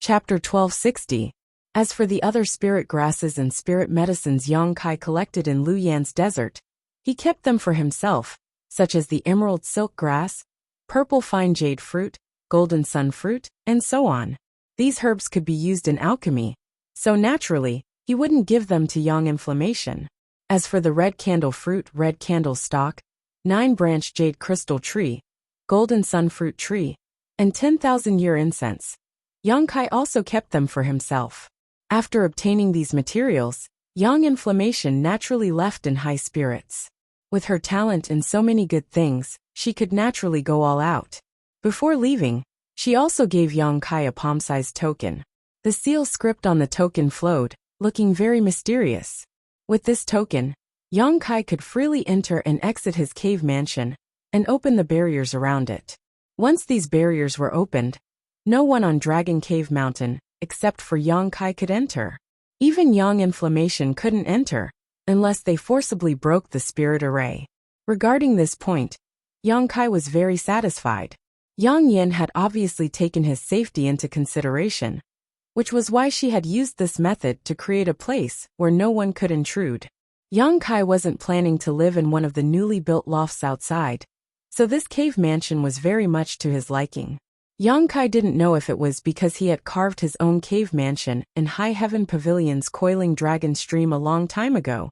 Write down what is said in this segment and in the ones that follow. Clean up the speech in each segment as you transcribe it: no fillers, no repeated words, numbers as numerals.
Chapter 1260. As for the other spirit grasses and spirit medicines Yang Kai collected in Lu Yan's desert, he kept them for himself, such as the emerald silk grass, purple fine jade fruit, golden sun fruit, and so on. These herbs could be used in alchemy, so naturally, he wouldn't give them to Yang Inflammation. As for the red candle fruit, red candle stalk, 9-branch jade crystal tree, golden sun fruit tree, and 10,000-year incense, Yang Kai also kept them for himself. After obtaining these materials, Yang Inflammation naturally left in high spirits. With her talent in so many good things, she could naturally go all out. Before leaving, she also gave Yang Kai a palm-sized token. The seal script on the token flowed, looking very mysterious. With this token, Yang Kai could freely enter and exit his cave mansion, and open the barriers around it. Once these barriers were opened, no one on Dragon Cave Mountain, except for Yang Kai, could enter. Even Yang Inflammation couldn't enter, unless they forcibly broke the spirit array. Regarding this point, Yang Kai was very satisfied. Yang Yin had obviously taken his safety into consideration, which was why she had used this method to create a place where no one could intrude. Yang Kai wasn't planning to live in one of the newly built lofts outside, so this cave mansion was very much to his liking. Yang Kai didn't know if it was because he had carved his own cave mansion in High Heaven Pavilion's coiling dragon stream a long time ago,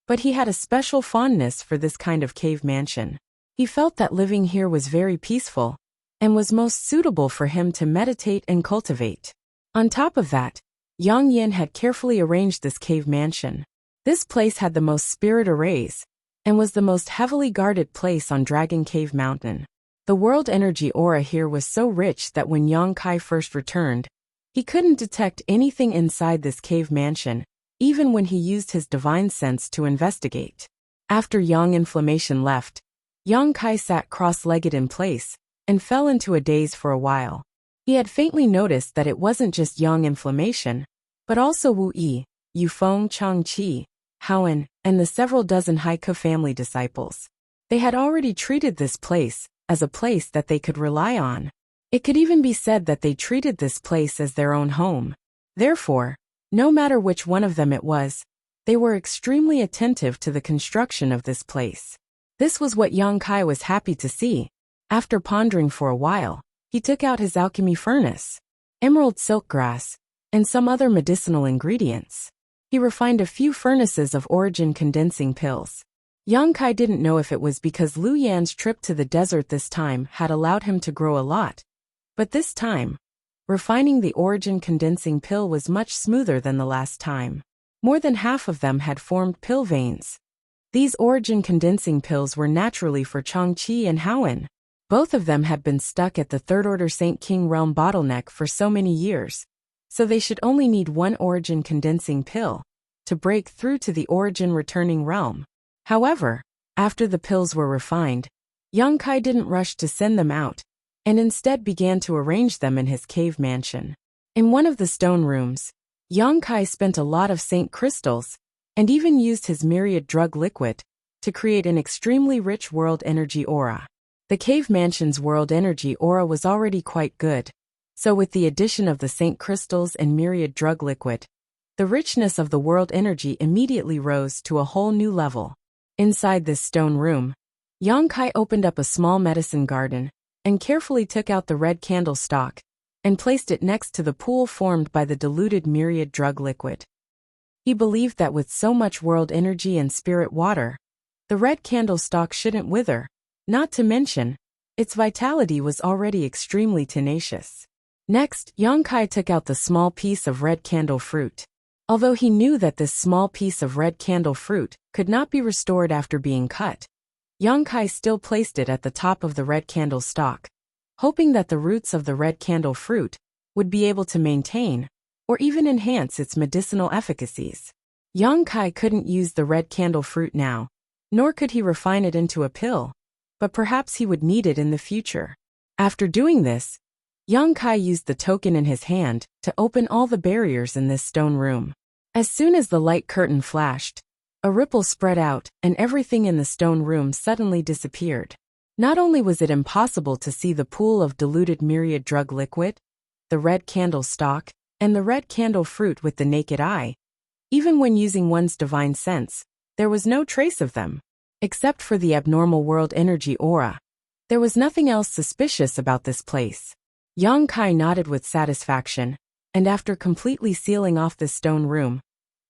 but he had a special fondness for this kind of cave mansion. He felt that living here was very peaceful, and was most suitable for him to meditate and cultivate. On top of that, Yang Yin had carefully arranged this cave mansion. This place had the most spirit arrays, and was the most heavily guarded place on Dragon Cave Mountain. The world energy aura here was so rich that when Yang Kai first returned, he couldn't detect anything inside this cave mansion, even when he used his divine sense to investigate. After Yang Inflammation left, Yang Kai sat cross-legged in place, and fell into a daze for a while. He had faintly noticed that it wasn't just Yang Inflammation, but also Wu Yi, Yufeng Changqi, Haoan, and the several dozen Haiku family disciples. They had already treated this place as a place that they could rely on. It could even be said that they treated this place as their own home. Therefore, no matter which one of them it was, they were extremely attentive to the construction of this place. This was what Yang Kai was happy to see. After pondering for a while, he took out his alchemy furnace, emerald silk grass, and some other medicinal ingredients. He refined a few furnaces of origin condensing pills. Yang Kai didn't know if it was because Lu Yan's trip to the desert this time had allowed him to grow a lot, but this time, refining the origin condensing pill was much smoother than the last time. More than half of them had formed pill veins. These origin condensing pills were naturally for Changqi and Haoan. Both of them had been stuck at the third-order Saint King realm bottleneck for so many years, so they should only need one origin condensing pill to break through to the origin returning realm. However, after the pills were refined, Yang Kai didn't rush to send them out, and instead began to arrange them in his cave mansion. In one of the stone rooms, Yang Kai spent a lot of saint crystals, and even used his myriad drug liquid to create an extremely rich world energy aura. The cave mansion's world energy aura was already quite good, so with the addition of the saint crystals and myriad drug liquid, the richness of the world energy immediately rose to a whole new level. Inside this stone room, Yang Kai opened up a small medicine garden, and carefully took out the red candle stalk, and placed it next to the pool formed by the diluted myriad drug liquid. He believed that with so much world energy and spirit water, the red candle stalk shouldn't wither, not to mention, its vitality was already extremely tenacious. Next, Yang Kai took out the small piece of red candle fruit. Although he knew that this small piece of red candle fruit could not be restored after being cut, Yang Kai still placed it at the top of the red candle stalk, hoping that the roots of the red candle fruit would be able to maintain, or even enhance its medicinal efficacies. Yang Kai couldn't use the red candle fruit now, nor could he refine it into a pill, but perhaps he would need it in the future. After doing this, Yang Kai used the token in his hand to open all the barriers in this stone room. As soon as the light curtain flashed, a ripple spread out and everything in the stone room suddenly disappeared. Not only was it impossible to see the pool of diluted myriad drug liquid, the red candle stalk, and the red candle fruit with the naked eye. Even when using one's divine sense, there was no trace of them. Except for the abnormal world energy aura. There was nothing else suspicious about this place. Yang Kai nodded with satisfaction, and after completely sealing off the stone room,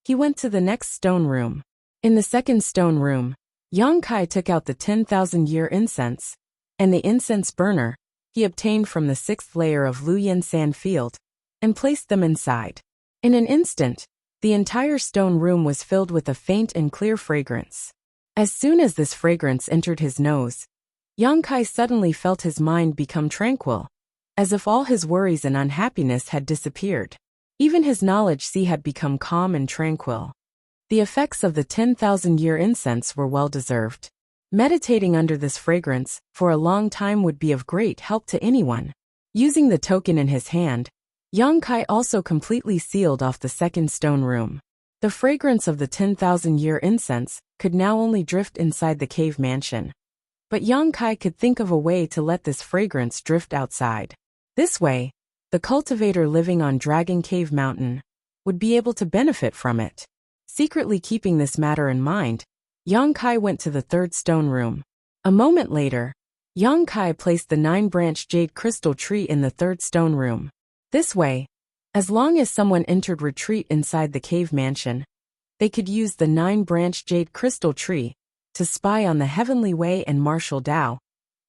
he went to the next stone room. In the second stone room, Yang Kai took out the 10,000-year incense, and the incense burner he obtained from the 6th layer of Luoyan sand field, and placed them inside. In an instant, the entire stone room was filled with a faint and clear fragrance. As soon as this fragrance entered his nose, Yang Kai suddenly felt his mind become tranquil, as if all his worries and unhappiness had disappeared. Even his knowledge sea had become calm and tranquil. The effects of the 10,000-year incense were well-deserved. Meditating under this fragrance for a long time would be of great help to anyone. Using the token in his hand, Yang Kai also completely sealed off the second stone room. The fragrance of the 10,000-year incense could now only drift inside the cave mansion. But Yang Kai could think of a way to let this fragrance drift outside. This way, the cultivator living on Dragon Cave Mountain would be able to benefit from it. Secretly keeping this matter in mind, Yang Kai went to the third stone room. A moment later, Yang Kai placed the 9-branch jade crystal tree in the third stone room. This way, as long as someone entered retreat inside the cave mansion, they could use the 9-branch jade crystal tree to spy on the heavenly way and martial Tao,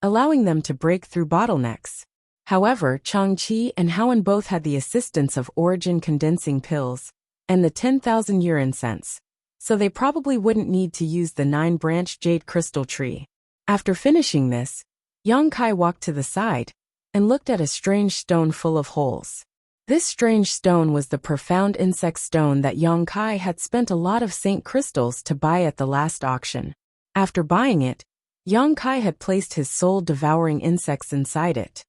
allowing them to break through bottlenecks. However, Changqi and Howen both had the assistance of origin condensing pills and the 10,000-year incense, so they probably wouldn't need to use the 9-branch jade crystal tree. After finishing this, Yang Kai walked to the side and looked at a strange stone full of holes. This strange stone was the profound insect stone that Yang Kai had spent a lot of saint crystals to buy at the last auction. After buying it, Yang Kai had placed his soul-devouring insects inside it.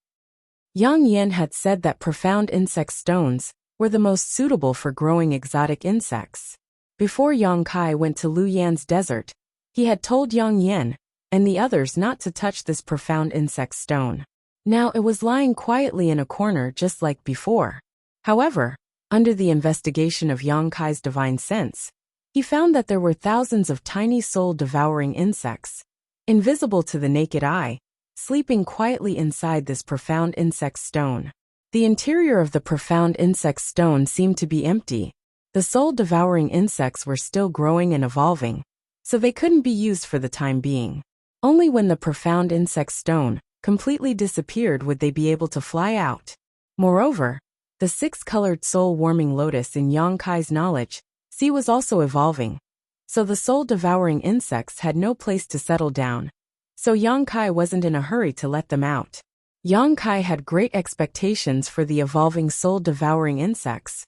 Yang Yan had said that profound insect stones were the most suitable for growing exotic insects. Before Yang Kai went to Luoyan's desert, he had told Yang Yan and the others not to touch this profound insect stone. Now it was lying quietly in a corner just like before. However, under the investigation of Yang Kai's divine sense, he found that there were thousands of tiny soul-devouring insects, invisible to the naked eye, sleeping quietly inside this profound insect stone. The interior of the profound insect stone seemed to be empty. The soul-devouring insects were still growing and evolving, so they couldn't be used for the time being. Only when the profound insect stone completely disappeared would they be able to fly out. Moreover, the 6-colored soul-warming lotus in Yang Kai's knowledge sea was also evolving, so the soul-devouring insects had no place to settle down, so Yang Kai wasn't in a hurry to let them out. Yang Kai had great expectations for the evolving soul-devouring insects,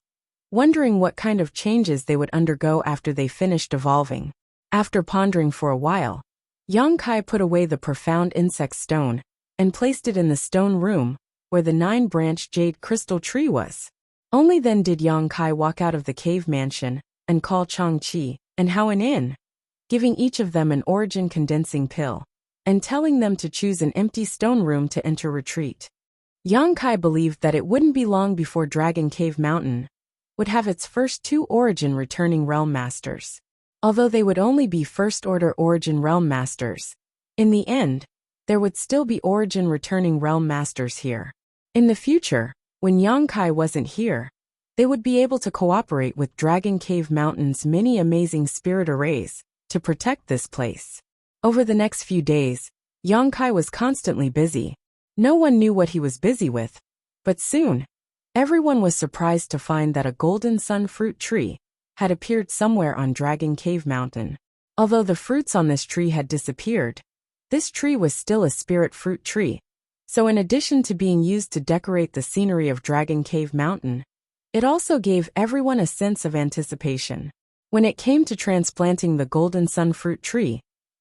wondering what kind of changes they would undergo after they finished evolving. After pondering for a while, Yang Kai put away the profound insect stone and placed it in the stone room where the 9-branch jade crystal tree was. Only then did Yang Kai walk out of the cave mansion and call Changqi and Howen in, giving each of them an origin condensing pill and telling them to choose an empty stone room to enter retreat. Yang Kai believed that it wouldn't be long before Dragon Cave Mountain would have its first 2 origin returning realm masters. Although they would only be first-order origin realm masters, in the end, there would still be origin returning realm masters here. In the future, when Yang Kai wasn't here, they would be able to cooperate with Dragon Cave Mountain's many amazing spirit arrays to protect this place. Over the next few days, Yang Kai was constantly busy. No one knew what he was busy with, but soon, everyone was surprised to find that a golden sun fruit tree had appeared somewhere on Dragon Cave Mountain. Although the fruits on this tree had disappeared, this tree was still a spirit fruit tree. So in addition to being used to decorate the scenery of Dragon Cave Mountain, it also gave everyone a sense of anticipation. When it came to transplanting the golden sun fruit tree,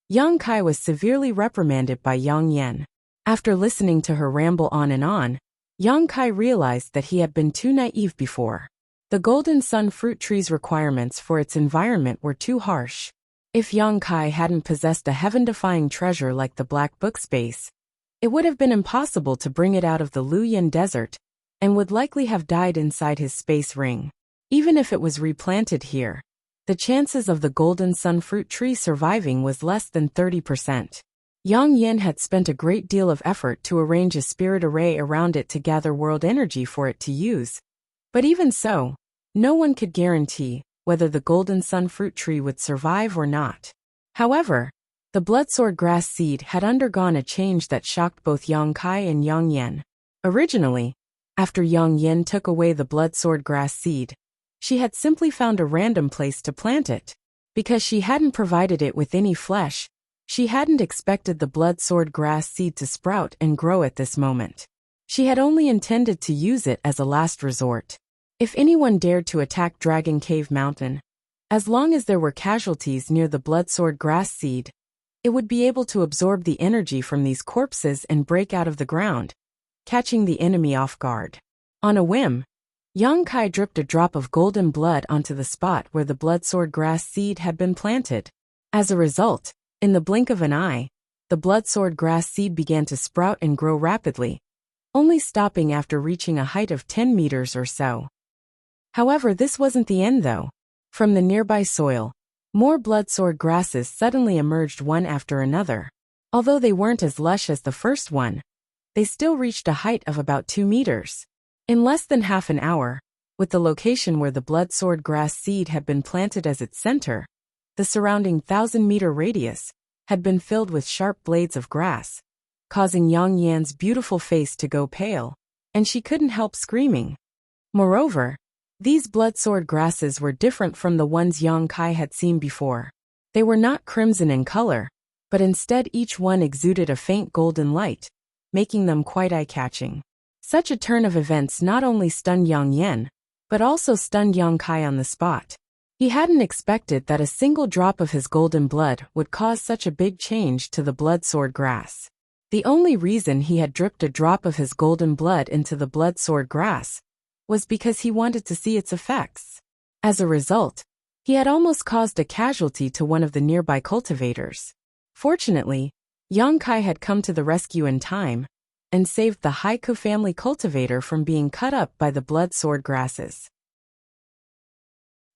Yang Kai was severely reprimanded by Yang Yan. After listening to her ramble on and on, Yang Kai realized that he had been too naive before. The golden sun fruit tree's requirements for its environment were too harsh. If Yang Kai hadn't possessed a heaven-defying treasure like the Black Book space, it would have been impossible to bring it out of the Luoyan desert and would likely have died inside his space ring. Even if it was replanted here, the chances of the golden sun fruit tree surviving was less than 30%. Yang Yin had spent a great deal of effort to arrange a spirit array around it to gather world energy for it to use. But even so, no one could guarantee whether the golden sun fruit tree would survive or not. However, the bloodsword grass seed had undergone a change that shocked both Yang Kai and Yang Yin. Originally, after Yang Yin took away the bloodsword grass seed, she had simply found a random place to plant it. Because she hadn't provided it with any flesh, she hadn't expected the bloodsword grass seed to sprout and grow at this moment. She had only intended to use it as a last resort. If anyone dared to attack Dragon Cave Mountain, as long as there were casualties near the bloodsword grass seed, it would be able to absorb the energy from these corpses and break out of the ground, catching the enemy off guard. On a whim, Yang Kai dripped a drop of golden blood onto the spot where the bloodsword grass seed had been planted. As a result, in the blink of an eye, the bloodsword grass seed began to sprout and grow rapidly, only stopping after reaching a height of 10 meters or so. However, this wasn't the end though. From the nearby soil, more bloodsword grasses suddenly emerged one after another. Although they weren't as lush as the first one, they still reached a height of about 2 meters. In less than half an hour, with the location where the bloodsword grass seed had been planted as its center, the surrounding 1,000-meter radius had been filled with sharp blades of grass, causing Yang Yan's beautiful face to go pale, and she couldn't help screaming. Moreover, these bloodsword grasses were different from the ones Yang Kai had seen before. They were not crimson in color, but instead each one exuded a faint golden light, making them quite eye-catching. Such a turn of events not only stunned Yang Yan, but also stunned Yang Kai on the spot. He hadn't expected that a single drop of his golden blood would cause such a big change to the bloodsword grass. The only reason he had dripped a drop of his golden blood into the bloodsword grass was because he wanted to see its effects. As a result, he had almost caused a casualty to one of the nearby cultivators. Fortunately, Yang Kai had come to the rescue in time and saved the Haiku family cultivator from being cut up by the bloodsword grasses.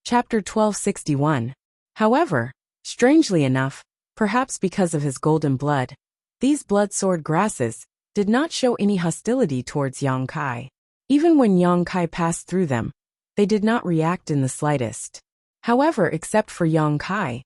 Chapter 1261. However, strangely enough, perhaps because of his golden blood, these bloodsword grasses did not show any hostility towards Yang Kai. Even when Yang Kai passed through them, they did not react in the slightest. However, except for Yang Kai,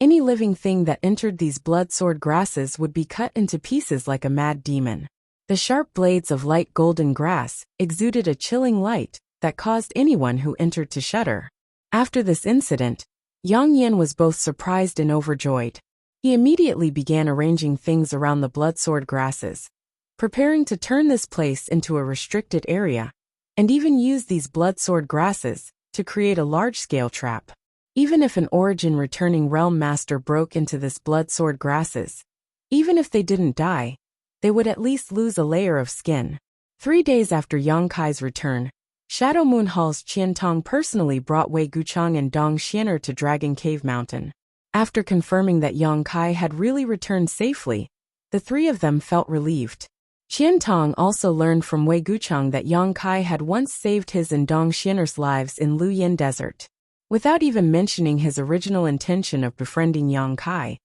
any living thing that entered these bloodsword grasses would be cut into pieces like a mad demon. The sharp blades of light golden grass exuded a chilling light that caused anyone who entered to shudder. After this incident, Yang Yin was both surprised and overjoyed. He immediately began arranging things around the bloodsword grasses, preparing to turn this place into a restricted area, and even use these bloodsword grasses to create a large-scale trap. Even if an origin-returning realm master broke into this bloodsword grasses, even if they didn't die, they would at least lose a layer of skin. 3 days after Yang Kai's return, Shadow Moon Hall's Qian Tong personally brought Wei Guchang and Dong Xianer to Dragon Cave Mountain. After confirming that Yang Kai had really returned safely, the three of them felt relieved. Qian Tong also learned from Wei Guchang that Yang Kai had once saved his and Dong Xianer's lives in Luyin Desert. Without even mentioning his original intention of befriending Yang Kai,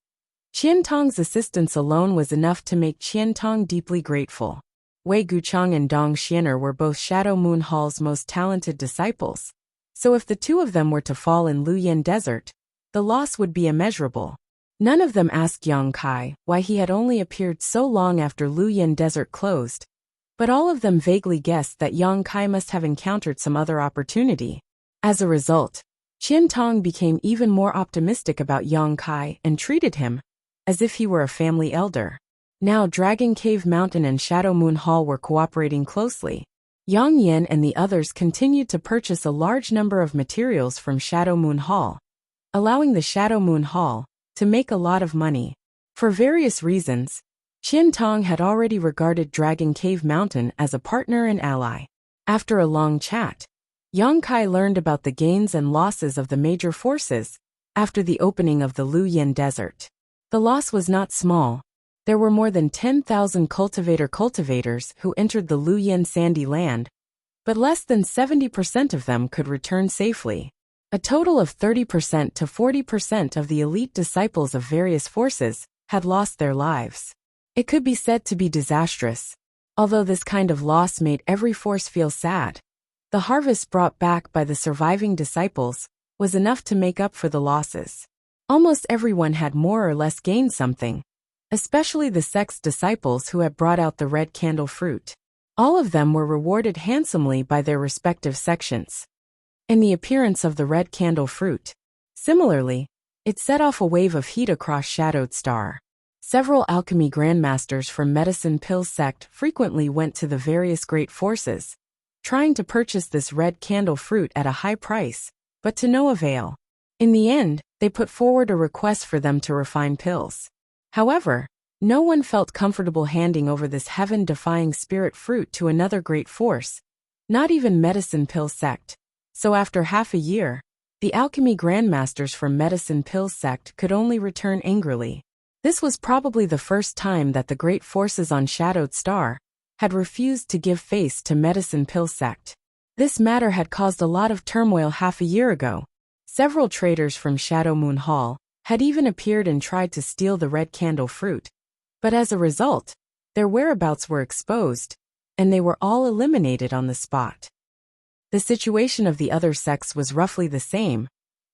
Qian Tong's assistance alone was enough to make Qian Tong deeply grateful. Wei Guchang and Dong Xianer were both Shadow Moon Hall's most talented disciples, so if the two of them were to fall in Luyin Desert, the loss would be immeasurable. None of them asked Yang Kai why he had only appeared so long after Luyin Desert closed, but all of them vaguely guessed that Yang Kai must have encountered some other opportunity. As a result, Qian Tong became even more optimistic about Yang Kai and treated him as if he were a family elder. Now Dragon Cave Mountain and Shadow Moon Hall were cooperating closely. Yang Yin and the others continued to purchase a large number of materials from Shadow Moon Hall, allowing the Shadow Moon Hall to make a lot of money. For various reasons, Qian Tong had already regarded Dragon Cave Mountain as a partner and ally. After a long chat, Yang Kai learned about the gains and losses of the major forces after the opening of the Luyin Desert. The loss was not small. There were more than 10,000 cultivators who entered the Luyin Sandy Land, but less than 70% of them could return safely. A total of 30% to 40% of the elite disciples of various forces had lost their lives. It could be said to be disastrous. Although this kind of loss made every force feel sad, the harvest brought back by the surviving disciples was enough to make up for the losses. Almost everyone had more or less gained something, especially the sect's disciples who had brought out the red candle fruit. All of them were rewarded handsomely by their respective sections. In the appearance of the red candle fruit, similarly, it set off a wave of heat across Shadowed Star. Several alchemy grandmasters from Medicine Pill sect frequently went to the various great forces, trying to purchase this red candle fruit at a high price, but to no avail. In the end, they put forward a request for them to refine pills. However, no one felt comfortable handing over this heaven-defying spirit fruit to another great force, not even Medicine Pill sect. So after half a year, the alchemy grandmasters from Medicine Pill sect could only return angrily. This was probably the first time that the great forces on Shadowed Star had refused to give face to Medicine Pill sect. This matter had caused a lot of turmoil half a year ago. Several traders from Shadow Moon Hall had even appeared and tried to steal the red candle fruit. But as a result, their whereabouts were exposed, and they were all eliminated on the spot. The situation of the other sects was roughly the same,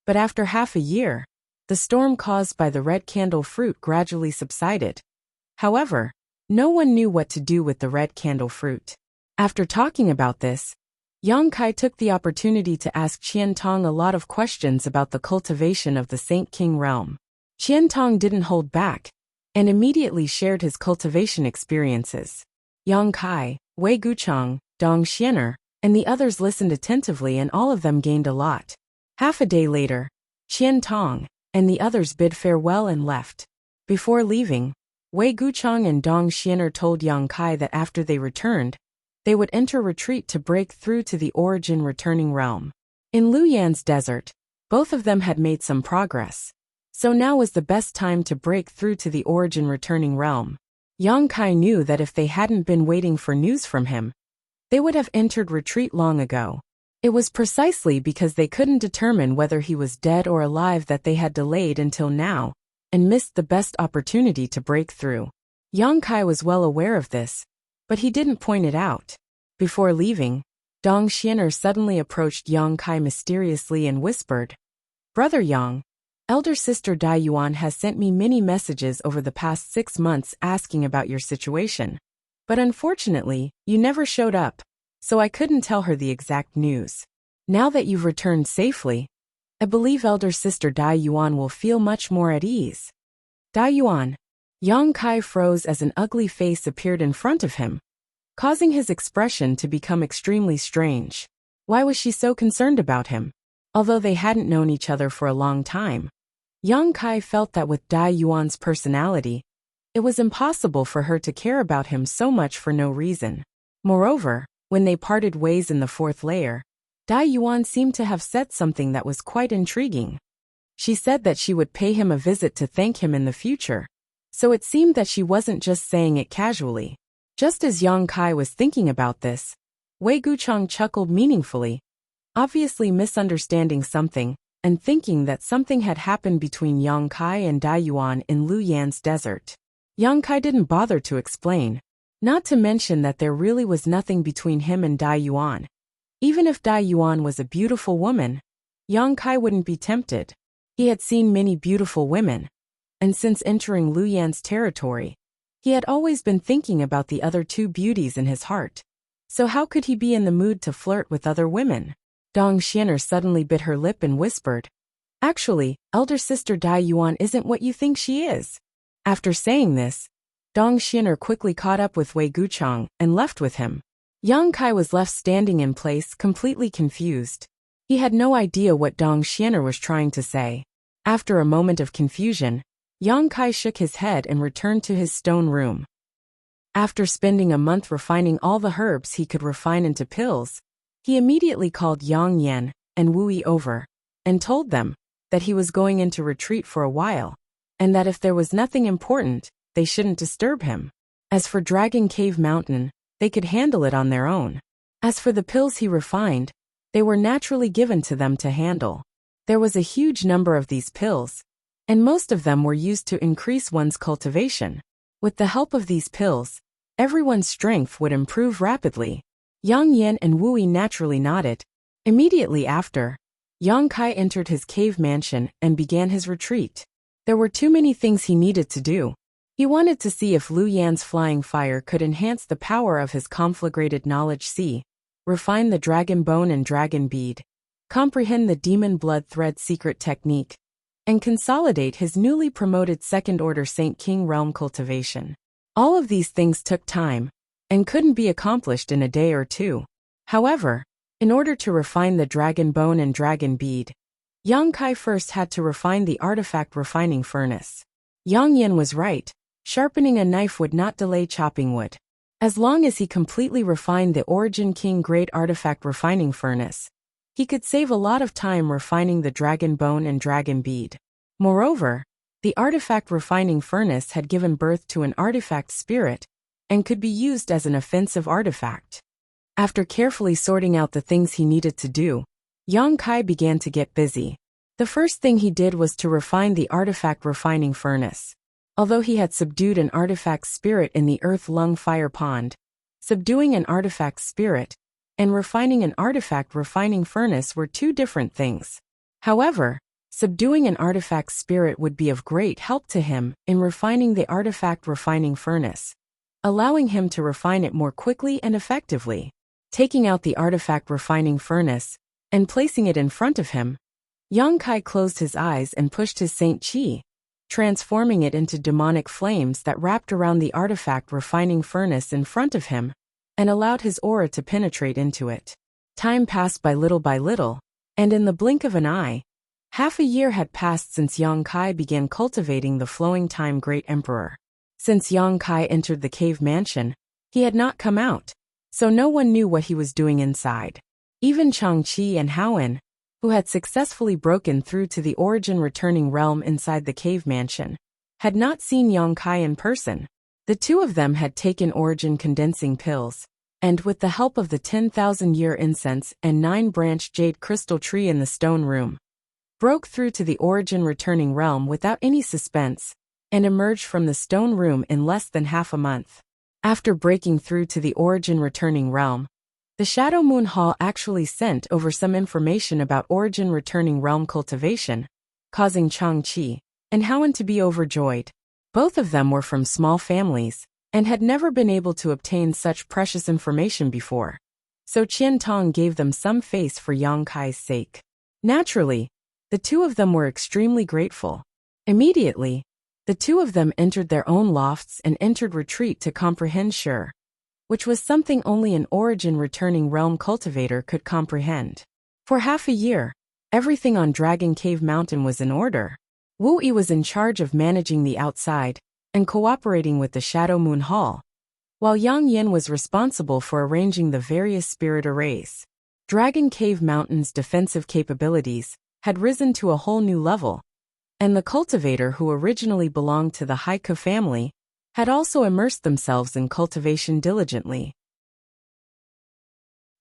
but after half a year, the storm caused by the red candle fruit gradually subsided. However, no one knew what to do with the red candle fruit. After talking about this, Yang Kai took the opportunity to ask Qian Tong a lot of questions about the cultivation of the Saint King realm. Qian Tong didn't hold back, and immediately shared his cultivation experiences. Yang Kai, Wei Guchang, Dong Xiener, and the others listened attentively, and all of them gained a lot. Half a day later, Qian Tong and the others bid farewell and left. Before leaving, Wei Guchang and Dong Xiener told Yang Kai that after they returned, they would enter retreat to break through to the origin returning realm. In Luyan's desert, both of them had made some progress. So now was the best time to break through to the origin returning realm. Yang Kai knew that if they hadn't been waiting for news from him, they would have entered retreat long ago. It was precisely because they couldn't determine whether he was dead or alive that they had delayed until now, and missed the best opportunity to break through. Yang Kai was well aware of this, but he didn't point it out. Before leaving, Dong Xiener suddenly approached Yang Kai mysteriously and whispered, "Brother Yang, elder sister Dai Yuan has sent me many messages over the past 6 months asking about your situation. But unfortunately, you never showed up, so I couldn't tell her the exact news. Now that you've returned safely, I believe elder sister Dai Yuan will feel much more at ease." Dai Yuan. Yang Kai froze as an ugly face appeared in front of him, causing his expression to become extremely strange. Why was she so concerned about him? Although they hadn't known each other for a long time, Yang Kai felt that with Dai Yuan's personality, it was impossible for her to care about him so much for no reason. Moreover, when they parted ways in the 4th layer, Dai Yuan seemed to have said something that was quite intriguing. She said that she would pay him a visit to thank him in the future, so it seemed that she wasn't just saying it casually. Just as Yang Kai was thinking about this, Wei Guchang chuckled meaningfully, obviously misunderstanding something, and thinking that something had happened between Yang Kai and Dai Yuan in Luyan's desert. Yang Kai didn't bother to explain, not to mention that there really was nothing between him and Dai Yuan. Even if Dai Yuan was a beautiful woman, Yang Kai wouldn't be tempted. He had seen many beautiful women, and since entering Luyan's territory, he had always been thinking about the other 2 beauties in his heart. So how could he be in the mood to flirt with other women? Dong Xiener suddenly bit her lip and whispered, "Actually, elder sister Dai Yuan isn't what you think she is." After saying this, Dong Xiener quickly caught up with Wei Guchang and left with him. Yang Kai was left standing in place, completely confused. He had no idea what Dong Xiener was trying to say. After a moment of confusion, Yang Kai shook his head and returned to his stone room. After spending a month refining all the herbs he could refine into pills, he immediately called Yang Yan and Wu Yi over, and told them that he was going into retreat for a while, and that if there was nothing important, they shouldn't disturb him. As for Dragon Cave Mountain, they could handle it on their own. As for the pills he refined, they were naturally given to them to handle. There was a huge number of these pills, and most of them were used to increase one's cultivation. With the help of these pills, everyone's strength would improve rapidly. Yang Yan and Wu Yi naturally nodded. Immediately after, Yang Kai entered his cave mansion and began his retreat. There were too many things he needed to do. He wanted to see if Lu Yan's flying fire could enhance the power of his conflagrated knowledge, see, refine the dragon bone and dragon bead, comprehend the demon blood thread secret technique, and consolidate his newly promoted second-order Saint King realm cultivation. All of these things took time, and couldn't be accomplished in a day or two. However, in order to refine the dragon bone and dragon bead, Yang Kai first had to refine the artifact refining furnace. Yang Yan was right, sharpening a knife would not delay chopping wood. As long as he completely refined the Origin King Great Artifact Refining Furnace, he could save a lot of time refining the dragon bone and dragon bead. Moreover, the artifact refining furnace had given birth to an artifact spirit and could be used as an offensive artifact. After carefully sorting out the things he needed to do, Yang Kai began to get busy. The first thing he did was to refine the artifact refining furnace. Although he had subdued an artifact spirit in the Earth Lung Fire Pond, subduing an artifact spirit and refining an artifact refining furnace were two different things. However, subduing an artifact spirit would be of great help to him in refining the artifact refining furnace, allowing him to refine it more quickly and effectively. Taking out the artifact refining furnace and placing it in front of him, Yang Kai closed his eyes and pushed his Saint Qi, transforming it into demonic flames that wrapped around the artifact refining furnace in front of him and allowed his aura to penetrate into it. Time passed by little, and in the blink of an eye, half a year had passed since Yang Kai began cultivating the Flowing Time Great Emperor. Since Yang Kai entered the cave mansion, he had not come out, so no one knew what he was doing inside. Even Changqi and Haoen, who had successfully broken through to the Origin Returning Realm inside the cave mansion, had not seen Yang Kai in person. The two of them had taken Origin condensing pills, and with the help of the 10,000-year incense and 9-branched jade crystal tree in the stone room, broke through to the Origin Returning Realm without any suspense, and emerged from the stone room in less than half a month. After breaking through to the Origin Returning Realm, the Shadow Moon Hall actually sent over some information about Origin Returning Realm cultivation, causing Changqi and Haoen to be overjoyed. Both of them were from small families and had never been able to obtain such precious information before, so Qian Tong gave them some face for Yang Kai's sake. Naturally, the two of them were extremely grateful. Immediately, the two of them entered their own lofts and entered retreat to comprehend Sure, which was something only an Origin Returning Realm cultivator could comprehend. For half a year, everything on Dragon Cave Mountain was in order. Wu Yi was in charge of managing the outside and cooperating with the Shadow Moon Hall, while Yang Yan was responsible for arranging the various spirit arrays. Dragon Cave Mountain's defensive capabilities had risen to a whole new level, and the cultivator who originally belonged to the Haiku family had also immersed themselves in cultivation diligently.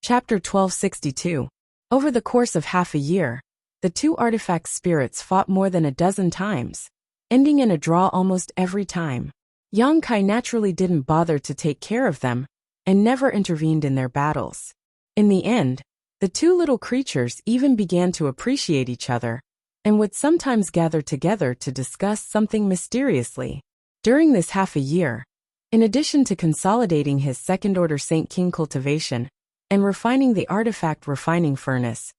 Chapter 1262. Over the course of half a year, the two artifact spirits fought more than a dozen times, ending in a draw almost every time. Yang Kai naturally didn't bother to take care of them, and never intervened in their battles. In the end, the two little creatures even began to appreciate each other, and would sometimes gather together to discuss something mysteriously. During this half a year, in addition to consolidating his second-order Saint King cultivation and refining the artifact refining furnace,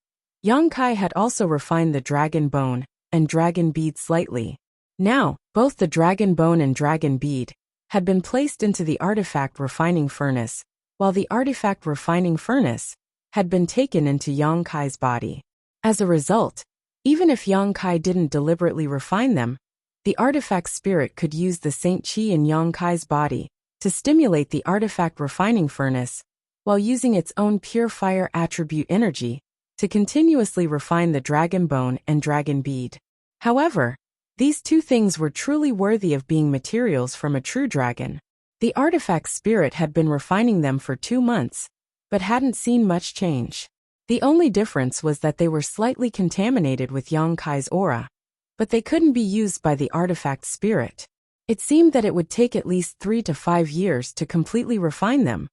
Yang Kai had also refined the dragon bone and dragon bead slightly. Now, both the dragon bone and dragon bead had been placed into the artifact refining furnace, while the artifact refining furnace had been taken into Yang Kai's body. As a result, even if Yang Kai didn't deliberately refine them, the artifact spirit could use the Saint Qi in Yang Kai's body to stimulate the artifact refining furnace, while using its own pure fire attribute energy to continuously refine the dragon bone and dragon bead. However, these two things were truly worthy of being materials from a true dragon. The artifact spirit had been refining them for 2 months, but hadn't seen much change. The only difference was that they were slightly contaminated with Yang Kai's aura, but they couldn't be used by the artifact spirit. It seemed that it would take at least 3 to 5 years to completely refine them,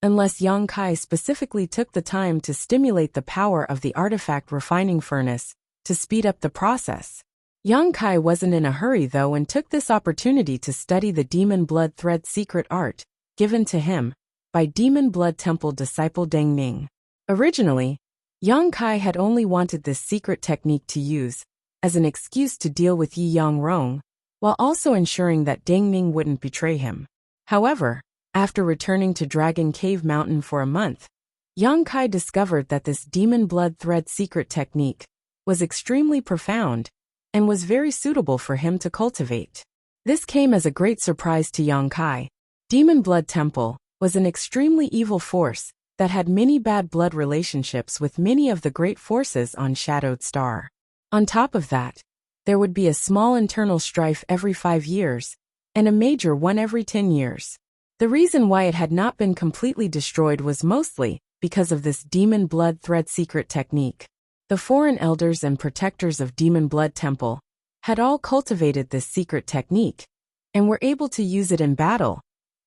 unless Yang Kai specifically took the time to stimulate the power of the artifact refining furnace to speed up the process. Yang Kai wasn't in a hurry though and took this opportunity to study the Demon Blood Thread secret art, given to him by Demon Blood Temple disciple Deng Ning. Originally, Yang Kai had only wanted this secret technique to use as an excuse to deal with Yi Yang Rong, while also ensuring that Deng Ning wouldn't betray him. However, after returning to Dragon Cave Mountain for a month, Yang Kai discovered that this Demon Blood Thread secret technique was extremely profound and was very suitable for him to cultivate. This came as a great surprise to Yang Kai. Demon Blood Temple was an extremely evil force that had many bad blood relationships with many of the great forces on Shadowed Star. On top of that, there would be a small internal strife every 5 years, and a major one every 10 years. The reason why it had not been completely destroyed was mostly because of this Demon Blood Thread secret technique. The foreign elders and protectors of Demon Blood Temple had all cultivated this secret technique, and were able to use it in battle,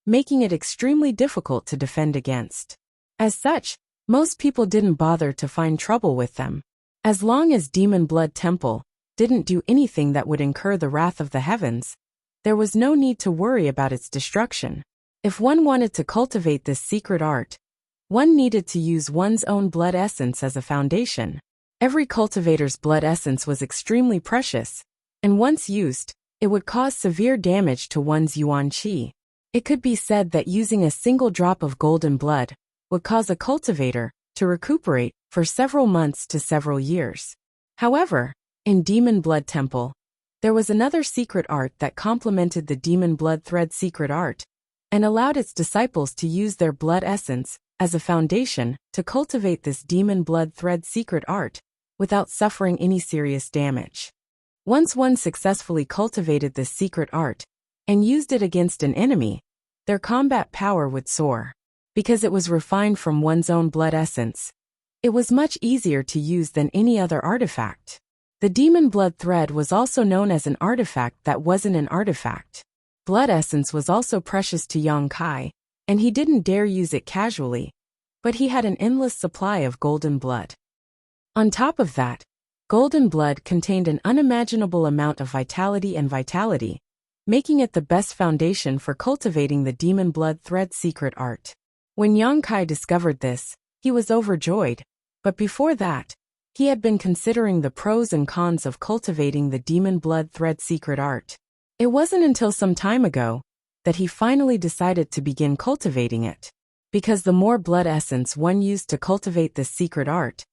making it extremely difficult to defend against. As such, most people didn't bother to find trouble with them. As long as Demon Blood Temple didn't do anything that would incur the wrath of the heavens, there was no need to worry about its destruction. If one wanted to cultivate this secret art, one needed to use one's own blood essence as a foundation. Every cultivator's blood essence was extremely precious, and once used, it would cause severe damage to one's yuan qi. It could be said that using a single drop of golden blood would cause a cultivator to recuperate for several months to several years. However, in Demon Blood Temple, there was another secret art that complemented the Demon Blood Thread secret art, and allowed its disciples to use their blood essence as a foundation to cultivate this Demon Blood Thread secret art without suffering any serious damage. Once one successfully cultivated this secret art and used it against an enemy, their combat power would soar. Because it was refined from one's own blood essence, it was much easier to use than any other artifact. The Demon Blood Thread was also known as an artifact that wasn't an artifact. Blood essence was also precious to Yang Kai, and he didn't dare use it casually, but he had an endless supply of golden blood. On top of that, golden blood contained an unimaginable amount of vitality, making it the best foundation for cultivating the Demon Blood Thread secret art. When Yang Kai discovered this, he was overjoyed, but before that, he had been considering the pros and cons of cultivating the Demon Blood Thread secret art. It wasn't until some time ago that he finally decided to begin cultivating it. Because the more blood essence one used to cultivate this secret art,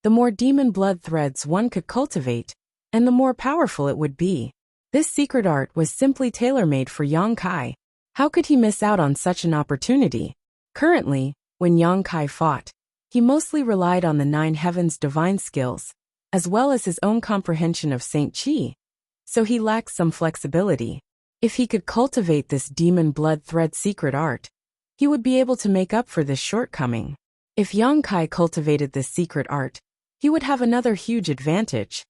the more demon blood threads one could cultivate, and the more powerful it would be. This secret art was simply tailor-made for Yang Kai. How could he miss out on such an opportunity? Currently, when Yang Kai fought, he mostly relied on the 9 heavens divine skills, as well as his own comprehension of Saint Qi, so he lacked some flexibility. If he could cultivate this Demon Blood Thread secret art, he would be able to make up for this shortcoming. If Yang Kai cultivated this secret art, he would have another huge advantage,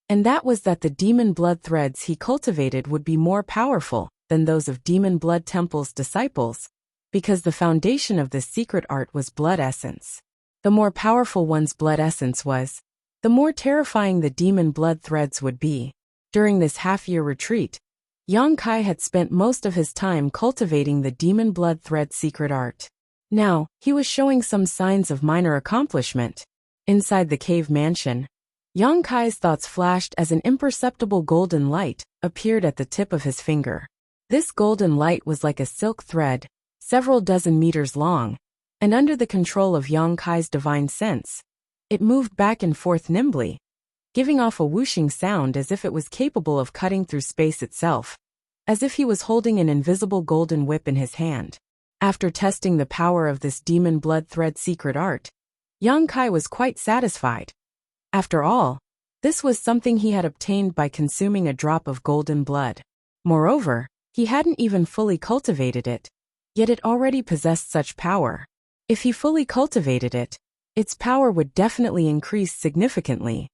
and that was that the Demon Blood Threads he cultivated would be more powerful than those of Demon Blood Temple's disciples, because the foundation of this secret art was blood essence. The more powerful one's blood essence was, the more terrifying the Demon Blood Threads would be. During this half-year retreat, Yang Kai had spent most of his time cultivating the Demon Blood Thread secret art. Now, he was showing some signs of minor accomplishment. Inside the cave mansion, Yang Kai's thoughts flashed as an imperceptible golden light appeared at the tip of his finger. This golden light was like a silk thread, several dozen meters long, and under the control of Yang Kai's divine sense, it moved back and forth nimbly, giving off a whooshing sound as if it was capable of cutting through space itself, as if he was holding an invisible golden whip in his hand. After testing the power of this Demon Blood Thread secret art, Yang Kai was quite satisfied. After all, this was something he had obtained by consuming a drop of golden blood. Moreover, he hadn't even fully cultivated it, yet it already possessed such power. If he fully cultivated it, its power would definitely increase significantly.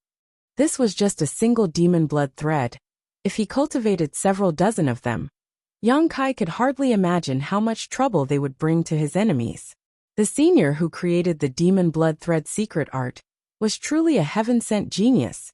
This was just a single demon blood thread. If he cultivated several dozen of them, Yang Kai could hardly imagine how much trouble they would bring to his enemies. The senior who created the demon blood thread secret art was truly a heaven-sent genius,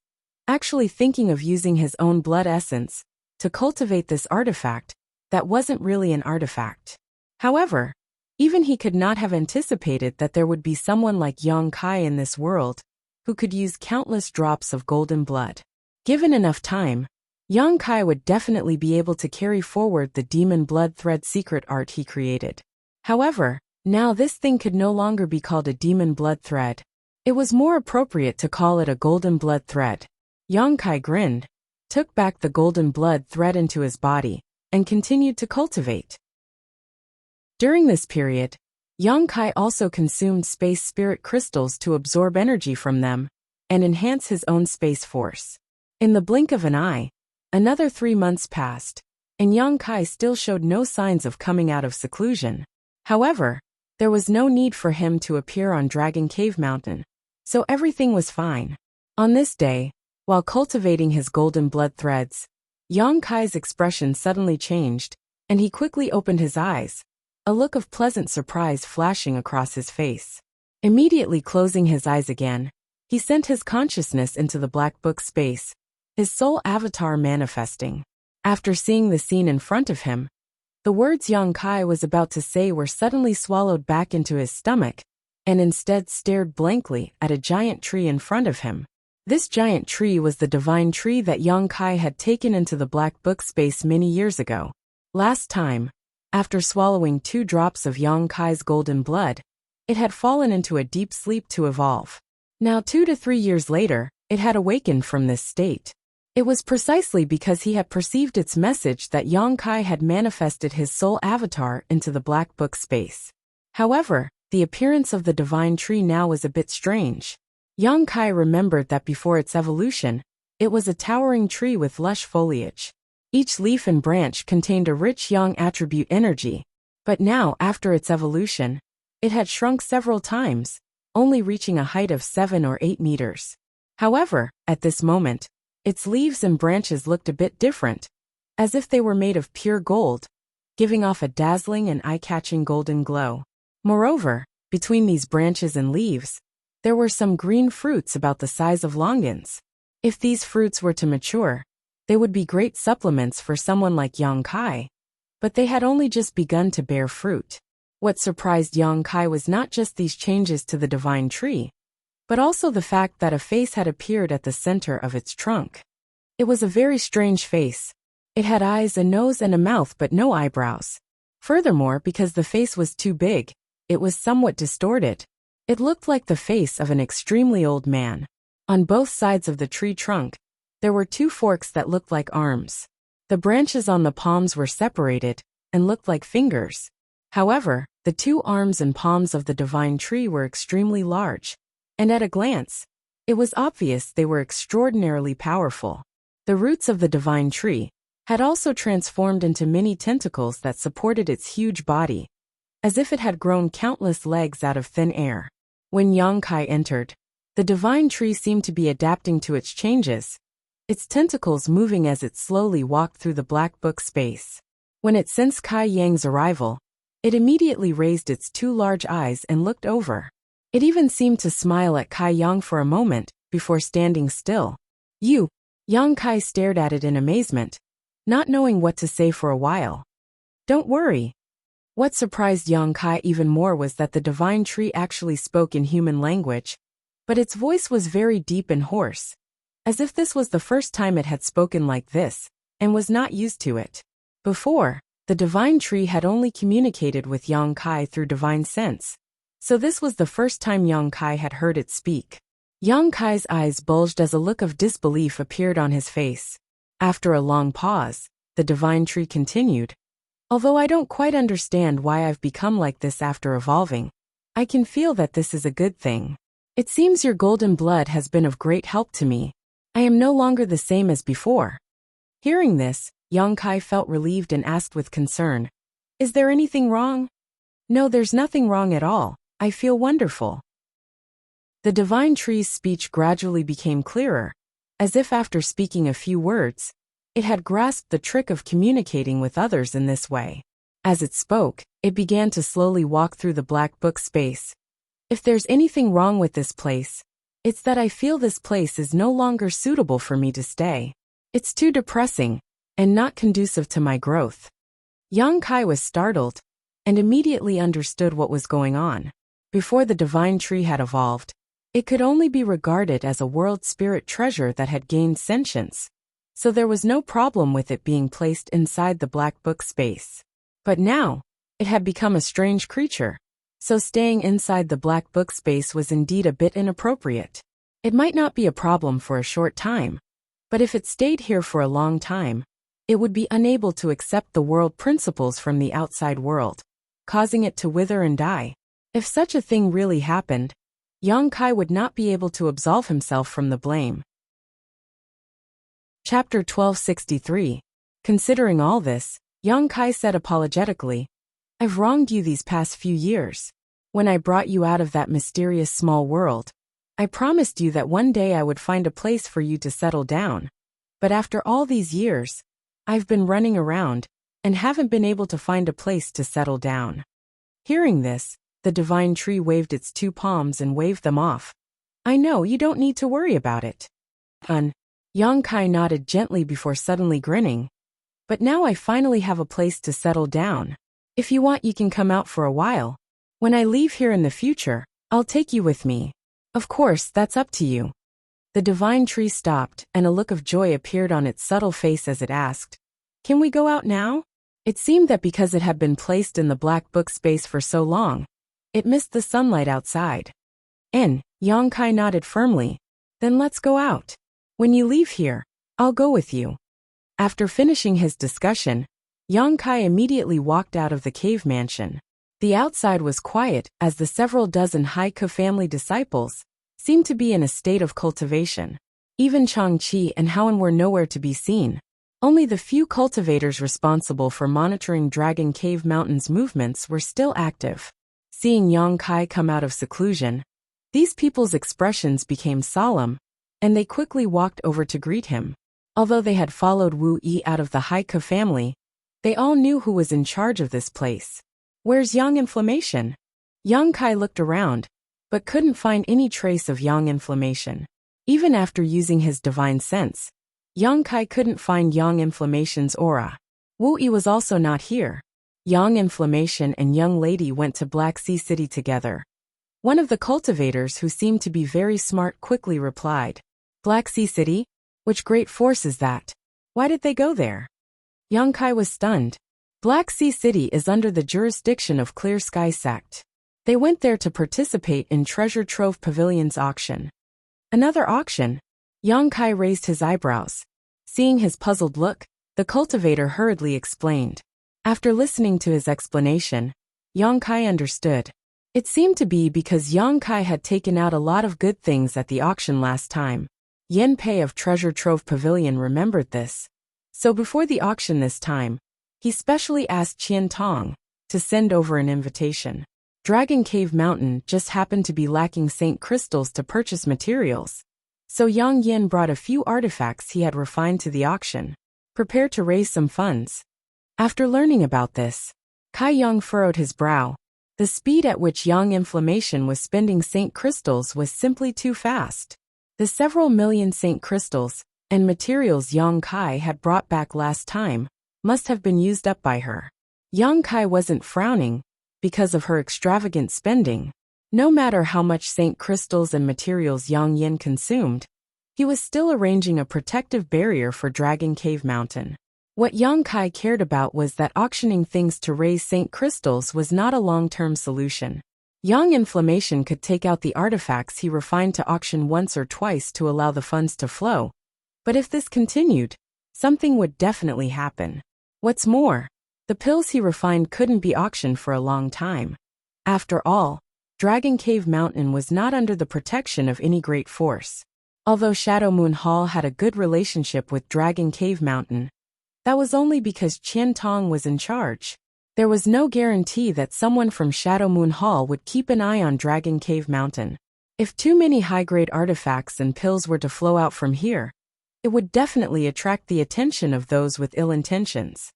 actually thinking of using his own blood essence to cultivate this artifact that wasn't really an artifact. However, even he could not have anticipated that there would be someone like Yang Kai in this world who could use countless drops of golden blood. Given enough time, Yang Kai would definitely be able to carry forward the demon blood thread secret art he created. However, now this thing could no longer be called a demon blood thread. It was more appropriate to call it a golden blood thread. Yang Kai grinned, took back the golden blood thread into his body, and continued to cultivate. During this period, Yang Kai also consumed space spirit crystals to absorb energy from them and enhance his own space force. In the blink of an eye, another 3 months passed, and Yang Kai still showed no signs of coming out of seclusion. However, there was no need for him to appear on Dragon Cave Mountain, so everything was fine. On this day, while cultivating his golden blood threads, Yang Kai's expression suddenly changed, and he quickly opened his eyes, a look of pleasant surprise flashing across his face. Immediately closing his eyes again, he sent his consciousness into the black book space, his soul avatar manifesting. After seeing the scene in front of him, the words Yang Kai was about to say were suddenly swallowed back into his stomach, and instead stared blankly at a giant tree in front of him. This giant tree was the divine tree that Yang Kai had taken into the black book space many years ago. Last time, after swallowing 2 drops of Yang Kai's golden blood, it had fallen into a deep sleep to evolve. Now 2 to 3 years later, it had awakened from this state. It was precisely because he had perceived its message that Yang Kai had manifested his soul avatar into the black book space. However, the appearance of the divine tree now was a bit strange. Yang Kai remembered that before its evolution, it was a towering tree with lush foliage. Each leaf and branch contained a rich yang attribute energy, but now, after its evolution, it had shrunk several times, only reaching a height of 7 or 8 meters. However, at this moment, its leaves and branches looked a bit different, as if they were made of pure gold, giving off a dazzling and eye-catching golden glow. Moreover, between these branches and leaves, there were some green fruits about the size of longans. If these fruits were to mature, they would be great supplements for someone like Yang Kai, but they had only just begun to bear fruit. What surprised Yang Kai was not just these changes to the divine tree, but also the fact that a face had appeared at the center of its trunk. It was a very strange face. It had eyes, a nose, and a mouth, but no eyebrows. Furthermore, because the face was too big, it was somewhat distorted. It looked like the face of an extremely old man. On both sides of the tree trunk, there were 2 forks that looked like arms. The branches on the palms were separated and looked like fingers. However, the 2 arms and palms of the divine tree were extremely large, and at a glance, it was obvious they were extraordinarily powerful. The roots of the divine tree had also transformed into many tentacles that supported its huge body, as if it had grown countless legs out of thin air. When Yang Kai entered, the divine tree seemed to be adapting to its changes, its tentacles moving as it slowly walked through the black book space. When it sensed Kai Yang's arrival, it immediately raised its 2 large eyes and looked over. It even seemed to smile at Kai Yang for a moment, before standing still. "You!" Yang Kai stared at it in amazement, not knowing what to say for a while. "Don't worry." What surprised Yang Kai even more was that the divine tree actually spoke in human language, but its voice was very deep and hoarse, as if this was the first time it had spoken like this, and was not used to it. Before, the divine tree had only communicated with Yang Kai through divine sense, so this was the first time Yang Kai had heard it speak. Yang Kai's eyes bulged as a look of disbelief appeared on his face. After a long pause, the divine tree continued. "Although I don't quite understand why I've become like this after evolving, I can feel that this is a good thing. It seems your golden blood has been of great help to me. I am no longer the same as before." Hearing this, Yang Kai felt relieved and asked with concern, "Is there anything wrong?" "No, there's nothing wrong at all. I feel wonderful. The divine tree's speech gradually became clearer, as if after speaking a few words, it had grasped the trick of communicating with others in this way. As it spoke, it began to slowly walk through the black book space. If there's anything wrong with this place, it's that I feel this place is no longer suitable for me to stay. It's too depressing, and not conducive to my growth. Yang Kai was startled, and immediately understood what was going on. Before the divine tree had evolved, it could only be regarded as a world spirit treasure that had gained sentience, so there was no problem with it being placed inside the black book space. But now, it had become a strange creature, so staying inside the black book space was indeed a bit inappropriate. It might not be a problem for a short time, but if it stayed here for a long time, it would be unable to accept the world principles from the outside world, causing it to wither and die. If such a thing really happened, Yang Kai would not be able to absolve himself from the blame. Chapter 1263. Considering all this, Yang Kai said apologetically, I've wronged you these past few years. When I brought you out of that mysterious small world, I promised you that one day I would find a place for you to settle down. But after all these years, I've been running around, and haven't been able to find a place to settle down. Hearing this, the divine tree waved its two palms and waved them off. I know, you don't need to worry about it. Yang Kai nodded gently before suddenly grinning. But now I finally have a place to settle down. If you want, you can come out for a while. When I leave here in the future, I'll take you with me. Of course, that's up to you. The divine tree stopped, and a look of joy appeared on its subtle face as it asked, Can we go out now? It seemed that because it had been placed in the black book space for so long, it missed the sunlight outside. Yang Kai nodded firmly. Then let's go out. When you leave here, I'll go with you. After finishing his discussion, Yang Kai immediately walked out of the cave mansion. The outside was quiet, as the several dozen Haiku family disciples seemed to be in a state of cultivation. Even Changqi and Howen were nowhere to be seen. Only the few cultivators responsible for monitoring Dragon Cave Mountain's movements were still active. Seeing Yang Kai come out of seclusion, these people's expressions became solemn, and they quickly walked over to greet him. Although they had followed Wu Yi out of the Haiku family, they all knew who was in charge of this place. Where's Yang Inflammation? Yang Kai looked around, but couldn't find any trace of Yang Inflammation. Even after using his divine sense, Yang Kai couldn't find Yang Inflammation's aura. Wu Yi was also not here. Yang Inflammation and Young Lady went to Black Sea City together. One of the cultivators, who seemed to be very smart, quickly replied, Black Sea City? Which great force is that? Why did they go there? Yang Kai was stunned. Black Sea City is under the jurisdiction of Clear Sky Sect. They went there to participate in Treasure Trove Pavilion's auction. Another auction? Yang Kai raised his eyebrows. Seeing his puzzled look, the cultivator hurriedly explained. After listening to his explanation, Yang Kai understood. It seemed to be because Yang Kai had taken out a lot of good things at the auction last time. Yen Pei of Treasure Trove Pavilion remembered this. So before the auction this time, he specially asked Qian Tong to send over an invitation. Dragon Cave Mountain just happened to be lacking Saint Crystals to purchase materials. So Yang Yin brought a few artifacts he had refined to the auction, prepared to raise some funds. After learning about this, Kai Yang furrowed his brow. The speed at which Yang Inflammation was spending Saint Crystals was simply too fast. The several million Saint Crystals and materials Yang Kai had brought back last time must have been used up by her. Yang Kai wasn't frowning because of her extravagant spending. No matter how much Saint Crystals and materials Yang Yin consumed, he was still arranging a protective barrier for Dragon Cave Mountain. What Yang Kai cared about was that auctioning things to raise Saint Crystals was not a long-term solution. Yang Inflammation could take out the artifacts he refined to auction once or twice to allow the funds to flow. But if this continued, something would definitely happen. What's more, the pills he refined couldn't be auctioned for a long time. After all, Dragon Cave Mountain was not under the protection of any great force. Although Shadow Moon Hall had a good relationship with Dragon Cave Mountain, that was only because Qian Tong was in charge. There was no guarantee that someone from Shadow Moon Hall would keep an eye on Dragon Cave Mountain. If too many high-grade artifacts and pills were to flow out from here, it would definitely attract the attention of those with ill intentions.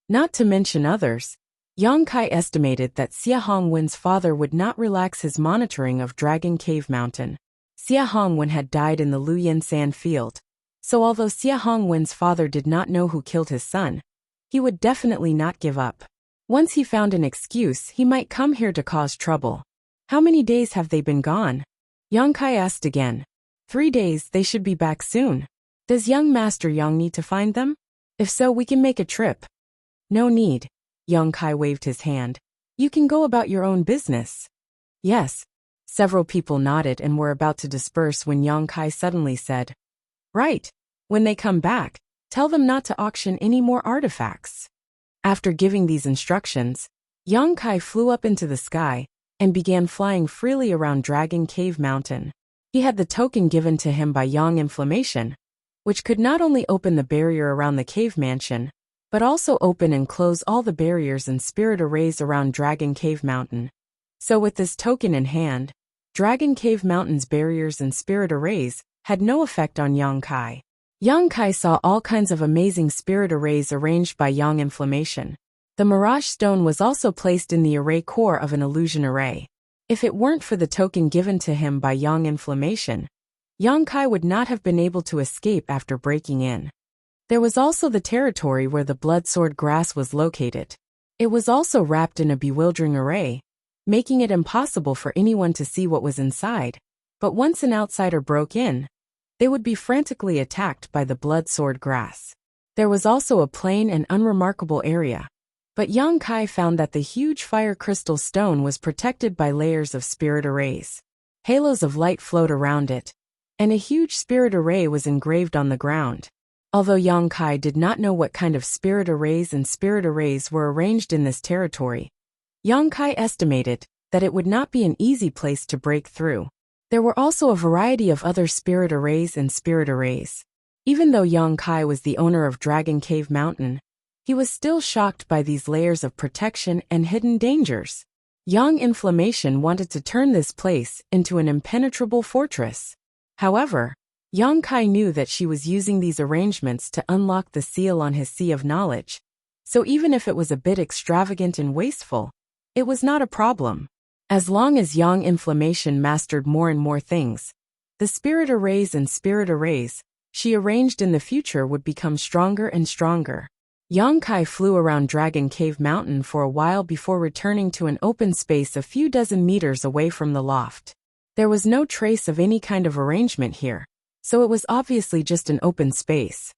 Not to mention others, Yang Kai estimated that Xia Hongwen's father would not relax his monitoring of Dragon Cave Mountain. Xia Hongwen had died in the Luyan sand field, so although Xia Hongwen's father did not know who killed his son, he would definitely not give up. Once he found an excuse, he might come here to cause trouble. How many days have they been gone? Yang Kai asked again. 3 days, they should be back soon. Does young Master Yang need to find them? If so, we can make a trip. No need. Yang Kai waved his hand. You can go about your own business. Yes. Several people nodded and were about to disperse when Yang Kai suddenly said, Right. When they come back, tell them not to auction any more artifacts. After giving these instructions, Yang Kai flew up into the sky and began flying freely around Dragon Cave Mountain. He had the token given to him by Yang Inflammation, which could not only open the barrier around the cave mansion, but also open and close all the barriers and spirit arrays around Dragon Cave Mountain. So with this token in hand, Dragon Cave Mountain's barriers and spirit arrays had no effect on Yang Kai. Yang Kai saw all kinds of amazing spirit arrays arranged by Yang Inflammation. The Mirage Stone was also placed in the array core of an illusion array. If it weren't for the token given to him by Yang Inflammation, Yang Kai would not have been able to escape after breaking in. There was also the territory where the blood sword grass was located. It was also wrapped in a bewildering array, making it impossible for anyone to see what was inside. But once an outsider broke in, they would be frantically attacked by the blood sword grass. There was also a plain and unremarkable area, but Yang Kai found that the huge fire crystal stone was protected by layers of spirit arrays. Halos of light flowed around it, and a huge spirit array was engraved on the ground. Although Yang Kai did not know what kind of spirit arrays were arranged in this territory, Yang Kai estimated that it would not be an easy place to break through. There were also a variety of other spirit arrays and spirit arrays. Even though Yang Kai was the owner of Dragon Cave Mountain, he was still shocked by these layers of protection and hidden dangers. Yang Inflammation wanted to turn this place into an impenetrable fortress. However, Yang Kai knew that she was using these arrangements to unlock the seal on his sea of knowledge, so even if it was a bit extravagant and wasteful, it was not a problem. As long as Yang Inflammation mastered more and more things, the spirit arrays and spirit arrays she arranged in the future would become stronger and stronger. Yang Kai flew around Dragon Cave Mountain for a while before returning to an open space a few dozen meters away from the loft. There was no trace of any kind of arrangement here, so it was obviously just an open space.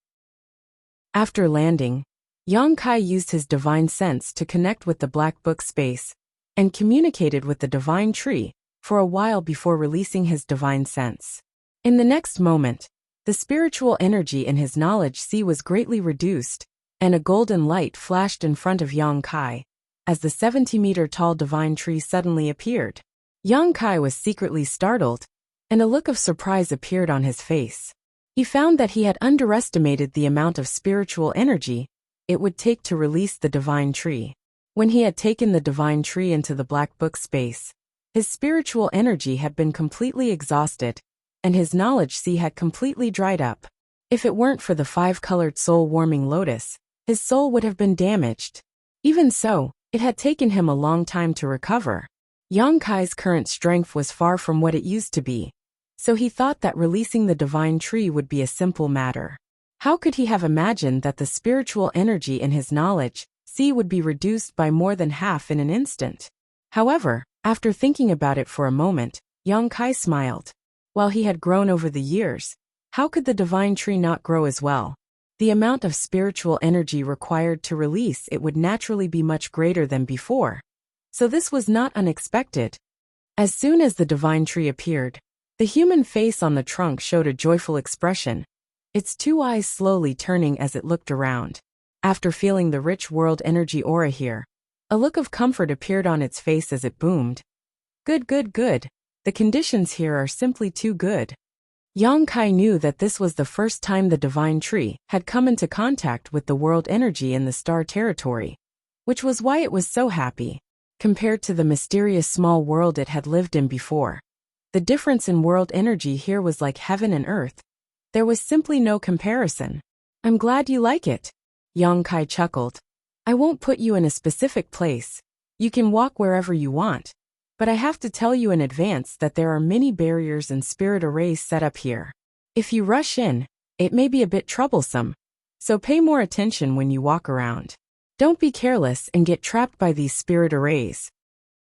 After landing, Yang Kai used his divine sense to connect with the black book space and communicated with the divine tree for a while before releasing his divine sense. In the next moment, the spiritual energy in his knowledge sea was greatly reduced, and a golden light flashed in front of Yang Kai, as the 70-meter-tall divine tree suddenly appeared. Yang Kai was secretly startled, and a look of surprise appeared on his face. He found that he had underestimated the amount of spiritual energy it would take to release the divine tree. When he had taken the divine tree into the black book space, his spiritual energy had been completely exhausted, and his knowledge sea had completely dried up. If it weren't for the 5-colored soul-warming lotus, his soul would have been damaged. Even so, it had taken him a long time to recover. Yang Kai's current strength was far from what it used to be, so he thought that releasing the divine tree would be a simple matter. How could he have imagined that the spiritual energy in his knowledge sea would be reduced by more than half in an instant? However, after thinking about it for a moment, Yang Kai smiled. While he had grown over the years, how could the divine tree not grow as well? The amount of spiritual energy required to release it would naturally be much greater than before. So this was not unexpected. As soon as the divine tree appeared, the human face on the trunk showed a joyful expression, its 2 eyes slowly turning as it looked around. After feeling the rich world energy aura here, a look of comfort appeared on its face as it boomed. Good, good, good. The conditions here are simply too good. Yang Kai knew that this was the first time the divine tree had come into contact with the world energy in the star territory, which was why it was so happy. Compared to the mysterious small world it had lived in before, the difference in world energy here was like heaven and earth. There was simply no comparison. I'm glad you like it. Yang Kai chuckled. I won't put you in a specific place. You can walk wherever you want. But I have to tell you in advance that there are many barriers and spirit arrays set up here. If you rush in, it may be a bit troublesome. So pay more attention when you walk around. Don't be careless and get trapped by these spirit arrays.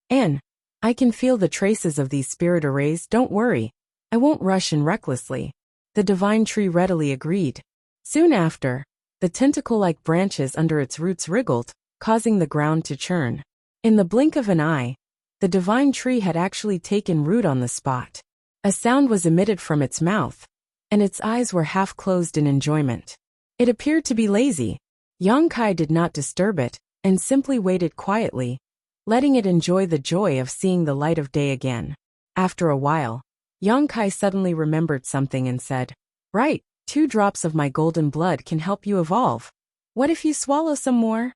I can feel the traces of these spirit arrays, don't worry. I won't rush in recklessly. The divine tree readily agreed. Soon after, the tentacle-like branches under its roots wriggled, causing the ground to churn. In the blink of an eye, the divine tree had actually taken root on the spot. A sound was emitted from its mouth, and its eyes were half closed in enjoyment. It appeared to be lazy. Yang Kai did not disturb it, and simply waited quietly, letting it enjoy the joy of seeing the light of day again. After a while, Yang Kai suddenly remembered something and said, Right, 2 drops of my golden blood can help you evolve. What if you swallow some more?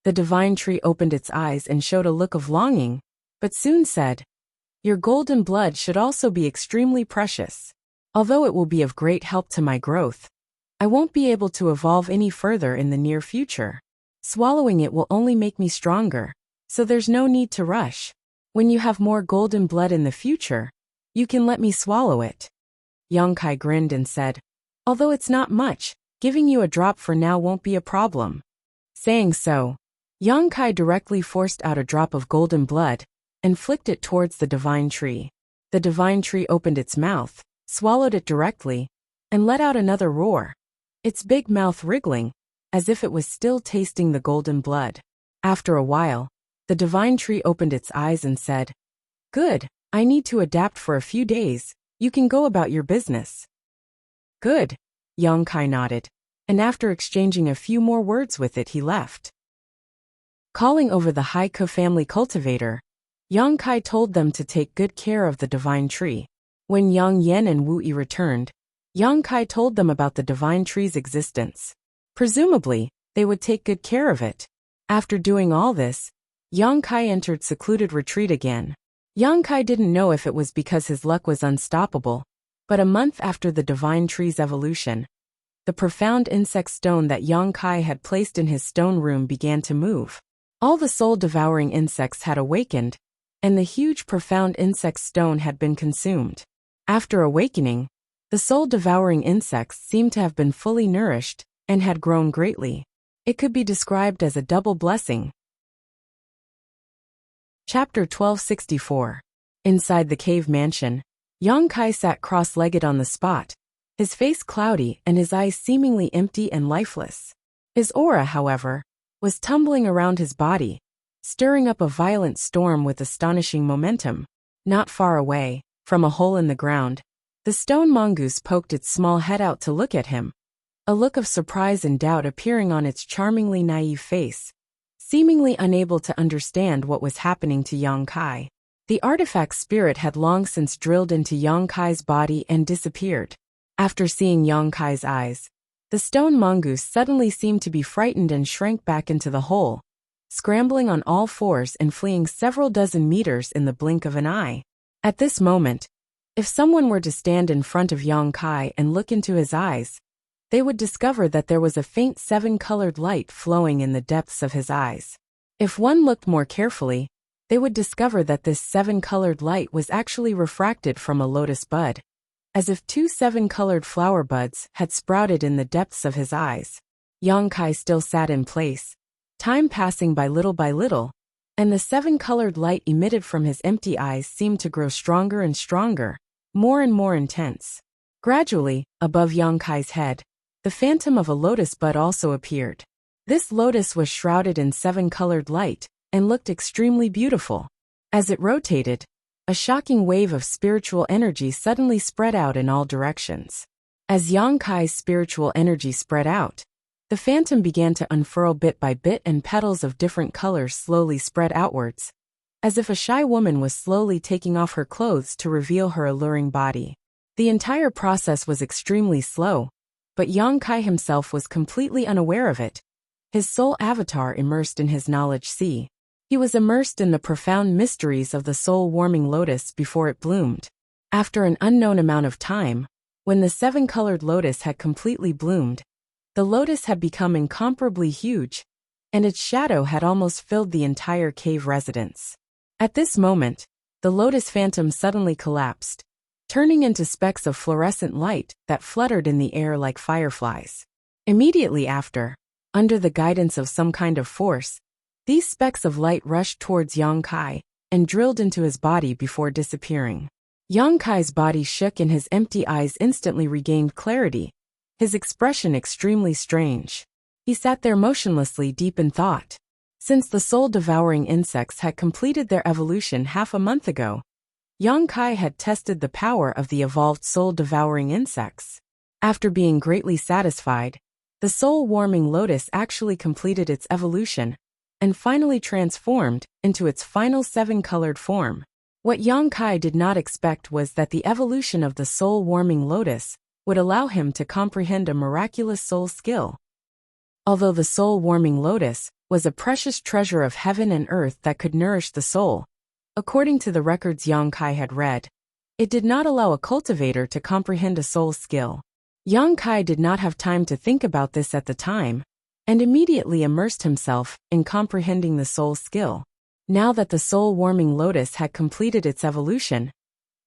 The divine tree opened its eyes and showed a look of longing, but soon said, Your golden blood should also be extremely precious. Although it will be of great help to my growth, I won't be able to evolve any further in the near future. Swallowing it will only make me stronger, so there's no need to rush. When you have more golden blood in the future, you can let me swallow it. Yang Kai grinned and said, Although it's not much, giving you a drop for now won't be a problem. Saying so, Yang Kai directly forced out a drop of golden blood and flicked it towards the divine tree. The divine tree opened its mouth, swallowed it directly, and let out another roar, its big mouth wriggling, as if it was still tasting the golden blood. After a while, the divine tree opened its eyes and said, Good, I need to adapt for a few days, you can go about your business. Good, Yang Kai nodded, and after exchanging a few more words with it he left. Calling over the Haiku family cultivator, Yang Kai told them to take good care of the divine tree. When Yang Yen and Wu Yi returned, Yang Kai told them about the divine tree's existence. Presumably, they would take good care of it. After doing all this, Yang Kai entered secluded retreat again. Yang Kai didn't know if it was because his luck was unstoppable, but a month after the divine tree's evolution, the profound insect stone that Yang Kai had placed in his stone room began to move. All the soul-devouring insects had awakened, and the huge profound insect stone had been consumed. After awakening, the soul-devouring insects seemed to have been fully nourished and had grown greatly. It could be described as a double blessing. Chapter 1264. Inside the cave mansion, Yang Kai sat cross-legged on the spot, his face cloudy and his eyes seemingly empty and lifeless. His aura, however, was tumbling around his body, stirring up a violent storm with astonishing momentum. Not far away, from a hole in the ground, the stone mongoose poked its small head out to look at him, a look of surprise and doubt appearing on its charmingly naive face, seemingly unable to understand what was happening to Yang Kai. The artifact spirit had long since drilled into Yang Kai's body and disappeared. After seeing Yang Kai's eyes, the stone mongoose suddenly seemed to be frightened and shrank back into the hole, scrambling on all fours and fleeing several dozen meters in the blink of an eye. At this moment, if someone were to stand in front of Yang Kai and look into his eyes, they would discover that there was a faint 7-colored light flowing in the depths of his eyes. If one looked more carefully, they would discover that this 7-colored light was actually refracted from a lotus bud, as if 2 7-colored flower buds had sprouted in the depths of his eyes. Yang Kai still sat in place, time passing by little, and the 7-colored light emitted from his empty eyes seemed to grow stronger and stronger, more and more intense. Gradually, above Yang Kai's head, the phantom of a lotus bud also appeared. This lotus was shrouded in 7-colored light and looked extremely beautiful. As it rotated, a shocking wave of spiritual energy suddenly spread out in all directions. As Yang Kai's spiritual energy spread out, the phantom began to unfurl bit by bit and petals of different colors slowly spread outwards, as if a shy woman was slowly taking off her clothes to reveal her alluring body. The entire process was extremely slow, but Yang Kai himself was completely unaware of it, his soul avatar immersed in his knowledge sea. He was immersed in the profound mysteries of the soul-warming lotus before it bloomed. After an unknown amount of time, when the seven-colored lotus had completely bloomed, the lotus had become incomparably huge, and its shadow had almost filled the entire cave residence. At this moment, the lotus phantom suddenly collapsed, turning into specks of fluorescent light that fluttered in the air like fireflies. Immediately after, under the guidance of some kind of force, these specks of light rushed towards Yang Kai and drilled into his body before disappearing. Yang Kai's body shook and his empty eyes instantly regained clarity, his expression extremely strange. He sat there motionlessly deep in thought. Since the soul-devouring insects had completed their evolution half a month ago, Yang Kai had tested the power of the evolved soul-devouring insects. After being greatly satisfied, the soul-warming lotus actually completed its evolution and finally transformed into its final seven-colored form. What Yang Kai did not expect was that the evolution of the soul-warming lotus would allow him to comprehend a miraculous soul skill. Although the soul-warming lotus was a precious treasure of heaven and earth that could nourish the soul, according to the records Yang Kai had read, it did not allow a cultivator to comprehend a soul skill. Yang Kai did not have time to think about this at the time, and immediately immersed himself in comprehending the soul skill. Now that the soul-warming lotus had completed its evolution,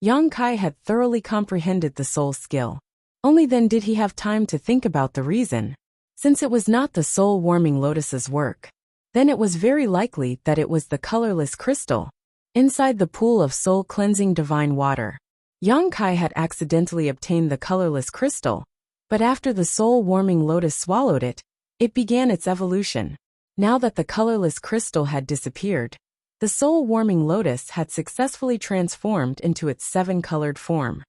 Yang Kai had thoroughly comprehended the soul skill. Only then did he have time to think about the reason. Since it was not the soul-warming lotus's work, then it was very likely that it was the colorless crystal inside the pool of soul-cleansing divine water. Yang Kai had accidentally obtained the colorless crystal, but after the soul-warming lotus swallowed it, it began its evolution. Now that the colorless crystal had disappeared, the soul-warming lotus had successfully transformed into its seven-colored form.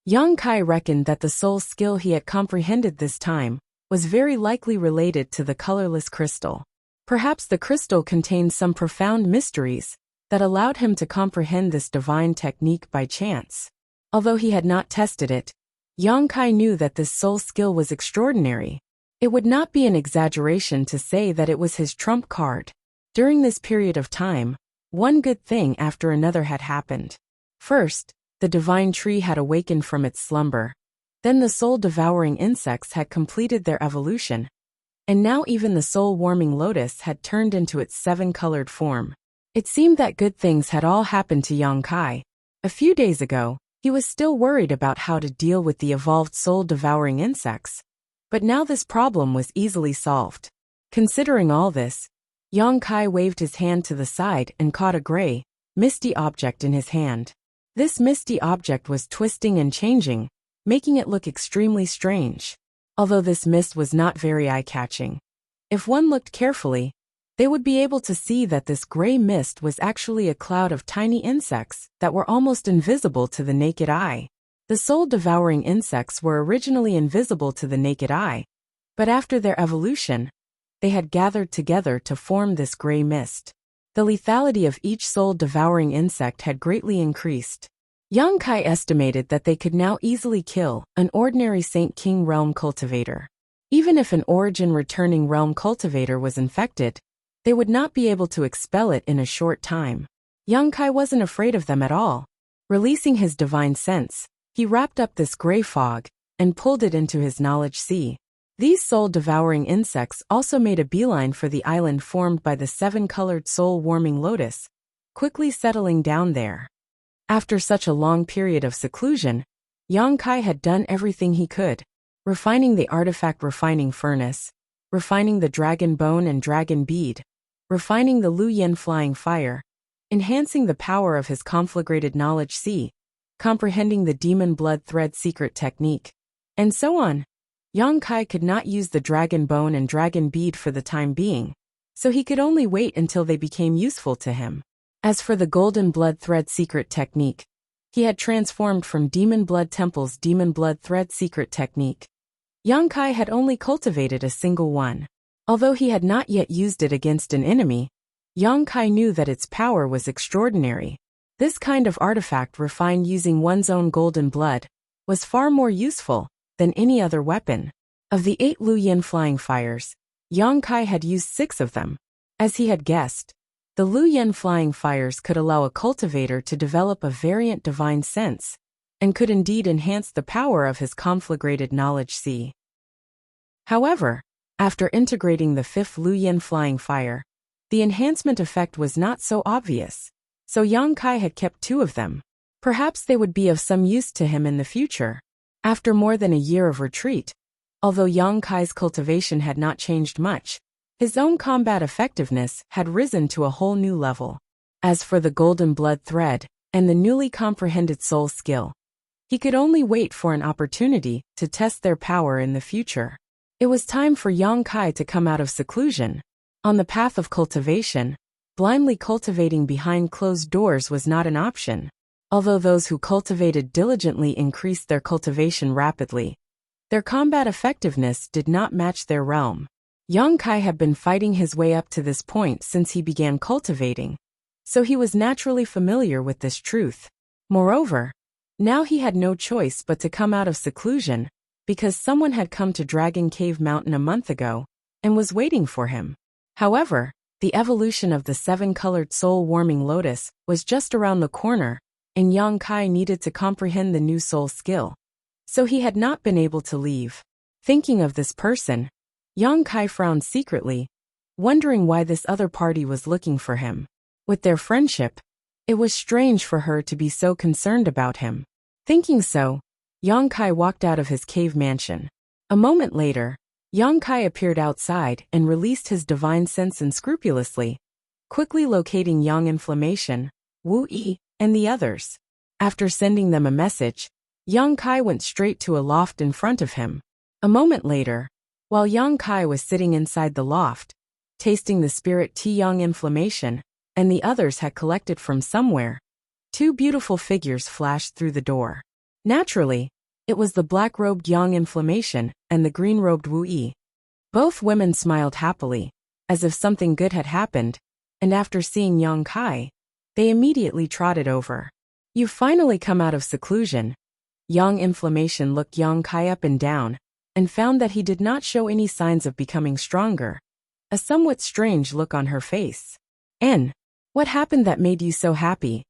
Yang Kai reckoned that the soul skill he had comprehended this time was very likely related to the colorless crystal. Perhaps the crystal contained some profound mysteries that allowed him to comprehend this divine technique by chance. Although he had not tested it, Yang Kai knew that this soul skill was extraordinary. It would not be an exaggeration to say that it was his trump card. During this period of time, one good thing after another had happened. First, the divine tree had awakened from its slumber. Then the soul-devouring insects had completed their evolution, and now even the soul-warming lotus had turned into its seven-colored form. It seemed that good things had all happened to Yang Kai. A few days ago, he was still worried about how to deal with the evolved soul-devouring insects, but now this problem was easily solved. Considering all this, Yang Kai waved his hand to the side and caught a gray, misty object in his hand. This misty object was twisting and changing, making it look extremely strange. Although this mist was not very eye-catching, if one looked carefully, they would be able to see that this gray mist was actually a cloud of tiny insects that were almost invisible to the naked eye. The soul-devouring insects were originally invisible to the naked eye, but after their evolution, they had gathered together to form this gray mist. The lethality of each soul-devouring insect had greatly increased. Yang Kai estimated that they could now easily kill an ordinary Saint King realm cultivator. Even if an origin-returning realm cultivator was infected, they would not be able to expel it in a short time. Yang Kai wasn't afraid of them at all. Releasing his divine sense, he wrapped up this gray fog and pulled it into his knowledge sea. These soul-devouring insects also made a beeline for the island formed by the seven-colored soul-warming lotus, quickly settling down there. After such a long period of seclusion, Yang Kai had done everything he could, refining the artifact refining furnace, refining the dragon bone and dragon bead, refining the Lu Yen flying fire, enhancing the power of his conflagrated knowledge sea, comprehending the demon blood thread secret technique, and so on. Yang Kai could not use the dragon bone and dragon bead for the time being, so he could only wait until they became useful to him. As for the golden blood thread secret technique, he had transformed from Demon Blood Temple's demon blood thread secret technique. Yang Kai had only cultivated a single one. Although he had not yet used it against an enemy, Yang Kai knew that its power was extraordinary. This kind of artifact refined using one's own golden blood was far more useful than any other weapon. Of the 8 Lu Yen flying fires, Yang Kai had used 6 of them. As he had guessed, the Luyan flying fires could allow a cultivator to develop a variant divine sense, and could indeed enhance the power of his conflagrated knowledge sea. However, after integrating the 5th Luyan flying fire, the enhancement effect was not so obvious, so Yang Kai had kept 2 of them. Perhaps they would be of some use to him in the future. After more than a year of retreat, although Yang Kai's cultivation had not changed much, his own combat effectiveness had risen to a whole new level. As for the golden blood thread and the newly comprehended soul skill, he could only wait for an opportunity to test their power in the future. It was time for Yang Kai to come out of seclusion. On the path of cultivation, blindly cultivating behind closed doors was not an option. Although those who cultivated diligently increased their cultivation rapidly, their combat effectiveness did not match their realm. Yang Kai had been fighting his way up to this point since he began cultivating, so he was naturally familiar with this truth. Moreover, now he had no choice but to come out of seclusion, because someone had come to Dragon Cave Mountain a month ago, and was waiting for him. However, the evolution of the 7-colored soul-warming lotus was just around the corner, and Yang Kai needed to comprehend the new soul skill. So he had not been able to leave. Thinking of this person, Yang Kai frowned secretly, wondering why this other party was looking for him. With their friendship, it was strange for her to be so concerned about him. Thinking so, Yang Kai walked out of his cave mansion. A moment later, Yang Kai appeared outside and released his divine sense unscrupulously, quickly locating Yang Inflammation, Wu Yi, and the others. After sending them a message, Yang Kai went straight to a loft in front of him. A moment later, while Yang Kai was sitting inside the loft, tasting the spirit tea Yang Inflammation, and the others had collected from somewhere, 2 beautiful figures flashed through the door. Naturally, it was the black-robed Yang Inflammation and the green-robed Wu Yi. Both women smiled happily, as if something good had happened, and after seeing Yang Kai, they immediately trotted over. "You've finally come out of seclusion." Yang Inflammation looked Yang Kai up and down, and found that he did not show any signs of becoming stronger, a somewhat strange look on her face. "And what happened that made you so happy?"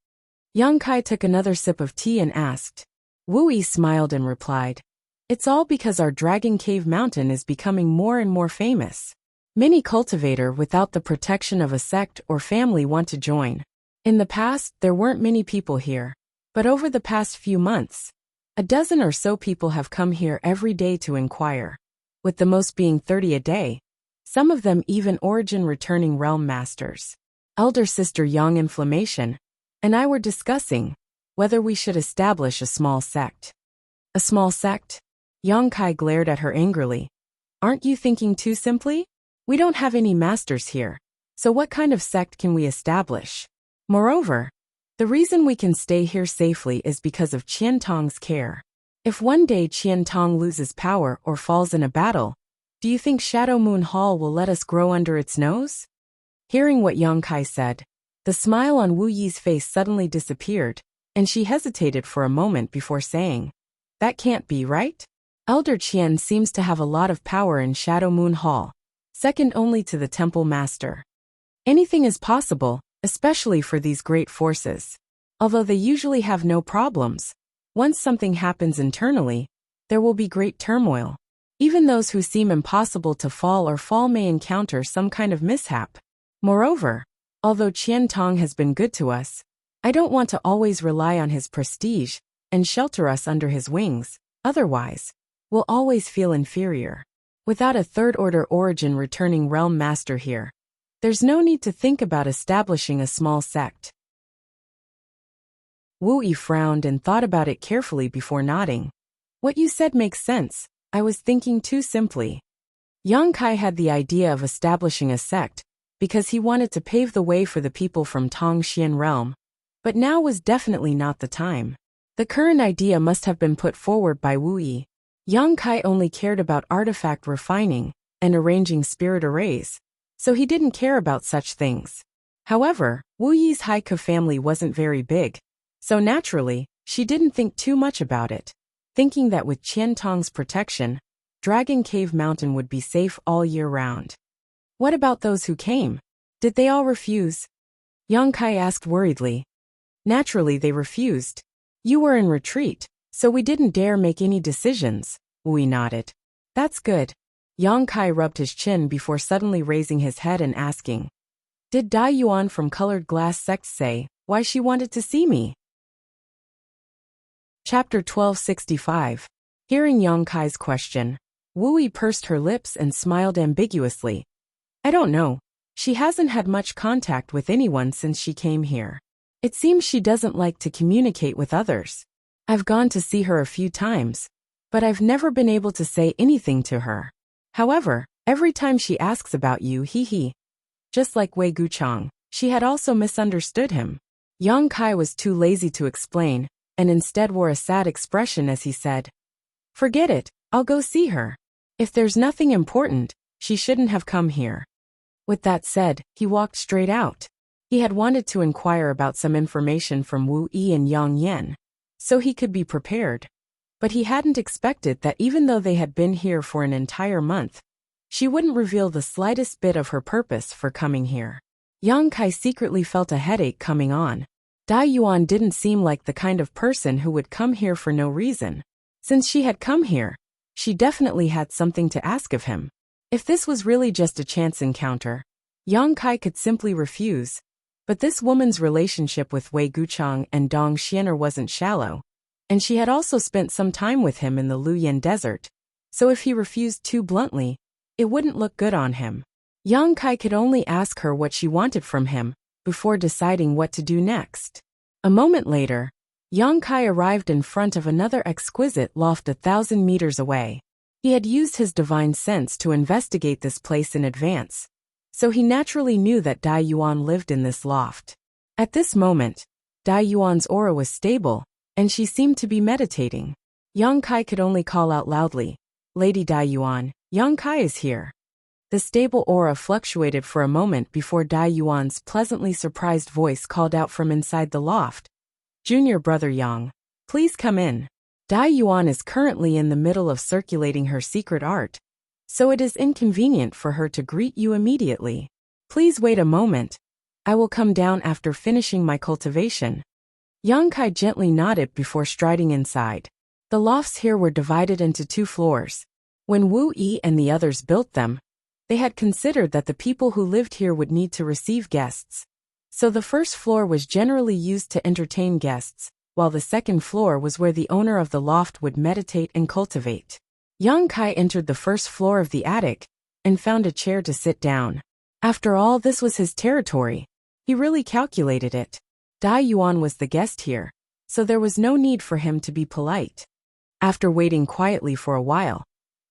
Yang Kai took another sip of tea and asked. Wu Yi smiled and replied, "It's all because our Dragon Cave Mountain is becoming more and more famous. Many cultivator without the protection of a sect or family want to join. In the past, there weren't many people here, but over the past few months, a dozen or so people have come here every day to inquire, with the most being 30 a day, some of them even origin-returning realm masters. Elder sister Yang Inflammation and I were discussing whether we should establish a small sect." "A small sect?" Yang Kai glared at her angrily. "Aren't you thinking too simply? We don't have any masters here, so what kind of sect can we establish? Moreover, the reason we can stay here safely is because of Qian Tong's care. If one day Qian Tong loses power or falls in a battle, do you think Shadow Moon Hall will let us grow under its nose?" Hearing what Yang Kai said, the smile on Wu Yi's face suddenly disappeared, and she hesitated for a moment before saying, "That can't be right? Elder Qian seems to have a lot of power in Shadow Moon Hall, second only to the Temple Master. Anything is possible, especially for these great forces. Although they usually have no problems, once something happens internally, there will be great turmoil. Even those who seem impossible to fall may encounter some kind of mishap. Moreover, although Qian Tong has been good to us, I don't want to always rely on his prestige and shelter us under his wings, otherwise, we'll always feel inferior. Without a third-order origin returning realm master here, there's no need to think about establishing a small sect." Wu Yi frowned and thought about it carefully before nodding. "What you said makes sense. I was thinking too simply." Yang Kai had the idea of establishing a sect because he wanted to pave the way for the people from Tongxian realm, but now was definitely not the time. The current idea must have been put forward by Wu Yi. Yang Kai only cared about artifact refining and arranging spirit arrays, so he didn't care about such things. However, Wu Yi's Haiku family wasn't very big, so naturally, she didn't think too much about it, thinking that with Qian Tong's protection, Dragon Cave Mountain would be safe all year round. What about those who came? Did they all refuse? Yang Kai asked worriedly. Naturally they refused. You were in retreat, so we didn't dare make any decisions, Wu nodded. That's good. Yang Kai rubbed his chin before suddenly raising his head and asking. Did Dai Yuan from Colored Glass Sect say why she wanted to see me? Chapter 1265. Hearing Yang Kai's question, Wu pursed her lips and smiled ambiguously. I don't know. She hasn't had much contact with anyone since she came here. It seems she doesn't like to communicate with others. I've gone to see her a few times, but I've never been able to say anything to her. However, every time she asks about you, just like Wei Guchang, she had also misunderstood him. Yang Kai was too lazy to explain, and instead wore a sad expression as he said, Forget it, I'll go see her. If there's nothing important, she shouldn't have come here. With that said, he walked straight out. He had wanted to inquire about some information from Wu Yi and Yang Yan, so he could be prepared. But he hadn't expected that even though they had been here for an entire month, she wouldn't reveal the slightest bit of her purpose for coming here. Yang Kai secretly felt a headache coming on. Dai Yuan didn't seem like the kind of person who would come here for no reason. Since she had come here, she definitely had something to ask of him. If this was really just a chance encounter, Yang Kai could simply refuse. But this woman's relationship with Wei Guchang and Dong Xianer wasn't shallow, and she had also spent some time with him in the Luyan desert, so if he refused too bluntly, it wouldn't look good on him. Yang Kai could only ask her what she wanted from him, before deciding what to do next. A moment later, Yang Kai arrived in front of another exquisite loft 1,000 meters away. He had used his divine sense to investigate this place in advance, so he naturally knew that Dai Yuan lived in this loft. At this moment, Dai Yuan's aura was stable, and she seemed to be meditating. Yang Kai could only call out loudly, Lady Dai Yuan, Yang Kai is here. The stable aura fluctuated for a moment before Dai Yuan's pleasantly surprised voice called out from inside the loft. Junior brother Yang, please come in. Dai Yuan is currently in the middle of circulating her secret art, so it is inconvenient for her to greet you immediately. Please wait a moment. I will come down after finishing my cultivation. Yang Kai gently nodded before striding inside. The lofts here were divided into 2 floors. When Wu Yi and the others built them, they had considered that the people who lived here would need to receive guests. So the first floor was generally used to entertain guests, while the second floor was where the owner of the loft would meditate and cultivate. Yang Kai entered the first floor of the attic and found a chair to sit down. After all, this was his territory. He really calculated it. Dai Yuan was the guest here, so there was no need for him to be polite. After waiting quietly for a while,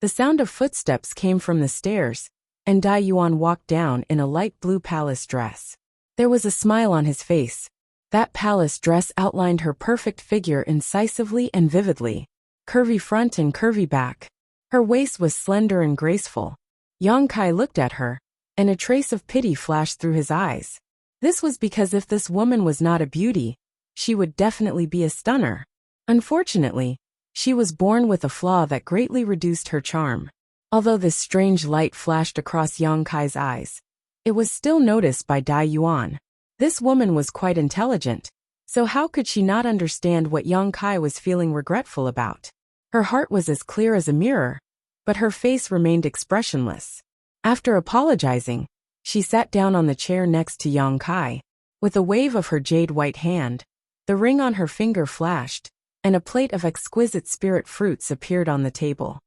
the sound of footsteps came from the stairs, and Dai Yuan walked down in a light blue palace dress. There was a smile on his face. That palace dress outlined her perfect figure incisively and vividly. Curvy front and curvy back. Her waist was slender and graceful. Yang Kai looked at her, and a trace of pity flashed through his eyes. This was because if this woman was not a beauty, she would definitely be a stunner. Unfortunately, she was born with a flaw that greatly reduced her charm. Although this strange light flashed across Yang Kai's eyes, it was still noticed by Dai Yuan. This woman was quite intelligent, so how could she not understand what Yang Kai was feeling regretful about? Her heart was as clear as a mirror, but her face remained expressionless. After apologizing, she sat down on the chair next to Yang Kai. With a wave of her jade-white hand, the ring on her finger flashed, and a plate of exquisite spirit fruits appeared on the table.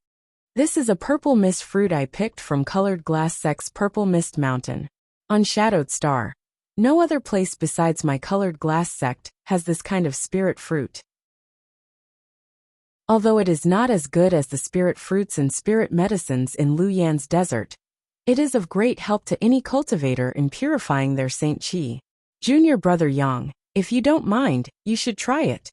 This is a purple mist fruit I picked from Colored Glass Sect's Purple Mist Mountain, on Shadowed Star. No other place besides my Colored Glass Sect has this kind of spirit fruit. Although it is not as good as the spirit fruits and spirit medicines in Luyan's desert, it is of great help to any cultivator in purifying their Saint Qi. Junior brother Yang, if you don't mind, you should try it.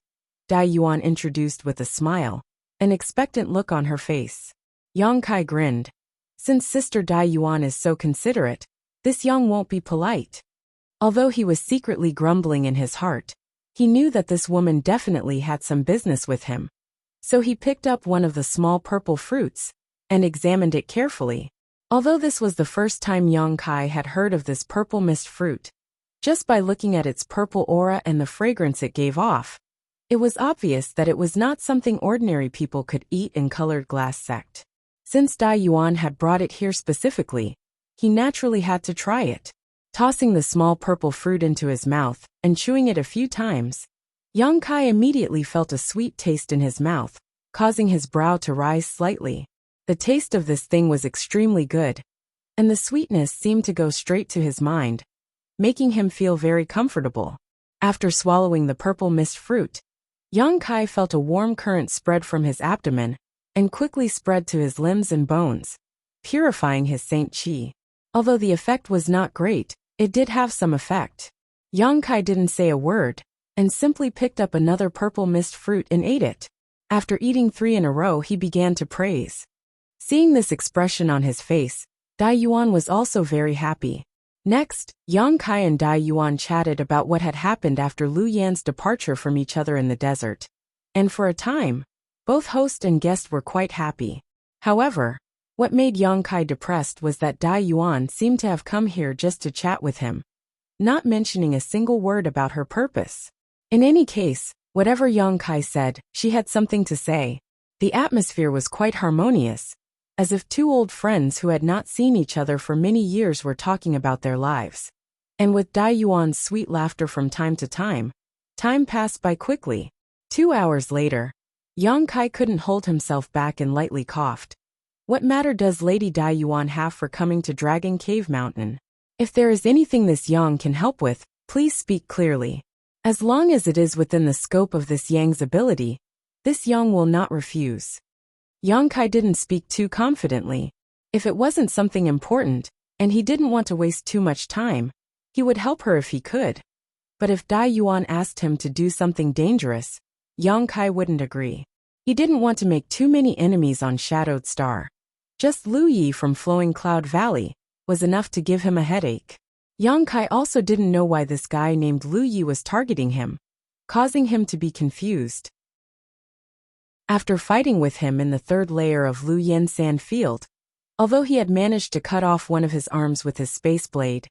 Dai Yuan introduced with a smile, an expectant look on her face. Yang Kai grinned. Since Sister Dai Yuan is so considerate, this Yang won't be polite. Although he was secretly grumbling in his heart, he knew that this woman definitely had some business with him. So he picked up one of the small purple fruits and examined it carefully. Although this was the first time Yang Kai had heard of this purple mist fruit, just by looking at its purple aura and the fragrance it gave off, it was obvious that it was not something ordinary people could eat in Colored Glass sect. Since Dai Yuan had brought it here specifically, he naturally had to try it. Tossing the small purple fruit into his mouth and chewing it a few times, Yang Kai immediately felt a sweet taste in his mouth, causing his brow to rise slightly. The taste of this thing was extremely good, and the sweetness seemed to go straight to his mind, making him feel very comfortable. After swallowing the purple mist fruit, Yang Kai felt a warm current spread from his abdomen and quickly spread to his limbs and bones, purifying his Saint Qi. Although the effect was not great, it did have some effect. Yang Kai didn't say a word, and simply picked up another purple mist fruit and ate it. After eating 3 in a row, he began to praise. Seeing this expression on his face, Dai Yuan was also very happy. Next, Yang Kai and Dai Yuan chatted about what had happened after Lu Yan's departure from each other in the desert. And for a time, both host and guest were quite happy. However, what made Yang Kai depressed was that Dai Yuan seemed to have come here just to chat with him, not mentioning a single word about her purpose. In any case, whatever Yang Kai said, she had something to say. The atmosphere was quite harmonious, as if 2 old friends who had not seen each other for many years were talking about their lives. And with Dai Yuan's sweet laughter from time to time passed by quickly. 2 hours later, Yang Kai couldn't hold himself back and lightly coughed. What matter does Lady Dai Yuan have for coming to Dragon Cave Mountain? If there is anything this Yang can help with, please speak clearly. As long as it is within the scope of this Yang's ability, this Yang will not refuse. Yang Kai didn't speak too confidently. If it wasn't something important, and he didn't want to waste too much time, he would help her if he could. But if Dai Yuan asked him to do something dangerous, Yang Kai wouldn't agree. He didn't want to make too many enemies on Shadowed Star. Just Lu Yi from Flowing Cloud Valley was enough to give him a headache. Yang Kai also didn't know why this guy named Lu Yi was targeting him, causing him to be confused. After fighting with him in the 3rd layer of Lu Yen Sand Field, although he had managed to cut off one of his arms with his space blade,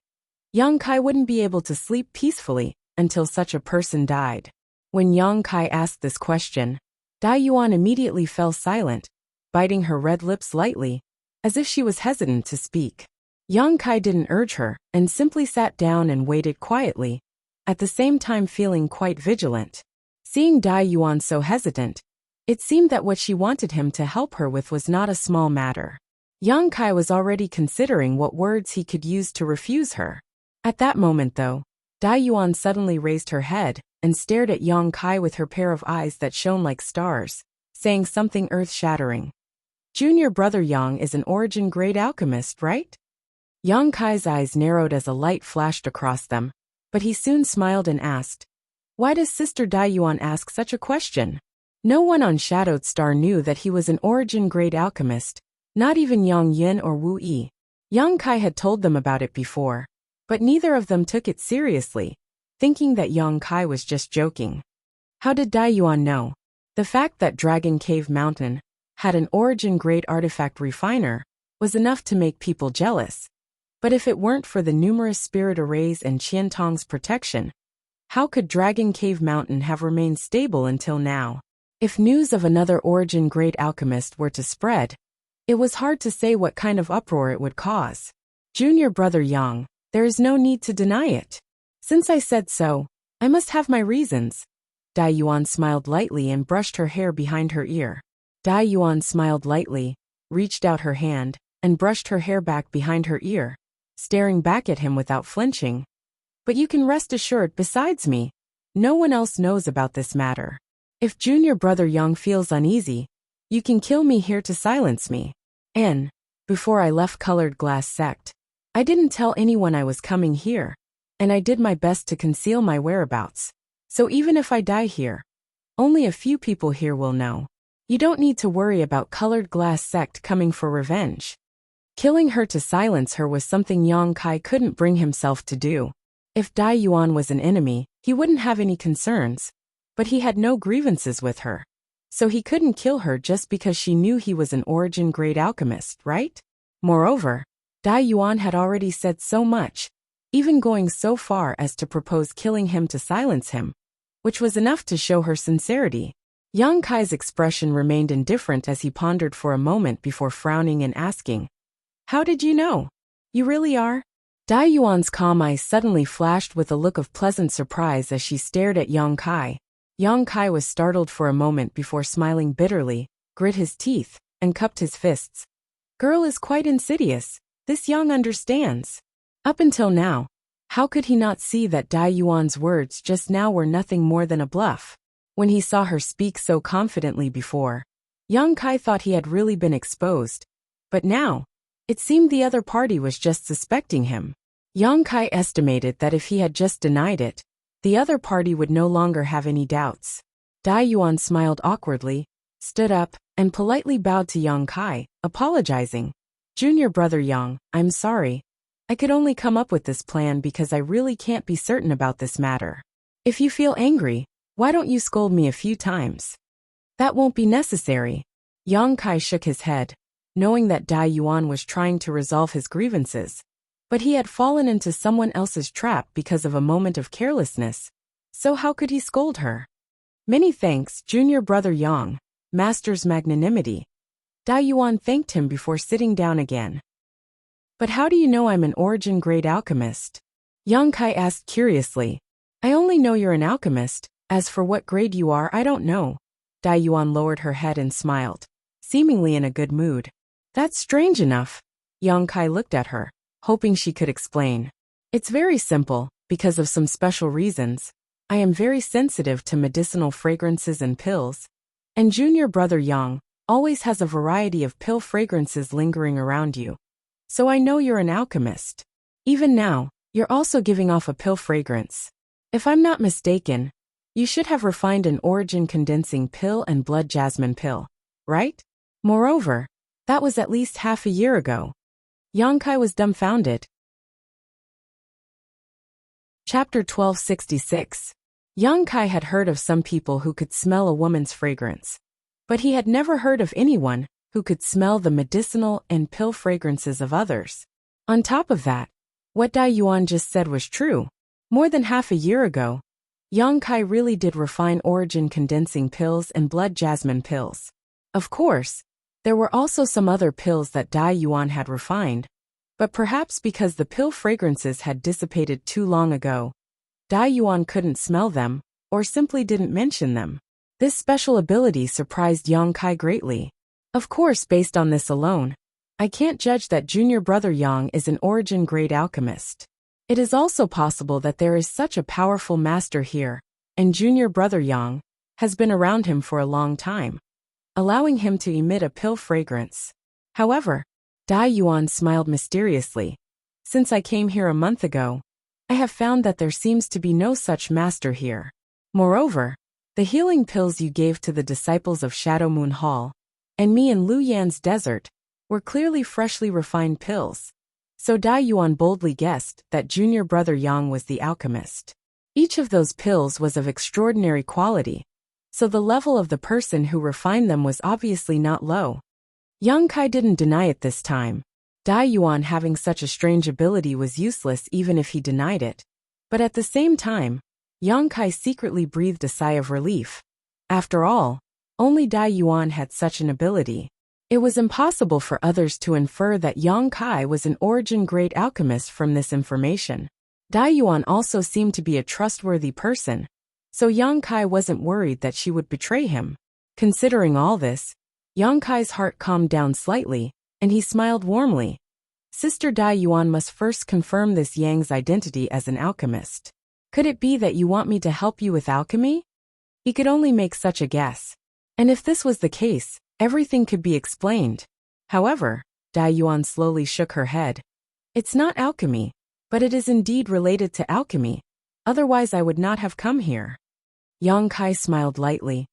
Yang Kai wouldn't be able to sleep peacefully until such a person died. When Yang Kai asked this question, Dai Yuan immediately fell silent, biting her red lips lightly, as if she was hesitant to speak. Yang Kai didn't urge her, and simply sat down and waited quietly, at the same time feeling quite vigilant. Seeing Dai Yuan so hesitant, it seemed that what she wanted him to help her with was not a small matter. Yang Kai was already considering what words he could use to refuse her. At that moment though, Dai Yuan suddenly raised her head and stared at Yang Kai with her pair of eyes that shone like stars, saying something earth-shattering. Junior brother Yang is an origin grade alchemist, right? Yang Kai's eyes narrowed as a light flashed across them, but he soon smiled and asked, "Why does Sister Dai Yuan ask such a question?" No one on Shadowed Star knew that he was an origin grade alchemist, not even Yang Yin or Wu Yi. Yang Kai had told them about it before, but neither of them took it seriously, thinking that Yang Kai was just joking. How did Dai Yuan know? The fact that Dragon Cave Mountain had an origin-grade artifact refiner was enough to make people jealous. But if it weren't for the numerous spirit arrays and Qiantong's protection, how could Dragon Cave Mountain have remained stable until now? If news of another origin-grade alchemist were to spread, it was hard to say what kind of uproar it would cause. Junior brother Yang, there is no need to deny it. Since I said so, I must have my reasons. Dai Yuan smiled lightly and brushed her hair behind her ear. Dai Yuan smiled lightly, reached out her hand, and brushed her hair back behind her ear, staring back at him without flinching. But you can rest assured, besides me, no one else knows about this matter. If junior brother Yang feels uneasy, you can kill me here to silence me. And, before I left Colored Glass Sect, I didn't tell anyone I was coming here, and I did my best to conceal my whereabouts. So even if I die here, only a few people here will know. You don't need to worry about Colored Glass Sect coming for revenge. Killing her to silence her was something Yang Kai couldn't bring himself to do. If Dai Yuan was an enemy, he wouldn't have any concerns, but he had no grievances with her. So he couldn't kill her just because she knew he was an origin-grade alchemist, right? Moreover, Dai Yuan had already said so much, even going so far as to propose killing him to silence him, which was enough to show her sincerity. Yang Kai's expression remained indifferent as he pondered for a moment before frowning and asking, "How did you know? You really are?" Dai Yuan's calm eyes suddenly flashed with a look of pleasant surprise as she stared at Yang Kai. Yang Kai was startled for a moment before smiling bitterly, grit his teeth, and cupped his fists. Girl is quite insidious. This Yang understands. Up until now, how could he not see that Dai Yuan's words just now were nothing more than a bluff? When he saw her speak so confidently before, Yang Kai thought he had really been exposed. But now, it seemed the other party was just suspecting him. Yang Kai estimated that if he had just denied it, the other party would no longer have any doubts. Dai Yuan smiled awkwardly, stood up, and politely bowed to Yang Kai, apologizing. "Junior brother Yang, I'm sorry. I could only come up with this plan because I really can't be certain about this matter. If you feel angry, why don't you scold me a few times?" "That won't be necessary." Yang Kai shook his head, knowing that Dai Yuan was trying to resolve his grievances. But he had fallen into someone else's trap because of a moment of carelessness, so how could he scold her? "Many thanks, junior brother Yang, master's magnanimity." Dai Yuan thanked him before sitting down again. "But how do you know I'm an origin grade alchemist?" Yang Kai asked curiously. "I only know you're an alchemist. As for what grade you are, I don't know." Dai Yuan lowered her head and smiled, seemingly in a good mood. "That's strange enough." Yang Kai looked at her, hoping she could explain. "It's very simple, because of some special reasons. I am very sensitive to medicinal fragrances and pills. And junior brother Yang always has a variety of pill fragrances lingering around you. So I know you're an alchemist. Even now, you're also giving off a pill fragrance. If I'm not mistaken, you should have refined an origin condensing pill and blood jasmine pill, right? Moreover, that was at least half a year ago." Yang Kai was dumbfounded. Chapter 1266. Yang Kai had heard of some people who could smell a woman's fragrance, but he had never heard of anyone who could smell the medicinal and pill fragrances of others. On top of that, what Dai Yuan just said was true. More than half a year ago, Yang Kai really did refine origin condensing pills and blood jasmine pills. Of course, there were also some other pills that Dai Yuan had refined, but perhaps because the pill fragrances had dissipated too long ago, Dai Yuan couldn't smell them, or simply didn't mention them. This special ability surprised Yang Kai greatly. Of course, based on this alone, I can't judge that junior brother Yang is an origin grade alchemist. It is also possible that there is such a powerful master here, and junior brother Yang has been around him for a long time, allowing him to emit a pill fragrance. However, Dai Yuan smiled mysteriously. "Since I came here a month ago, I have found that there seems to be no such master here. Moreover, the healing pills you gave to the disciples of Shadow Moon Hall, and me in Lu Yan's desert, were clearly freshly refined pills." So Dai Yuan boldly guessed that junior brother Yang was the alchemist. Each of those pills was of extraordinary quality, so the level of the person who refined them was obviously not low. Yang Kai didn't deny it this time. Dai Yuan having such a strange ability was useless even if he denied it. But at the same time, Yang Kai secretly breathed a sigh of relief. After all, only Dai Yuan had such an ability. It was impossible for others to infer that Yang Kai was an origin-grade alchemist from this information. Dai Yuan also seemed to be a trustworthy person, so Yang Kai wasn't worried that she would betray him. Considering all this, Yang Kai's heart calmed down slightly, and he smiled warmly. Sister Dai Yuan must first confirm this Yang's identity as an alchemist. Could it be that you want me to help you with alchemy? He could only make such a guess. And if this was the case, everything could be explained. However, Dai Yuan slowly shook her head. It's not alchemy, but it is indeed related to alchemy. Otherwise I would not have come here. Yang Kai smiled lightly.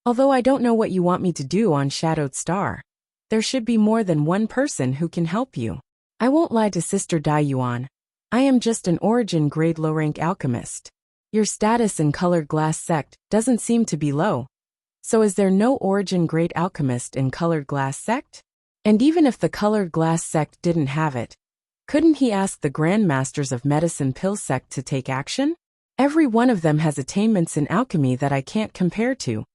Although I don't know what you want me to do on Shadowed Star, there should be more than one person who can help you. I won't lie to Sister Dai Yuan. I am just an origin grade low-rank alchemist. Your status in Colored Glass Sect doesn't seem to be low. So is there no origin grade alchemist in Colored Glass Sect? And even if the Colored Glass Sect didn't have it, Couldn't he ask the Grandmasters of Medicine Pill Sect to take action? Every one of them has attainments in alchemy that I can't compare to.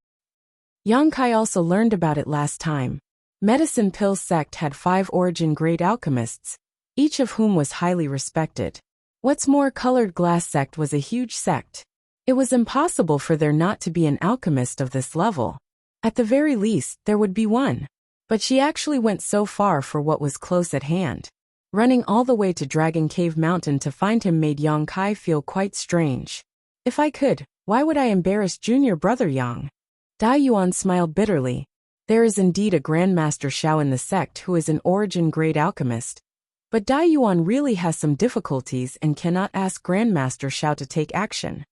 Yang Kai also learned about it last time. Medicine Pill Sect had 5 origin-grade alchemists, each of whom was highly respected. What's more, Colored Glass Sect was a huge sect. It was impossible for there not to be an alchemist of this level. At the very least, there would be one. But she actually went so far for what was close at hand. Running all the way to Dragon Cave Mountain to find him made Yang Kai feel quite strange. If I could, why would I embarrass junior brother Yang? Dai Yuan smiled bitterly. There is indeed a Grandmaster Xiao in the sect who is an origin-grade alchemist. But Dai Yuan really has some difficulties and cannot ask Grandmaster Xiao to take action.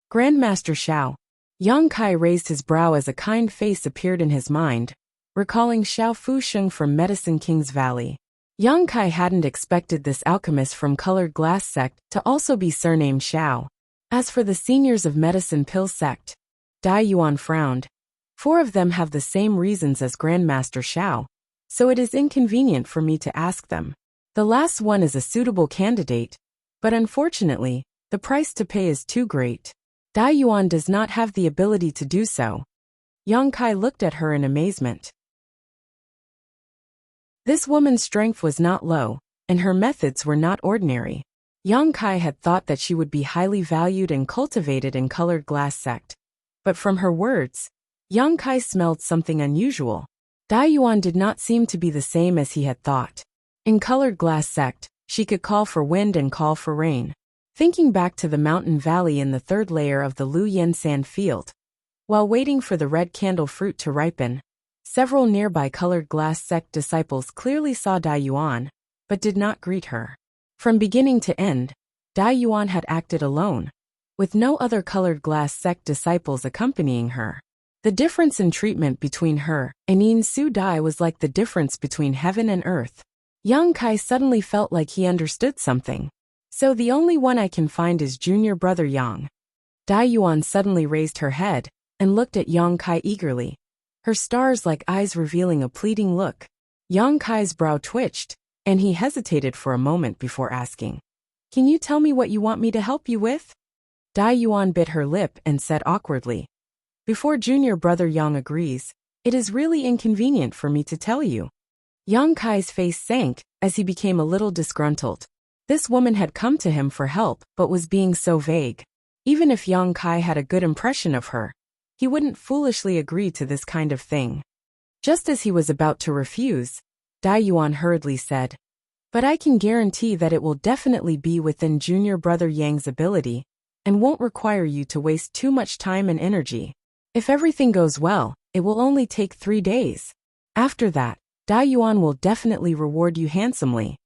Grandmaster Xiao. Yang Kai raised his brow as a kind face appeared in his mind, recalling Xiao Fusheng from Medicine King's Valley. Yang Kai hadn't expected this alchemist from Colored Glass Sect to also be surnamed Xiao. As for the seniors of Medicine Pill Sect, Dai Yuan frowned. 4 of them have the same reasons as Grandmaster Xiao, so it is inconvenient for me to ask them. The last one is a suitable candidate, but unfortunately, the price to pay is too great. Dai Yuan does not have the ability to do so. Yang Kai looked at her in amazement. This woman's strength was not low, and her methods were not ordinary. Yang Kai had thought that she would be highly valued and cultivated in Colored Glass Sect. But from her words, Yang Kai smelled something unusual. Dai Yuan did not seem to be the same as he had thought. In Colored Glass Sect, she could call for wind and call for rain. Thinking back to the mountain valley in the 3rd layer of the Luyan sand field, while waiting for the red candle fruit to ripen, several nearby Colored Glass Sect disciples clearly saw Dai Yuan, but did not greet her. From beginning to end, Dai Yuan had acted alone, with no other Colored Glass Sect disciples accompanying her. The difference in treatment between her and Yin Su Dai was like the difference between heaven and earth. Yang Kai suddenly felt like he understood something. So the only one I can find is junior brother Yang. Dai Yuan suddenly raised her head and looked at Yang Kai eagerly, her stars-like eyes revealing a pleading look. Yang Kai's brow twitched, and he hesitated for a moment before asking, "Can you tell me what you want me to help you with?" Dai Yuan bit her lip and said awkwardly, "Before junior brother Yang agrees, it is really inconvenient for me to tell you." Yang Kai's face sank as he became a little disgruntled. This woman had come to him for help but was being so vague. Even if Yang Kai had a good impression of her, he wouldn't foolishly agree to this kind of thing. Just as he was about to refuse, Dai Yuan hurriedly said, "But I can guarantee that it will definitely be within junior brother Yang's ability, and won't require you to waste too much time and energy. If everything goes well, it will only take 3 days. After that, Dai Yuan will definitely reward you handsomely."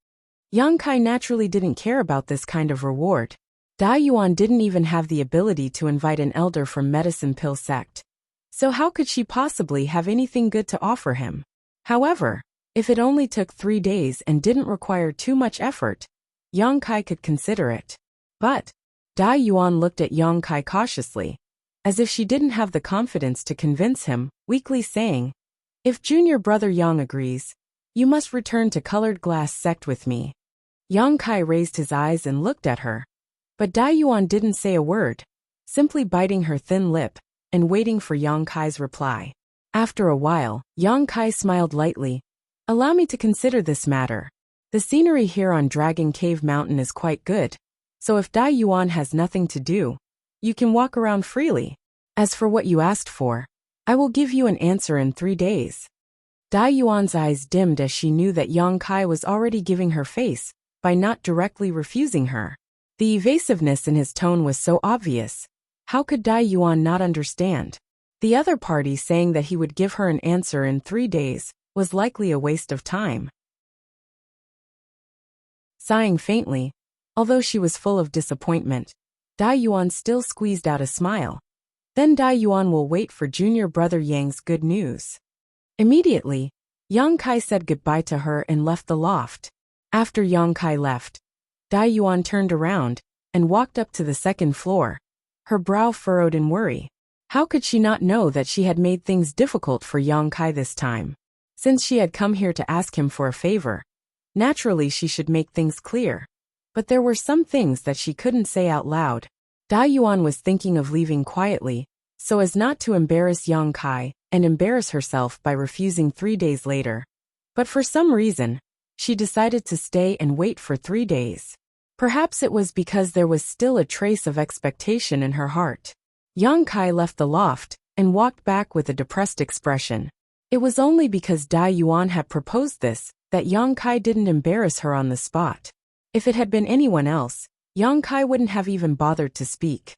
Yang Kai naturally didn't care about this kind of reward. Dai Yuan didn't even have the ability to invite an elder from Medicine Pill Sect. So how could she possibly have anything good to offer him? However, if it only took 3 days and didn't require too much effort, Yang Kai could consider it. But Dai Yuan looked at Yang Kai cautiously, as if she didn't have the confidence to convince him, weakly saying, "If junior brother Yang agrees, you must return to Colored Glass Sect with me." Yang Kai raised his eyes and looked at her. But Dai Yuan didn't say a word, simply biting her thin lip and waiting for Yang Kai's reply. After a while, Yang Kai smiled lightly. "Allow me to consider this matter. The scenery here on Dragon Cave Mountain is quite good, so if Dai Yuan has nothing to do, you can walk around freely. As for what you asked for, I will give you an answer in 3 days." Dai Yuan's eyes dimmed as she knew that Yang Kai was already giving her face by not directly refusing her. The evasiveness in his tone was so obvious. How could Dai Yuan not understand? The other party saying that he would give her an answer in 3 days was likely a waste of time. Sighing faintly, although she was full of disappointment, Dai Yuan still squeezed out a smile. Then Dai Yuan will wait for junior brother Yang's good news. Immediately, Yang Kai said goodbye to her and left the loft. After Yang Kai left, Dai Yuan turned around and walked up to the 2nd floor, her brow furrowed in worry. How could she not know that she had made things difficult for Yang Kai this time? Since she had come here to ask him for a favor, Naturally, she should make things clear. But there were some things that she couldn't say out loud. Da Yuan was thinking of leaving quietly, so as not to embarrass Yang Kai and embarrass herself by refusing 3 days later. But for some reason, she decided to stay and wait for 3 days. Perhaps it was because there was still a trace of expectation in her heart. Yang Kai left the loft and walked back with a depressed expression. It was only because Da Yuan had proposed this that Yang Kai didn't embarrass her on the spot. If it had been anyone else, Yang Kai wouldn't have even bothered to speak.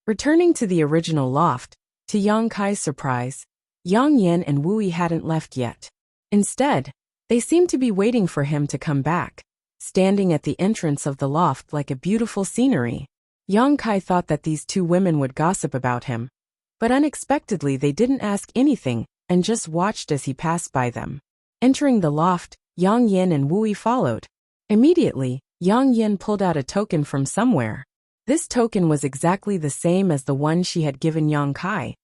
Returning to the original loft, to Yang Kai's surprise, Yang Yan and Wu Yi hadn't left yet. Instead, they seemed to be waiting for him to come back, standing at the entrance of the loft like a beautiful scenery. Yang Kai thought that these two women would gossip about him, but unexpectedly they didn't ask anything and just watched as he passed by them. Entering the loft, Yang Yan and Wu Yi followed. Immediately, Yang Yan pulled out a token from somewhere. This token was exactly the same as the one she had given Yang Kai,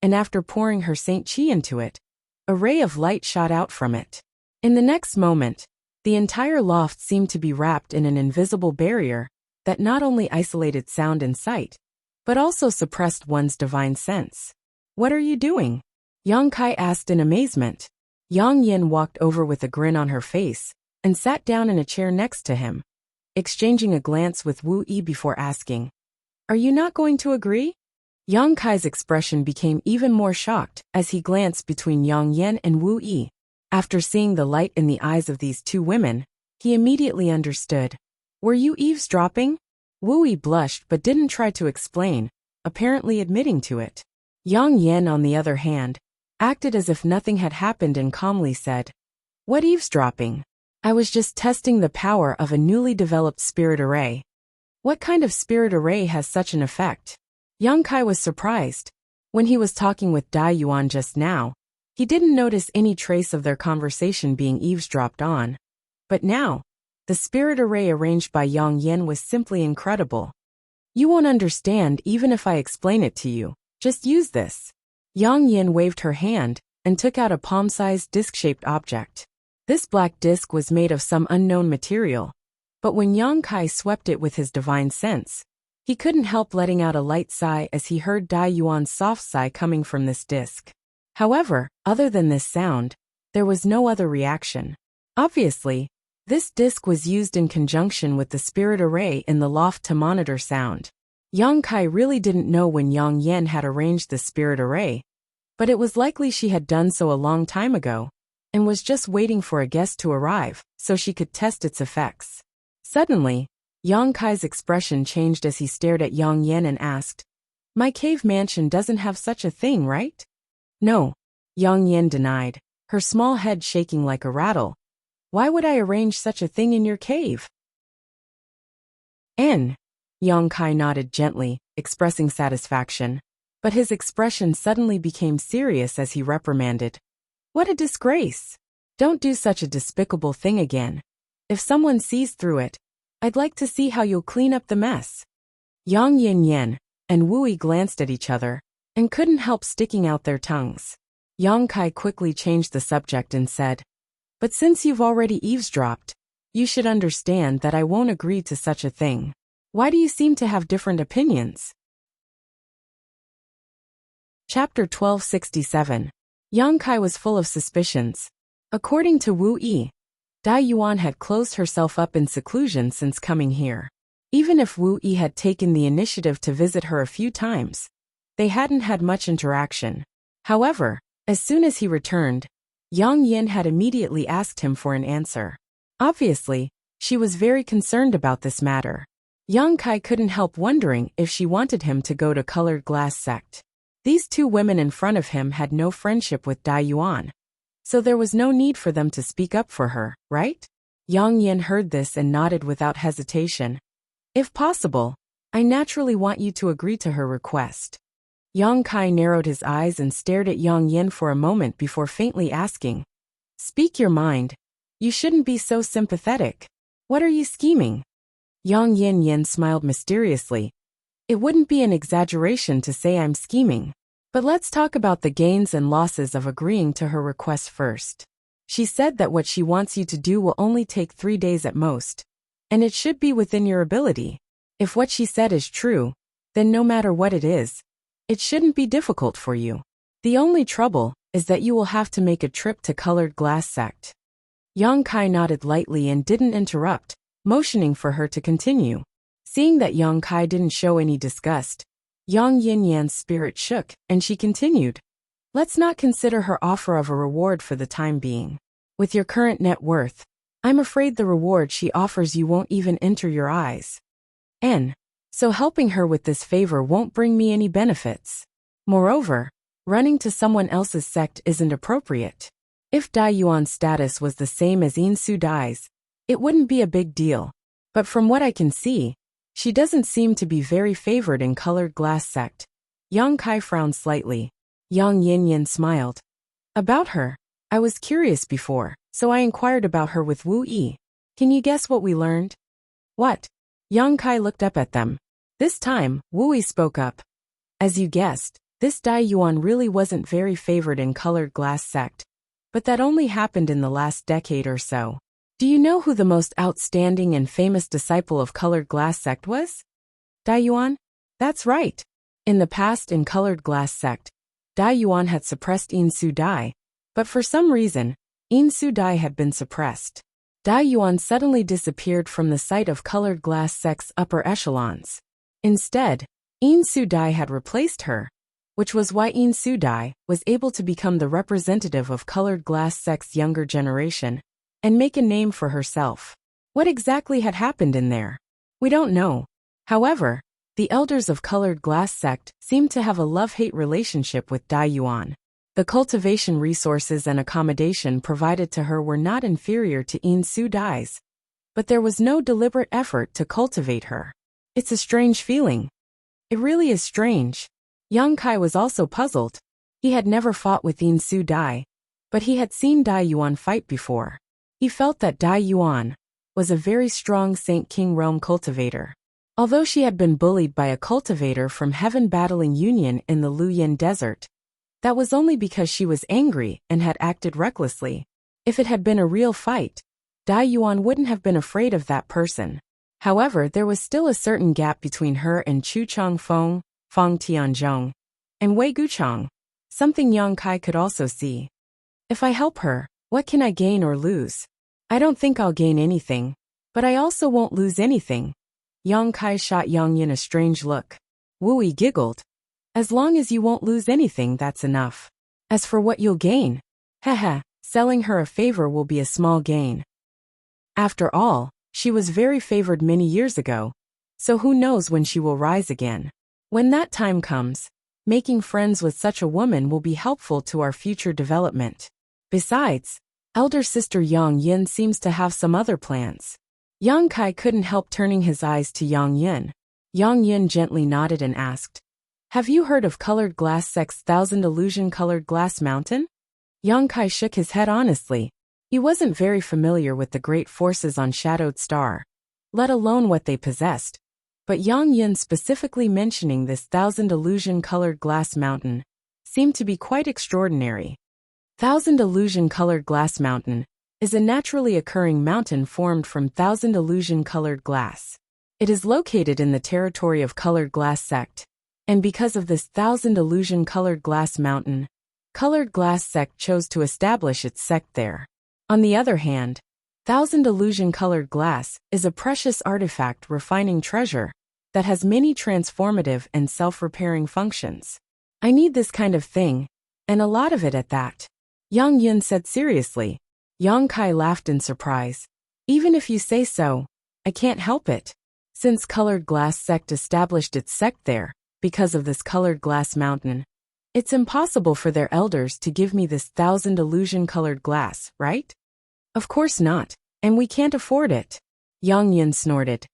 and after pouring her Saint Qi into it, a ray of light shot out from it. In the next moment, the entire loft seemed to be wrapped in an invisible barrier that not only isolated sound and sight, but also suppressed one's divine sense. "What are you doing?" Yang Kai asked in amazement. Yang Yin walked over with a grin on her face and sat down in a chair next to him, exchanging a glance with Wu Yi before asking, "Are you not going to agree?" Yang Kai's expression became even more shocked as he glanced between Yang Yan and Wu Yi. After seeing the light in the eyes of these two women, he immediately understood. "Were you eavesdropping?" Wu Yi blushed but didn't try to explain, apparently admitting to it. Yang Yan, on the other hand, acted as if nothing had happened and calmly said, "What eavesdropping? I was just testing the power of a newly developed spirit array." "What kind of spirit array has such an effect?" Yang Kai was surprised. When he was talking with Da Yuan just now, he didn't notice any trace of their conversation being eavesdropped on. But now, the spirit array arranged by Yang Yan was simply incredible. "You won't understand even if I explain it to you. Just use this." Yang Yan waved her hand and took out a palm-sized disc-shaped object. This black disc was made of some unknown material, but when Yang Kai swept it with his divine sense, he couldn't help letting out a light sigh as he heard Da Yuan's soft sigh coming from this disc. However, other than this sound, there was no other reaction. Obviously, this disc was used in conjunction with the spirit array in the loft to monitor sound. Yang Kai really didn't know when Yang Yan had arranged the spirit array, but it was likely she had done so a long time ago, and was just waiting for a guest to arrive so she could test its effects. Suddenly, Yang Kai's expression changed as he stared at Yang Yan and asked, "My cave mansion doesn't have such a thing, right?" "No," Yang Yan denied, her small head shaking like a rattle. "Why would I arrange such a thing in your cave?" Yang Kai nodded gently, expressing satisfaction. But his expression suddenly became serious as he reprimanded. "What a disgrace! Don't do such a despicable thing again. If someone sees through it, I'd like to see how you'll clean up the mess." Yang Yan and Wu Yi glanced at each other and couldn't help sticking out their tongues. Yang Kai quickly changed the subject and said, "But since you've already eavesdropped, you should understand that I won't agree to such a thing. Why do you seem to have different opinions?" Chapter 1267. Yang Kai was full of suspicions. According to Wu Yi, Da Yuan had closed herself up in seclusion since coming here. Even if Wu Yi had taken the initiative to visit her a few times, they hadn't had much interaction. However, as soon as he returned, Yang Yan had immediately asked him for an answer. Obviously, she was very concerned about this matter. Yang Kai couldn't help wondering if she wanted him to go to Colored Glass Sect. These two women in front of him had no friendship with Da Yuan, so there was no need for them to speak up for her, right? Yang Yan heard this and nodded without hesitation. "If possible, I naturally want you to agree to her request." Yang Kai narrowed his eyes and stared at Yang Yan for a moment before faintly asking, "Speak your mind. You shouldn't be so sympathetic. What are you scheming?" Yang Yan smiled mysteriously. "It wouldn't be an exaggeration to say I'm scheming. But let's talk about the gains and losses of agreeing to her request first." She said that what she wants you to do will only take 3 days at most. And it should be within your ability. If what she said is true, then no matter what it is, it shouldn't be difficult for you. The only trouble is that you will have to make a trip to Colored Glass Sect. Yang Kai nodded lightly and didn't interrupt, motioning for her to continue. Seeing that Yang Kai didn't show any disgust, Yang Yin-Yan's spirit shook, and she continued. Let's not consider her offer of a reward for the time being. With your current net worth, I'm afraid the reward she offers you won't even enter your eyes. So helping her with this favor won't bring me any benefits. Moreover, running to someone else's sect isn't appropriate. If Dai Yuan's status was the same as Yin Su Dai's, it wouldn't be a big deal. But from what I can see, she doesn't seem to be very favored in Colored Glass Sect. Yang Kai frowned slightly. Yang Yin-Yan smiled. About her, I was curious before, so I inquired about her with Wu Yi. Can you guess what we learned? What? Yang Kai looked up at them. This time, Wu Yi spoke up. As you guessed, this Dai Yuan really wasn't very favored in Colored Glass Sect. But that only happened in the last decade or so. Do you know who the most outstanding and famous disciple of Colored Glass Sect was? Dai Yuan? That's right. In the past in Colored Glass Sect, Dai Yuan had suppressed Yin Su Dai, but for some reason, Yin Su Dai had been suppressed. Dai Yuan suddenly disappeared from the sight of Colored Glass Sect's upper echelons. Instead, Yin Su Dai had replaced her, which was why Yin Su Dai was able to become the representative of Colored Glass Sect's younger generation and make a name for herself. What exactly had happened in there? We don't know. However, the elders of Colored Glass Sect seemed to have a love-hate relationship with Dai Yuan. The cultivation resources and accommodation provided to her were not inferior to Yin Su Dai's, but there was no deliberate effort to cultivate her. It's a strange feeling. It really is strange. Yang Kai was also puzzled. He had never fought with Yin Su Dai, but he had seen Dai Yuan fight before. He felt that Dai Yuan was a very strong Saint King realm cultivator. Although she had been bullied by a cultivator from Heaven Battling Union in the Luyan Desert, that was only because she was angry and had acted recklessly. If it had been a real fight, Dai Yuan wouldn't have been afraid of that person. However, there was still a certain gap between her and Chu Changfeng, Fang Tianzhong, and Wei Guchang, something Yang Kai could also see. If I help her, what can I gain or lose? I don't think I'll gain anything, but I also won't lose anything. Yang Kai shot Yang Yin a strange look. Wu Yi giggled. As long as you won't lose anything, that's enough. As for what you'll gain, haha, selling her a favor will be a small gain. After all, she was very favored many years ago, so who knows when she will rise again. When that time comes, making friends with such a woman will be helpful to our future development. Besides, elder sister Yang Yin seems to have some other plans. Yang Kai couldn't help turning his eyes to Yang Yin. Yang Yin gently nodded and asked, have you heard of Colored Glass Sect's 1000 Illusion Colored Glass Mountain? Yang Kai shook his head honestly. He wasn't very familiar with the great forces on Shadowed Star, let alone what they possessed. But Yang Yin specifically mentioning this 1000 Illusion Colored Glass Mountain seemed to be quite extraordinary. 1000 Illusion Colored Glass Mountain is a naturally occurring mountain formed from 1000 illusion colored glass. It is located in the territory of Colored Glass Sect, and because of this 1000 illusion colored glass mountain, Colored Glass Sect chose to establish its sect there. On the other hand, 1000 illusion colored glass is a precious artifact refining treasure that has many transformative and self-repairing functions. I need this kind of thing, and a lot of it at that. Yang Yin said seriously. Yang Kai laughed in surprise. Even if you say so, I can't help it. Since Colored Glass Sect established its sect there, because of this colored glass mountain, it's impossible for their elders to give me this 1000 illusion colored glass, right? Of course not, and we can't afford it. Yang Yin snorted.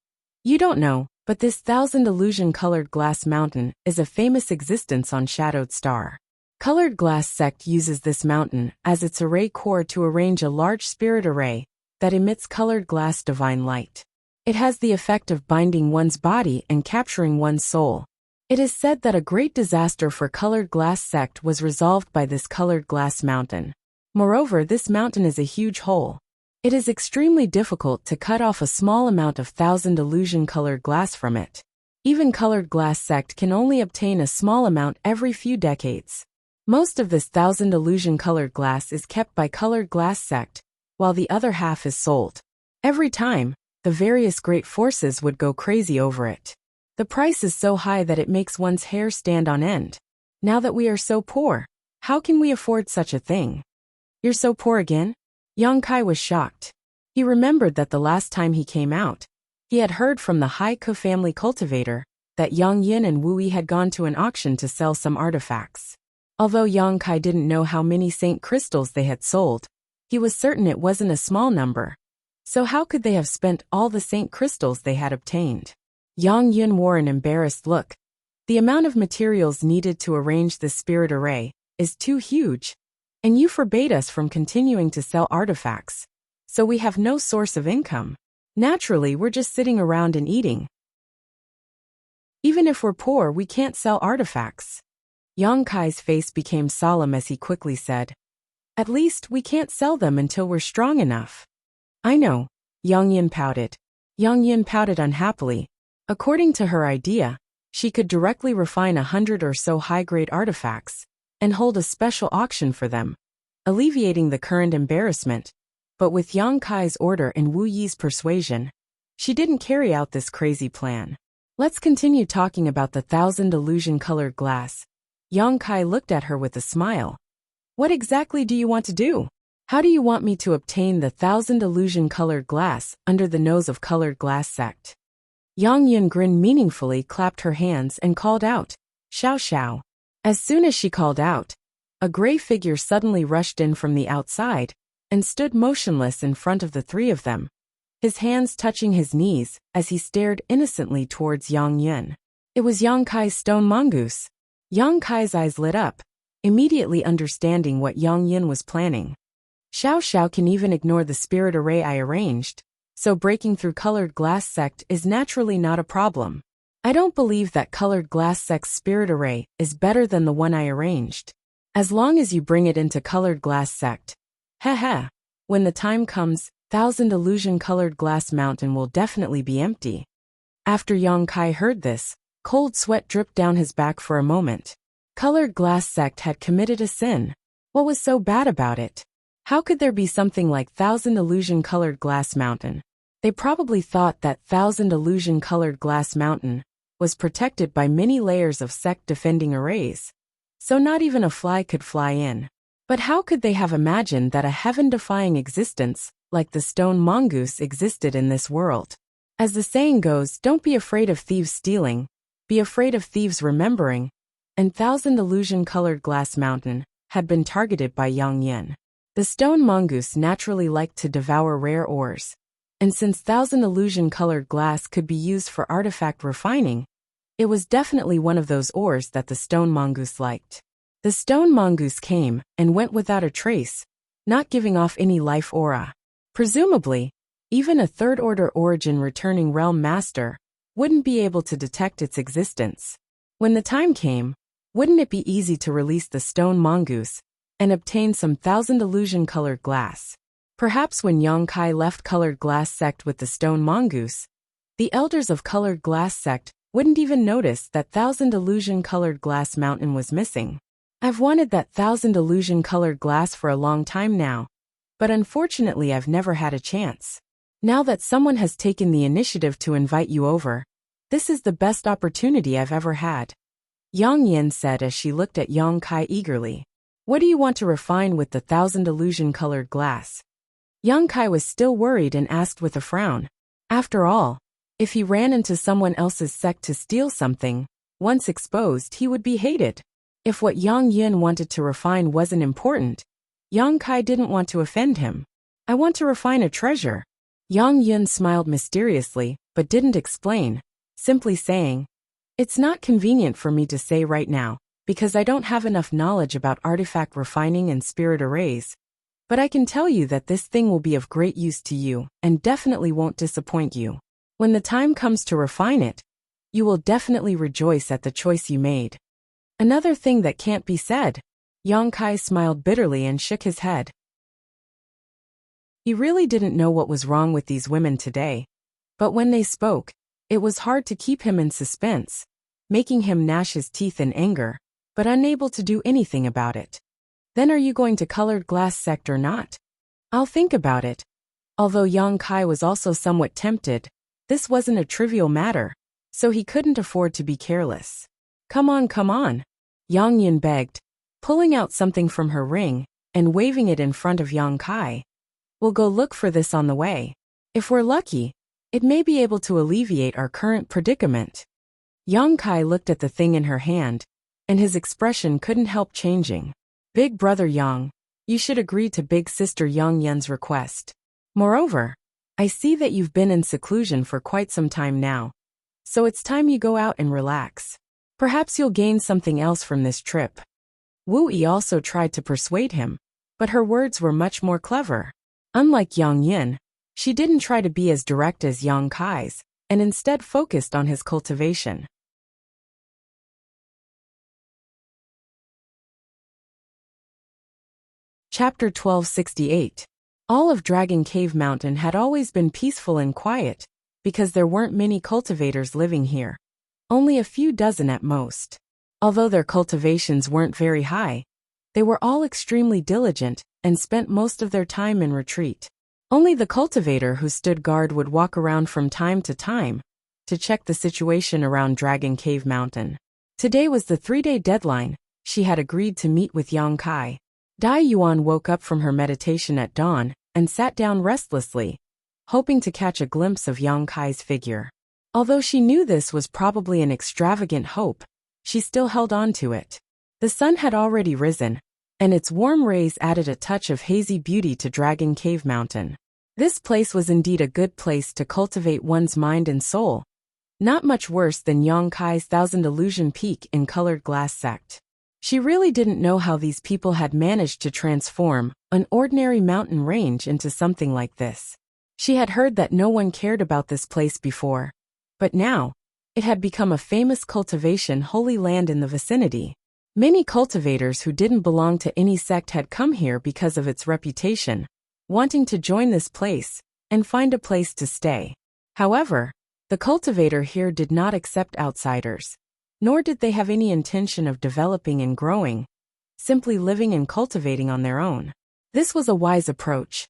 You don't know, but this 1000 illusion colored glass mountain is a famous existence on Shadowed Star. Colored Glass Sect uses this mountain as its array core to arrange a large spirit array that emits colored glass divine light. It has the effect of binding one's body and capturing one's soul. It is said that a great disaster for Colored Glass Sect was resolved by this colored glass mountain. Moreover, this mountain is a huge hole. It is extremely difficult to cut off a small amount of 1,000 illusion-colored glass from it. Even colored glass sect can only obtain a small amount every few decades. Most of this 1,000 illusion-colored glass is kept by colored glass sect, while the other half is sold. Every time, the various great forces would go crazy over it. The price is so high that it makes one's hair stand on end. Now that we are so poor, how can we afford such a thing? You're so poor again? Yang Kai was shocked. He remembered that the last time he came out, he had heard from the Haiku family cultivator that Yang Yin and Wu Yi had gone to an auction to sell some artifacts. Although Yang Kai didn't know how many saint crystals they had sold, he was certain it wasn't a small number. So how could they have spent all the saint crystals they had obtained? Yang Yin wore an embarrassed look. The amount of materials needed to arrange this spirit array is too huge, and you forbade us from continuing to sell artifacts, so we have no source of income. Naturally, we're just sitting around and eating. Even if we're poor, we can't sell artifacts. Yang Kai's face became solemn as he quickly said, "At least we can't sell them until we're strong enough." "I know," Yang Yin pouted. Yang Yin pouted unhappily. According to her idea, she could directly refine 100 or so high-grade artifacts and hold a special auction for them, alleviating the current embarrassment. But with Yang Kai's order and Wu Yi's persuasion, she didn't carry out this crazy plan. Let's continue talking about the 1,000 illusion-colored glass. Yang Kai looked at her with a smile. What exactly do you want to do? How do you want me to obtain the 1,000 illusion-colored glass under the nose of colored glass sect? Yang Yin grinned meaningfully, clapped her hands, and called out, "Xiao Xiao." As soon as she called out, a gray figure suddenly rushed in from the outside and stood motionless in front of the three of them, his hands touching his knees as he stared innocently towards Yang Yin. It was Yang Kai's stone mongoose. Yang Kai's eyes lit up, immediately understanding what Yang Yin was planning. Xiao Xiao can even ignore the spirit array I arranged, so breaking through colored glass sect is naturally not a problem. I don't believe that colored glass sect's spirit array is better than the one I arranged. As long as you bring it into colored glass sect. Heh. When the time comes, 1,000 illusion-colored glass mountain will definitely be empty. After Yang Kai heard this, cold sweat dripped down his back for a moment. Colored glass sect had committed a sin. What was so bad about it? How could there be something like 1,000 illusion-colored glass mountain? They probably thought that 1,000 illusion-colored glass mountain was protected by many layers of sect-defending arrays, so not even a fly could fly in. But how could they have imagined that a heaven-defying existence like the stone mongoose existed in this world? As the saying goes, don't be afraid of thieves stealing, be afraid of thieves remembering, and 1,000 illusion-colored glass mountain had been targeted by Yang Yin. The stone mongoose naturally liked to devour rare ores, and since 1,000 illusion-colored glass could be used for artifact refining, it was definitely one of those ores that the stone mongoose liked. The stone mongoose came and went without a trace, not giving off any life aura. Presumably, even a third-order origin returning realm master wouldn't be able to detect its existence. When the time came, wouldn't it be easy to release the stone mongoose and obtain some 1,000 illusion-colored glass? Perhaps when Yang Kai left colored glass sect with the stone mongoose, the elders of colored glass sect wouldn't even notice that 1,000 illusion-colored glass mountain was missing. I've wanted that 1,000 illusion-colored glass for a long time now, but unfortunately I've never had a chance. Now that someone has taken the initiative to invite you over, this is the best opportunity I've ever had. Yang Yin said as she looked at Yang Kai eagerly. What do you want to refine with the 1,000 illusion-colored glass? Yang Kai was still worried and asked with a frown. After all, if he ran into someone else's sect to steal something, once exposed he would be hated. If what Yang Yin wanted to refine wasn't important, Yang Kai didn't want to offend him. I want to refine a treasure. Yang Yin smiled mysteriously, but didn't explain, simply saying, "It's not convenient for me to say right now, because I don't have enough knowledge about artifact refining and spirit arrays. But I can tell you that this thing will be of great use to you and definitely won't disappoint you. When the time comes to refine it, you will definitely rejoice at the choice you made." Another thing that can't be said. Yang Kai smiled bitterly and shook his head. He really didn't know what was wrong with these women today. But when they spoke, it was hard to keep him in suspense, making him gnash his teeth in anger, but unable to do anything about it. Then are you going to colored glass sect or not? I'll think about it. Although Yang Kai was also somewhat tempted, this wasn't a trivial matter, so he couldn't afford to be careless. Come on, Yang Yin begged, pulling out something from her ring and waving it in front of Yang Kai. We'll go look for this on the way. If we're lucky, it may be able to alleviate our current predicament. Yang Kai looked at the thing in her hand, and his expression couldn't help changing. Big brother Yang, you should agree to big sister Yang Yin's request. Moreover, I see that you've been in seclusion for quite some time now, so it's time you go out and relax. Perhaps you'll gain something else from this trip. Wu Yi also tried to persuade him, but her words were much more clever. Unlike Yang Yin, she didn't try to be as direct as Yang Kai's, and instead focused on his cultivation. Chapter 1268. All of Dragon Cave Mountain had always been peaceful and quiet, because there weren't many cultivators living here. Only a few dozen at most. Although their cultivations weren't very high, they were all extremely diligent and spent most of their time in retreat. Only the cultivator who stood guard would walk around from time to check the situation around Dragon Cave Mountain. Today was the 3-day deadline. She had agreed to meet with Yang Kai. Dai Yuan woke up from her meditation at dawn and sat down restlessly, hoping to catch a glimpse of Yang Kai's figure. Although she knew this was probably an extravagant hope, she still held on to it. The sun had already risen, and its warm rays added a touch of hazy beauty to Dragon Cave Mountain. This place was indeed a good place to cultivate one's mind and soul, not much worse than Yang Kai's Thousand Illusion Peak in Colored Glass sect. She really didn't know how these people had managed to transform an ordinary mountain range into something like this. She had heard that no one cared about this place before, but now, it had become a famous cultivation holy land in the vicinity. Many cultivators who didn't belong to any sect had come here because of its reputation, wanting to join this place and find a place to stay. However, the cultivator here did not accept outsiders, nor did they have any intention of developing and growing, simply living and cultivating on their own. This was a wise approach.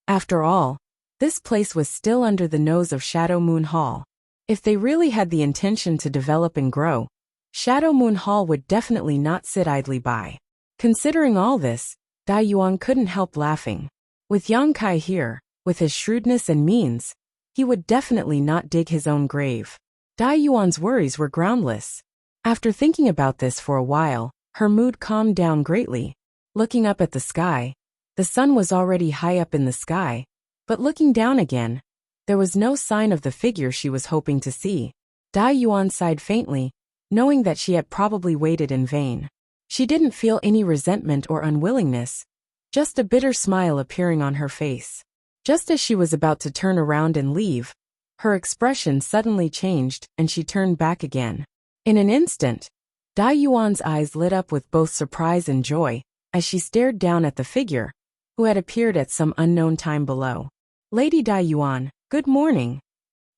After all, this place was still under the nose of Shadow Moon Hall. If they really had the intention to develop and grow, Shadow Moon Hall would definitely not sit idly by. Considering all this, Dai Yuan couldn't help laughing. With Yang Kai here, with his shrewdness and means, he would definitely not dig his own grave. Dai Yuan's worries were groundless. After thinking about this for a while, her mood calmed down greatly. Looking up at the sky, the sun was already high up in the sky, but looking down again, there was no sign of the figure she was hoping to see. Dai Yuan sighed faintly, knowing that she had probably waited in vain. She didn't feel any resentment or unwillingness, just a bitter smile appearing on her face. Just as she was about to turn around and leave, her expression suddenly changed and she turned back again. In an instant, Dai Yuan's eyes lit up with both surprise and joy as she stared down at the figure, who had appeared at some unknown time below. Lady Dai Yuan, good morning.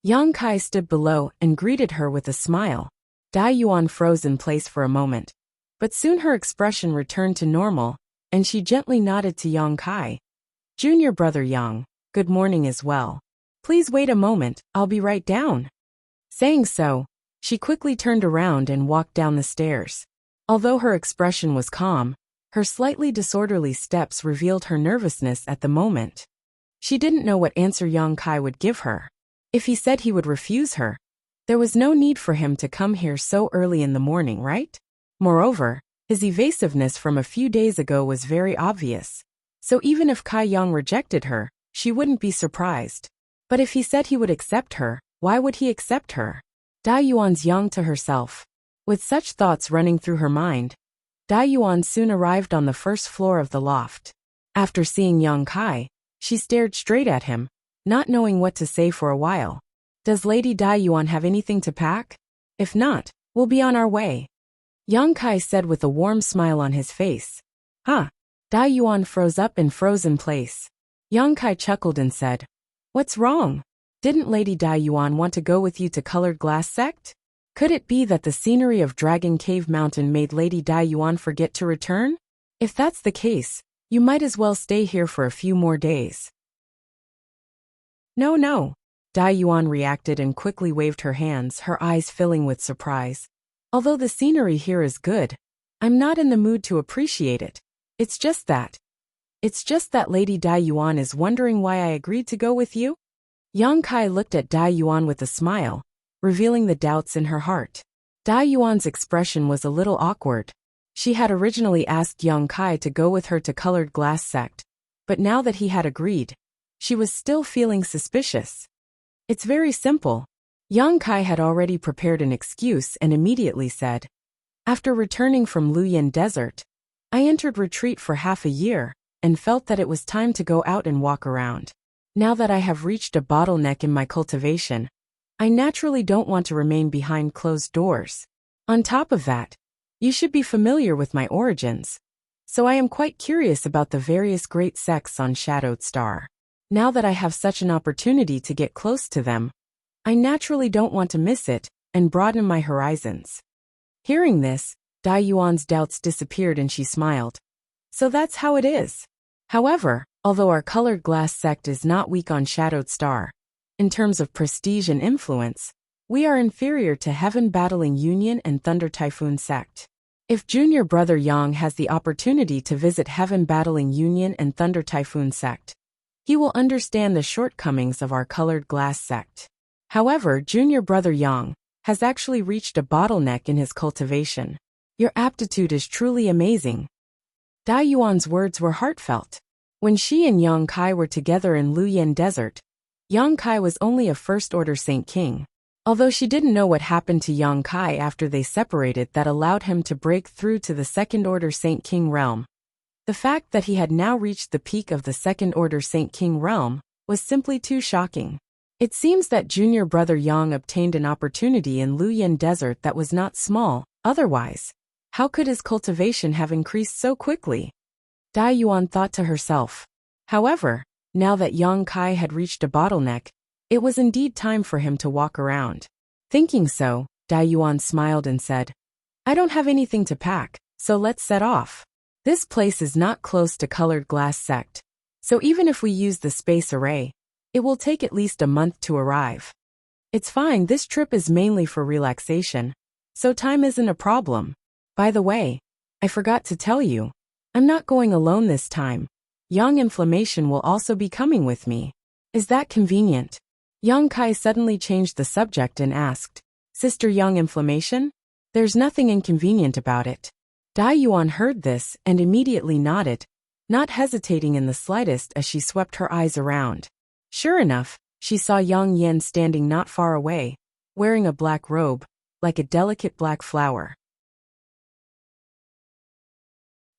Yang Kai stood below and greeted her with a smile. Dai Yuan froze in place for a moment, but soon her expression returned to normal, and she gently nodded to Yang Kai. Junior brother Yang, good morning as well. Please wait a moment, I'll be right down. Saying so, she quickly turned around and walked down the stairs. Although her expression was calm, her slightly disorderly steps revealed her nervousness at the moment. She didn't know what answer Yang Kai would give her. If he said he would refuse her, there was no need for him to come here so early in the morning, right? Moreover, his evasiveness from a few days ago was very obvious, so even if Kai Yang rejected her, she wouldn't be surprised. But if he said he would accept her, why would he accept her? Dai Yuan's young to herself. With such thoughts running through her mind, Dai Yuan soon arrived on the first floor of the loft. After seeing Yang Kai, she stared straight at him, not knowing what to say for a while. Does Lady Dai Yuan have anything to pack? If not, we'll be on our way. Yang Kai said with a warm smile on his face. Huh? Dai Yuan froze up and froze in place. Yang Kai chuckled and said, "What's wrong? Didn't Lady Dai Yuan want to go with you to Colored Glass Sect? Could it be that the scenery of Dragon Cave Mountain made Lady Dai Yuan forget to return? If that's the case, you might as well stay here for a few more days." "No, no," Dai Yuan reacted and quickly waved her hands, her eyes filling with surprise. "Although the scenery here is good, I'm not in the mood to appreciate it. It's just that Lady Dai Yuan is wondering why I agreed to go with you?" Yang Kai looked at Dai Yuan with a smile, revealing the doubts in her heart. Dai Yuan's expression was a little awkward. She had originally asked Yang Kai to go with her to Colored Glass Sect, but now that he had agreed, she was still feeling suspicious. "It's very simple." Yang Kai had already prepared an excuse and immediately said, "After returning from Luoyan Desert, I entered retreat for half a year and felt that it was time to go out and walk around. Now that I have reached a bottleneck in my cultivation, I naturally don't want to remain behind closed doors. On top of that, you should be familiar with my origins, so I am quite curious about the various great sects on Shadowed Star. Now that I have such an opportunity to get close to them, I naturally don't want to miss it and broaden my horizons." Hearing this, Dai Yuan's doubts disappeared and she smiled. "So that's how it is. However, although our Colored Glass Sect is not weak on Shadowed Star, in terms of prestige and influence, we are inferior to Heaven Battling Union and Thunder Typhoon Sect. If junior brother Yang has the opportunity to visit Heaven Battling Union and Thunder Typhoon Sect, he will understand the shortcomings of our Colored Glass Sect. However, junior brother Yang has actually reached a bottleneck in his cultivation. Your aptitude is truly amazing." Dai Yuan's words were heartfelt. When she and Yang Kai were together in Luoyan Desert, Yang Kai was only a first-order Saint King. Although she didn't know what happened to Yang Kai after they separated that allowed him to break through to the second-order Saint King realm, the fact that he had now reached the peak of the second-order Saint King realm was simply too shocking. It seems that junior brother Yang obtained an opportunity in Luoyan Desert that was not small, otherwise, how could his cultivation have increased so quickly? Dai Yuan thought to herself. However, now that Yang Kai had reached a bottleneck, it was indeed time for him to walk around. Thinking so, Dai Yuan smiled and said, "I don't have anything to pack, so let's set off. This place is not close to Colored Glass Sect, so even if we use the space array, it will take at least a month to arrive. It's fine, this trip is mainly for relaxation, so time isn't a problem. By the way, I forgot to tell you, I'm not going alone this time. Yang Inflammation will also be coming with me. Is that convenient?" Yang Kai suddenly changed the subject and asked, "Sister Yang Inflammation? There's nothing inconvenient about it." Dai Yuan heard this and immediately nodded, not hesitating in the slightest as she swept her eyes around. Sure enough, she saw Yang Yan standing not far away, wearing a black robe, like a delicate black flower.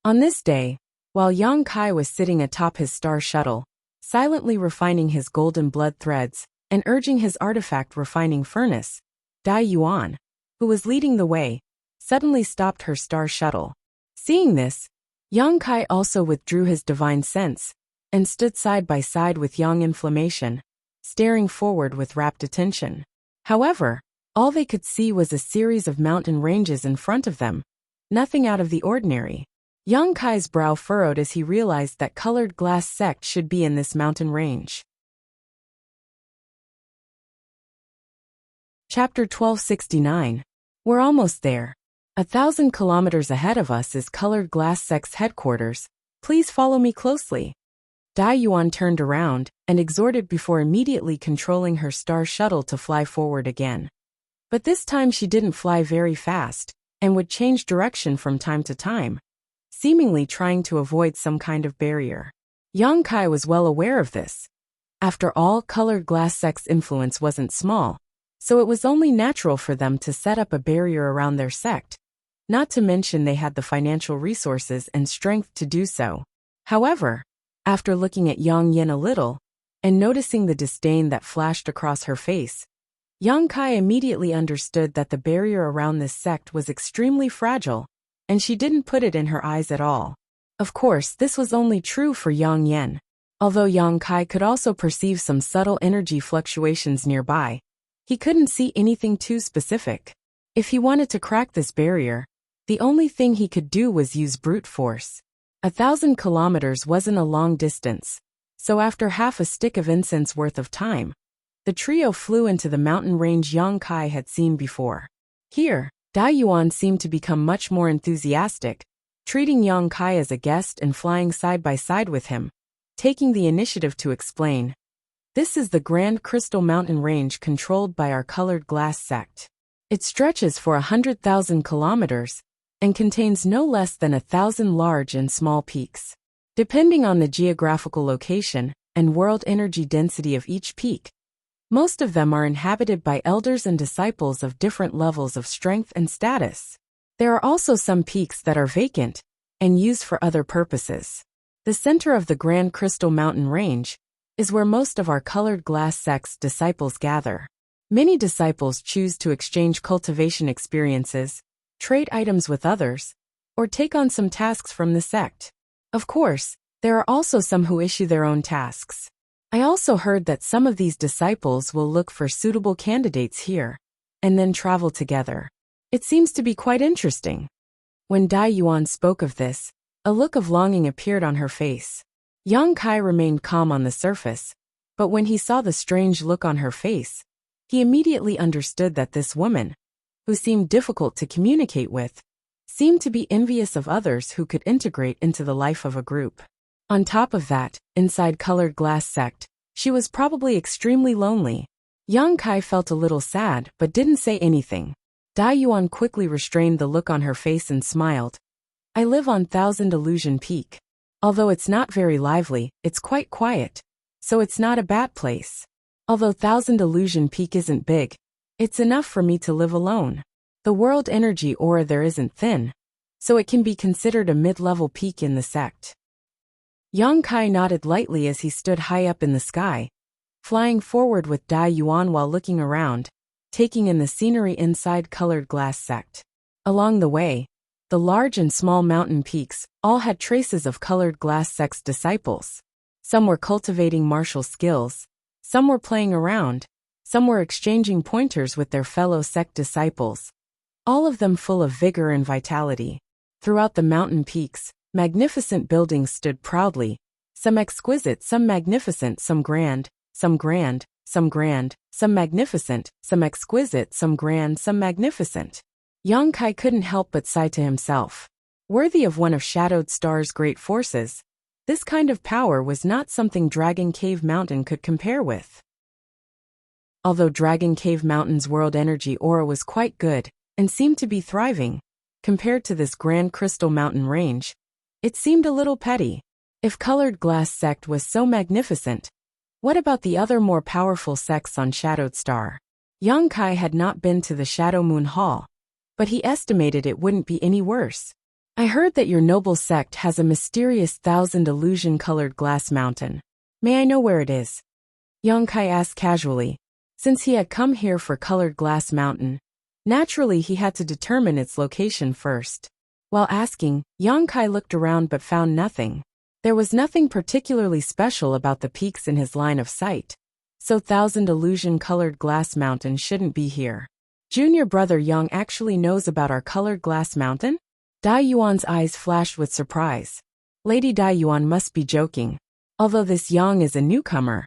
On this day, while Yang Kai was sitting atop his star shuttle, silently refining his golden blood threads and urging his artifact refining furnace, Dai Yuan, who was leading the way, suddenly stopped her star shuttle. Seeing this, Yang Kai also withdrew his divine sense and stood side by side with Yang Inflammation, staring forward with rapt attention. However, all they could see was a series of mountain ranges in front of them, nothing out of the ordinary. Yang Kai's brow furrowed as he realized that Colored Glass Sect should be in this mountain range. Chapter 1269. We're almost there. 1,000 kilometers ahead of us is Colored Glass Sect's headquarters. Please follow me closely. Dai Yuan turned around and exhorted before immediately controlling her star shuttle to fly forward again. But this time she didn't fly very fast and would change direction from time to time, seemingly trying to avoid some kind of barrier. Yang Kai was well aware of this. After all, Colored Glass Sect's influence wasn't small, so it was only natural for them to set up a barrier around their sect, not to mention they had the financial resources and strength to do so. However, after looking at Yang Yin a little, and noticing the disdain that flashed across her face, Yang Kai immediately understood that the barrier around this sect was extremely fragile, and she didn't put it in her eyes at all. Of course, this was only true for Yang Yin. Although Yang Kai could also perceive some subtle energy fluctuations nearby, he couldn't see anything too specific. If he wanted to crack this barrier, the only thing he could do was use brute force. 1,000 kilometers wasn't a long distance, so after half a stick of incense worth of time, the trio flew into the mountain range Yang Kai had seen before. Here, Dai Yuan seemed to become much more enthusiastic, treating Yang Kai as a guest and flying side by side with him, taking the initiative to explain. This is the Grand Crystal Mountain Range controlled by our colored glass sect. It stretches for 100,000 kilometers and contains no less than 1,000 large and small peaks. Depending on the geographical location and world energy density of each peak, most of them are inhabited by elders and disciples of different levels of strength and status. There are also some peaks that are vacant and used for other purposes. The center of the Grand Crystal Mountain Range is where most of our colored glass sect's disciples gather. Many disciples choose to exchange cultivation experiences, trade items with others, or take on some tasks from the sect. Of course, there are also some who issue their own tasks. I also heard that some of these disciples will look for suitable candidates here, and then travel together. It seems to be quite interesting. When Dai Yuan spoke of this, a look of longing appeared on her face. Yang Kai remained calm on the surface, but when he saw the strange look on her face, he immediately understood that this woman, who seemed difficult to communicate with, seemed to be envious of others who could integrate into the life of a group. On top of that, inside Colored Glass Sect, she was probably extremely lonely. Yang Kai felt a little sad but didn't say anything. Dai Yuan quickly restrained the look on her face and smiled. I live on Thousand Illusion Peak. Although it's not very lively, it's quite quiet, so it's not a bad place. Although Thousand Illusion Peak isn't big, it's enough for me to live alone. The world energy aura there isn't thin, so it can be considered a mid-level peak in the sect. Yang Kai nodded lightly as he stood high up in the sky, flying forward with Dai Yuan while looking around, taking in the scenery inside Colored Glass Sect. Along the way, the large and small mountain peaks all had traces of Colored Glass Sect's disciples. Some were cultivating martial skills, some were playing around, some were exchanging pointers with their fellow sect disciples, all of them full of vigor and vitality. Throughout the mountain peaks, magnificent buildings stood proudly, some exquisite, some magnificent, some grand, some grand, some grand, some magnificent, some exquisite, some grand, some magnificent. Yang Kai couldn't help but sigh to himself. Worthy of one of Shadowed Star's great forces, this kind of power was not something Dragon Cave Mountain could compare with. Although Dragon Cave Mountain's world energy aura was quite good and seemed to be thriving, compared to this Grand Crystal Mountain Range, it seemed a little petty. If Colored Glass Sect was so magnificent, what about the other more powerful sects on Shadowed Star? Yang Kai had not been to the Shadow Moon Hall, but he estimated it wouldn't be any worse. I heard that your noble sect has a mysterious 1,000 illusion-colored glass mountain. May I know where it is? Yang Kai asked casually. Since he had come here for Colored Glass Mountain, naturally he had to determine its location first. While asking, Yang Kai looked around but found nothing. There was nothing particularly special about the peaks in his line of sight, so 1,000 illusion-colored glass mountain shouldn't be here. Junior brother Yang actually knows about our Colored Glass Mountain? Dai Yuan's eyes flashed with surprise. Lady Dai Yuan must be joking. Although this Yang is a newcomer,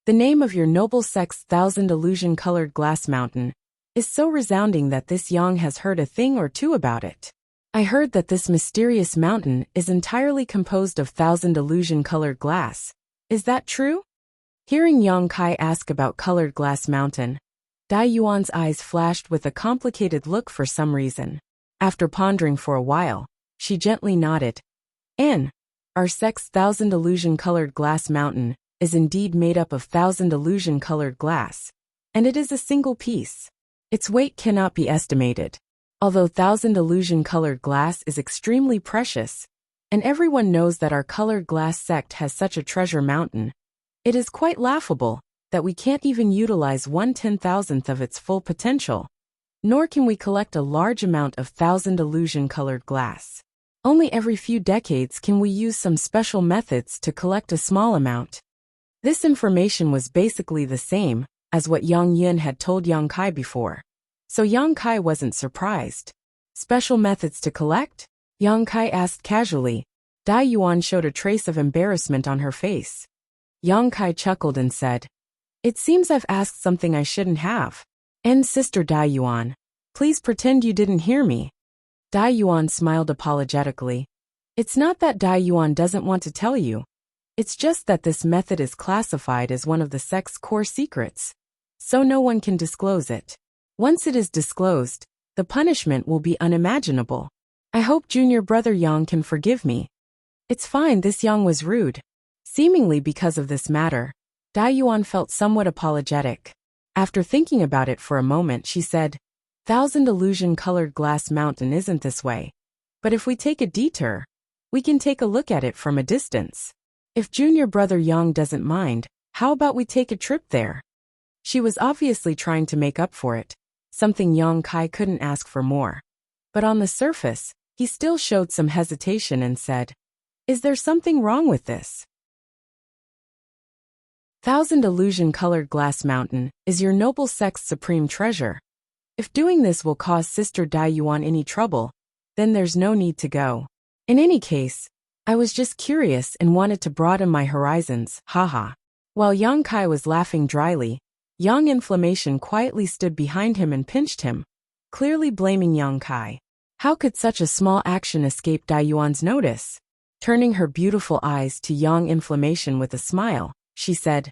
the name of your noble sect's 1,000 illusion-colored glass mountain is so resounding that this Yang has heard a thing or two about it. I heard that this mysterious mountain is entirely composed of 1,000 illusion-colored glass. Is that true? Hearing Yang Kai ask about Colored Glass Mountain, Dai Yuan's eyes flashed with a complicated look for some reason. After pondering for a while, she gently nodded. Our sect's 1,000 illusion-colored glass mountain is indeed made up of 1,000 illusion-colored glass, and it is a single piece. Its weight cannot be estimated. Although 1,000 illusion-colored glass is extremely precious, and everyone knows that our Colored Glass Sect has such a treasure mountain, it is quite laughable that we can't even utilize 1/10,000th of its full potential, nor can we collect a large amount of 1,000 illusion-colored glass. Only every few decades can we use some special methods to collect a small amount. This information was basically the same as what Yang Yun had told Yang Kai before. So Yang Kai wasn't surprised. Special methods to collect? Yang Kai asked casually. Dai Yuan showed a trace of embarrassment on her face. Yang Kai chuckled and said, "It seems I've asked something I shouldn't have. And Sister Dai Yuan, please pretend you didn't hear me." Dai Yuan smiled apologetically. "It's not that Dai Yuan doesn't want to tell you. It's just that this method is classified as one of the sect's core secrets, so no one can disclose it. Once it is disclosed, the punishment will be unimaginable. I hope junior brother Yang can forgive me." "It's fine," this Yang was rude. Seemingly because of this matter, Dai Yuan felt somewhat apologetic. After thinking about it for a moment, she said, "Thousand illusion-colored glass mountain isn't this way. But if we take a detour, we can take a look at it from a distance. If junior brother Yang doesn't mind, how about we take a trip there?" She was obviously trying to make up for it, something Yang Kai couldn't ask for more. But on the surface, he still showed some hesitation and said, "Is there something wrong with this?" Thousand illusion-colored glass mountain is your noble sect's supreme treasure. If doing this will cause Sister Dai Yuan any trouble, then there's no need to go. In any case, I was just curious and wanted to broaden my horizons, haha. While Yang Kai was laughing dryly, Yang Inflammation quietly stood behind him and pinched him, clearly blaming Yang Kai. How could such a small action escape Dai Yuan's notice? Turning her beautiful eyes to Yang Inflammation with a smile, she said,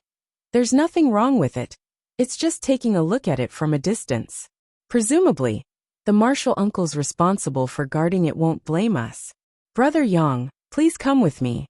"There's nothing wrong with it. It's just taking a look at it from a distance. Presumably, the martial uncles responsible for guarding it won't blame us. Brother Yang, please come with me."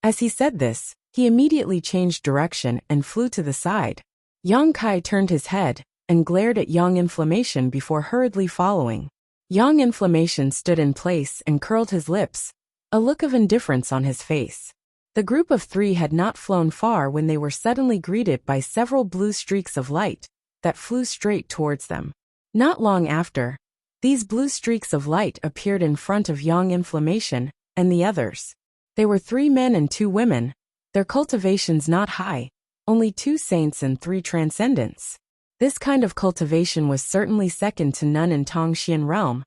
As he said this, he immediately changed direction and flew to the side. Yang Kai turned his head and glared at Yang Inflammation before hurriedly following. Yang Inflammation stood in place and curled his lips, a look of indifference on his face. The group of three had not flown far when they were suddenly greeted by several blue streaks of light that flew straight towards them. Not long after, these blue streaks of light appeared in front of Yang Inflammation and the others. They were 3 men and 2 women, their cultivations not high, only 2 saints and 3 transcendents. This kind of cultivation was certainly second to none in Tongxian realm,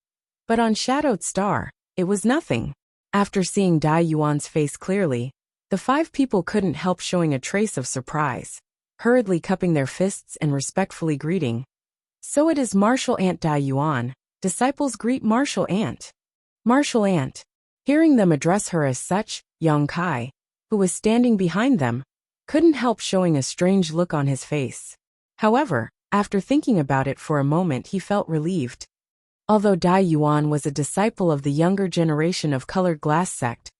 but on Shadowed Star, it was nothing. After seeing Dai Yuan's face clearly, the 5 people couldn't help showing a trace of surprise, hurriedly cupping their fists and respectfully greeting. "So it is Martial Aunt Dai Yuan. Disciples greet Martial Aunt." Martial Aunt. Hearing them address her as such, Yang Kai, who was standing behind them, couldn't help showing a strange look on his face. However, after thinking about it for a moment, he felt relieved. Although Dai Yuan was a disciple of the younger generation of Colored Glass sect,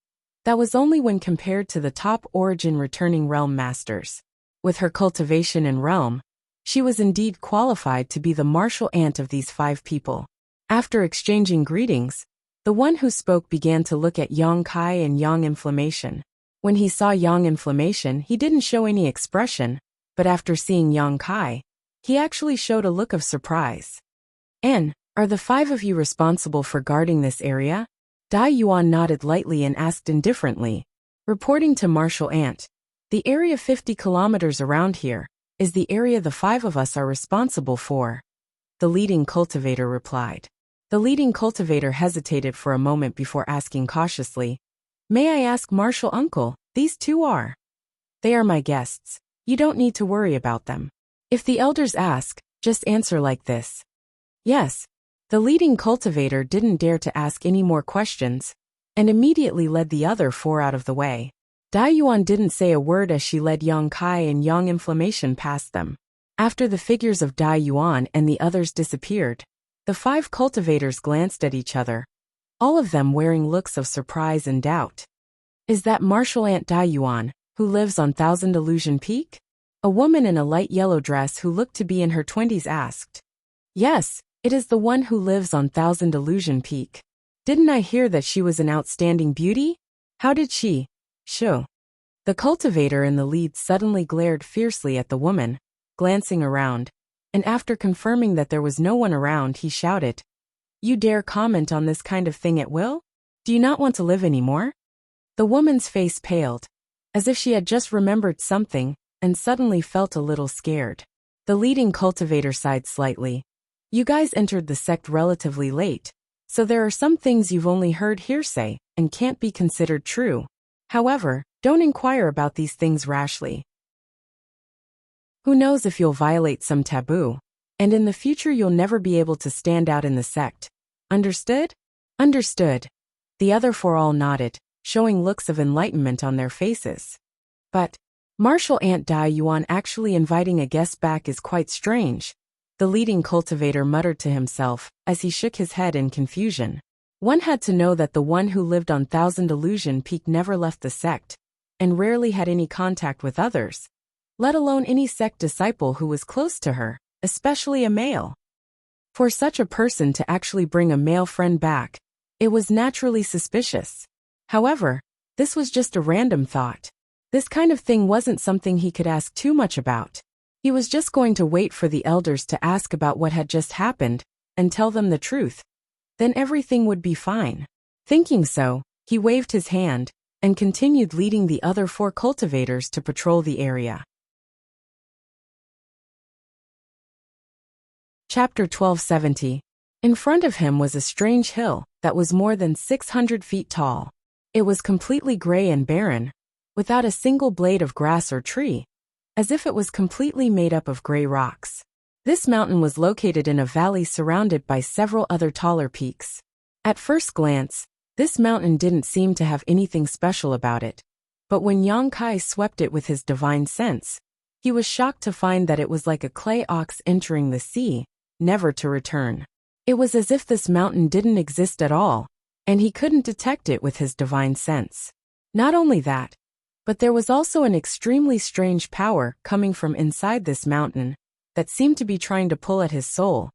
that was only when compared to the top origin returning realm masters. With her cultivation and realm, she was indeed qualified to be the martial aunt of these 5 people. After exchanging greetings, the one who spoke began to look at Yang Kai and Yang Inflammation. When he saw Yang Inflammation, he didn't show any expression, but after seeing Yang Kai, he actually showed a look of surprise. "And, are the 5 of you responsible for guarding this area?" Dai Yuan nodded lightly and asked indifferently. "Reporting to Martial Aunt, the area 50 kilometers around here is the area the 5 of us are responsible for," the leading cultivator replied. The leading cultivator hesitated for a moment before asking cautiously, "May I ask, Martial Uncle, these 2 are?" "They are my guests. You don't need to worry about them. If the elders ask, just answer like this." "Yes." The leading cultivator didn't dare to ask any more questions, and immediately led the other 4 out of the way. Dai Yuan didn't say a word as she led Yang Kai and Yang Inflammation past them. After the figures of Dai Yuan and the others disappeared, the 5 cultivators glanced at each other, all of them wearing looks of surprise and doubt. "Is that Martial Aunt Dai Yuan, who lives on Thousand Illusion Peak?" A woman in a light yellow dress who looked to be in her 20s asked. "Yes, it is the one who lives on Thousand Illusion Peak. Didn't I hear that she was an outstanding beauty? How did she?" "Shoo." The cultivator in the lead suddenly glared fiercely at the woman, glancing around, and after confirming that there was no one around, he shouted, "You dare comment on this kind of thing at will? Do you not want to live anymore? The woman's face paled, as if she had just remembered something, and suddenly felt a little scared. The leading cultivator sighed slightly. You guys entered the sect relatively late, so there are some things you've only heard hearsay, and can't be considered true. However, don't inquire about these things rashly. Who knows if you'll violate some taboo, and in the future you'll never be able to stand out in the sect. Understood? Understood. The other four all nodded, showing looks of enlightenment on their faces. But Martial Aunt Dai Yuan actually inviting a guest back is quite strange, the leading cultivator muttered to himself as he shook his head in confusion. One had to know that the one who lived on Thousand Illusion Peak never left the sect, and rarely had any contact with others, let alone any sect disciple who was close to her, especially a male. For such a person to actually bring a male friend back, it was naturally suspicious. However, this was just a random thought. This kind of thing wasn't something he could ask too much about. He was just going to wait for the elders to ask about what had just happened, and tell them the truth. Then everything would be fine. Thinking so, he waved his hand, and continued leading the other four cultivators to patrol the area. Chapter 1270. In front of him was a strange hill that was more than 600 feet tall. It was completely gray and barren, without a single blade of grass or tree, as if it was completely made up of gray rocks. This mountain was located in a valley surrounded by several other taller peaks. At first glance, this mountain didn't seem to have anything special about it, but when Yang Kai swept it with his divine sense, he was shocked to find that it was like a clay ox entering the sea, never to return. It was as if this mountain didn't exist at all, and he couldn't detect it with his divine sense. Not only that, but there was also an extremely strange power coming from inside this mountain that seemed to be trying to pull at his soul,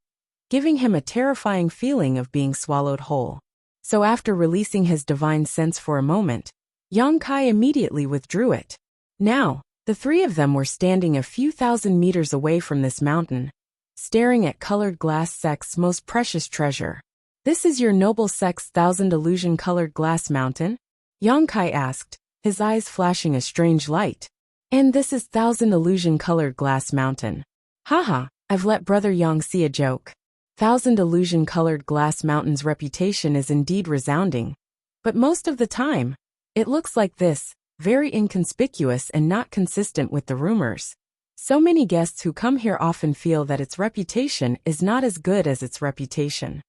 giving him a terrifying feeling of being swallowed whole. So after releasing his divine sense for a moment, Yang Kai immediately withdrew it. Now, the three of them were standing a few thousand meters away from this mountain, staring at colored glass sect's most precious treasure. This is your noble sect's Thousand Illusion colored glass mountain? Yang Kai asked, his eyes flashing a strange light. And this is Thousand Illusion colored glass mountain. Haha, I've let Brother Yang see a joke. Thousand Illusion colored glass mountain's reputation is indeed resounding. But most of the time, it looks like this, very inconspicuous and not consistent with the rumors. So many guests who come here often feel that its reputation is not as good as its reputation.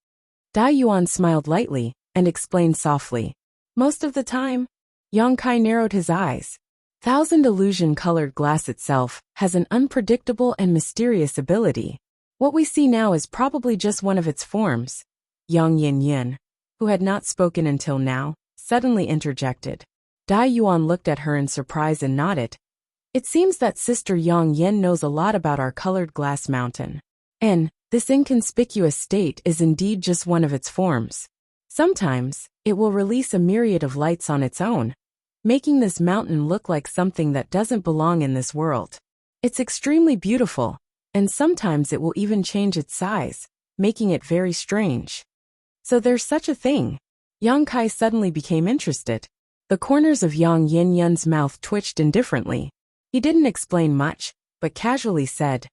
Dai Yuan smiled lightly and explained softly. Most of the time, Yang Kai narrowed his eyes. Thousand Illusion colored glass itself has an unpredictable and mysterious ability. What we see now is probably just one of its forms. Yang Yin Yin, who had not spoken until now, suddenly interjected. Dai Yuan looked at her in surprise and nodded. It seems that Sister Yang Yin knows a lot about our colored glass mountain. And this inconspicuous state is indeed just one of its forms. Sometimes, it will release a myriad of lights on its own, making this mountain look like something that doesn't belong in this world. It's extremely beautiful, and sometimes it will even change its size, making it very strange. So there's such a thing. Yang Kai suddenly became interested. The corners of Yang Yin Yun's mouth twitched indifferently. He didn't explain much, but casually said,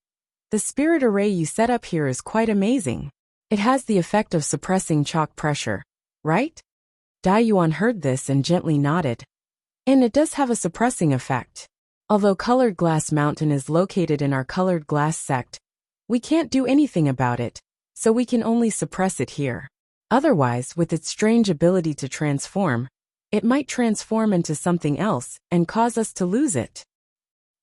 the spirit array you set up here is quite amazing. It has the effect of suppressing chalk pressure, right? Dai Yuan heard this and gently nodded. And it does have a suppressing effect. Although Colored Glass Mountain is located in our Colored Glass sect, we can't do anything about it, so we can only suppress it here. Otherwise, with its strange ability to transform, it might transform into something else and cause us to lose it.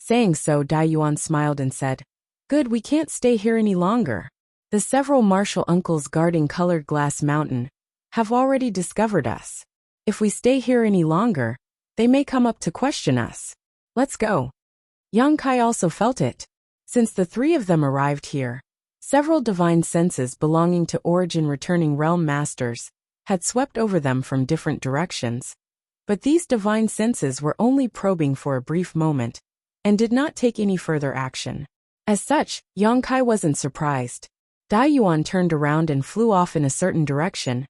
Saying so, Dai Yuan smiled and said, Good, we can't stay here any longer. The several martial uncles guarding Colored Glass Mountain have already discovered us. If we stay here any longer, they may come up to question us. Let's go. Yang Kai also felt it. Since the three of them arrived here, several divine senses belonging to Origin returning realm masters had swept over them from different directions. But these divine senses were only probing for a brief moment, and did not take any further action. As such, Yang Kai wasn't surprised. Dai Yuan turned around and flew off in a certain direction,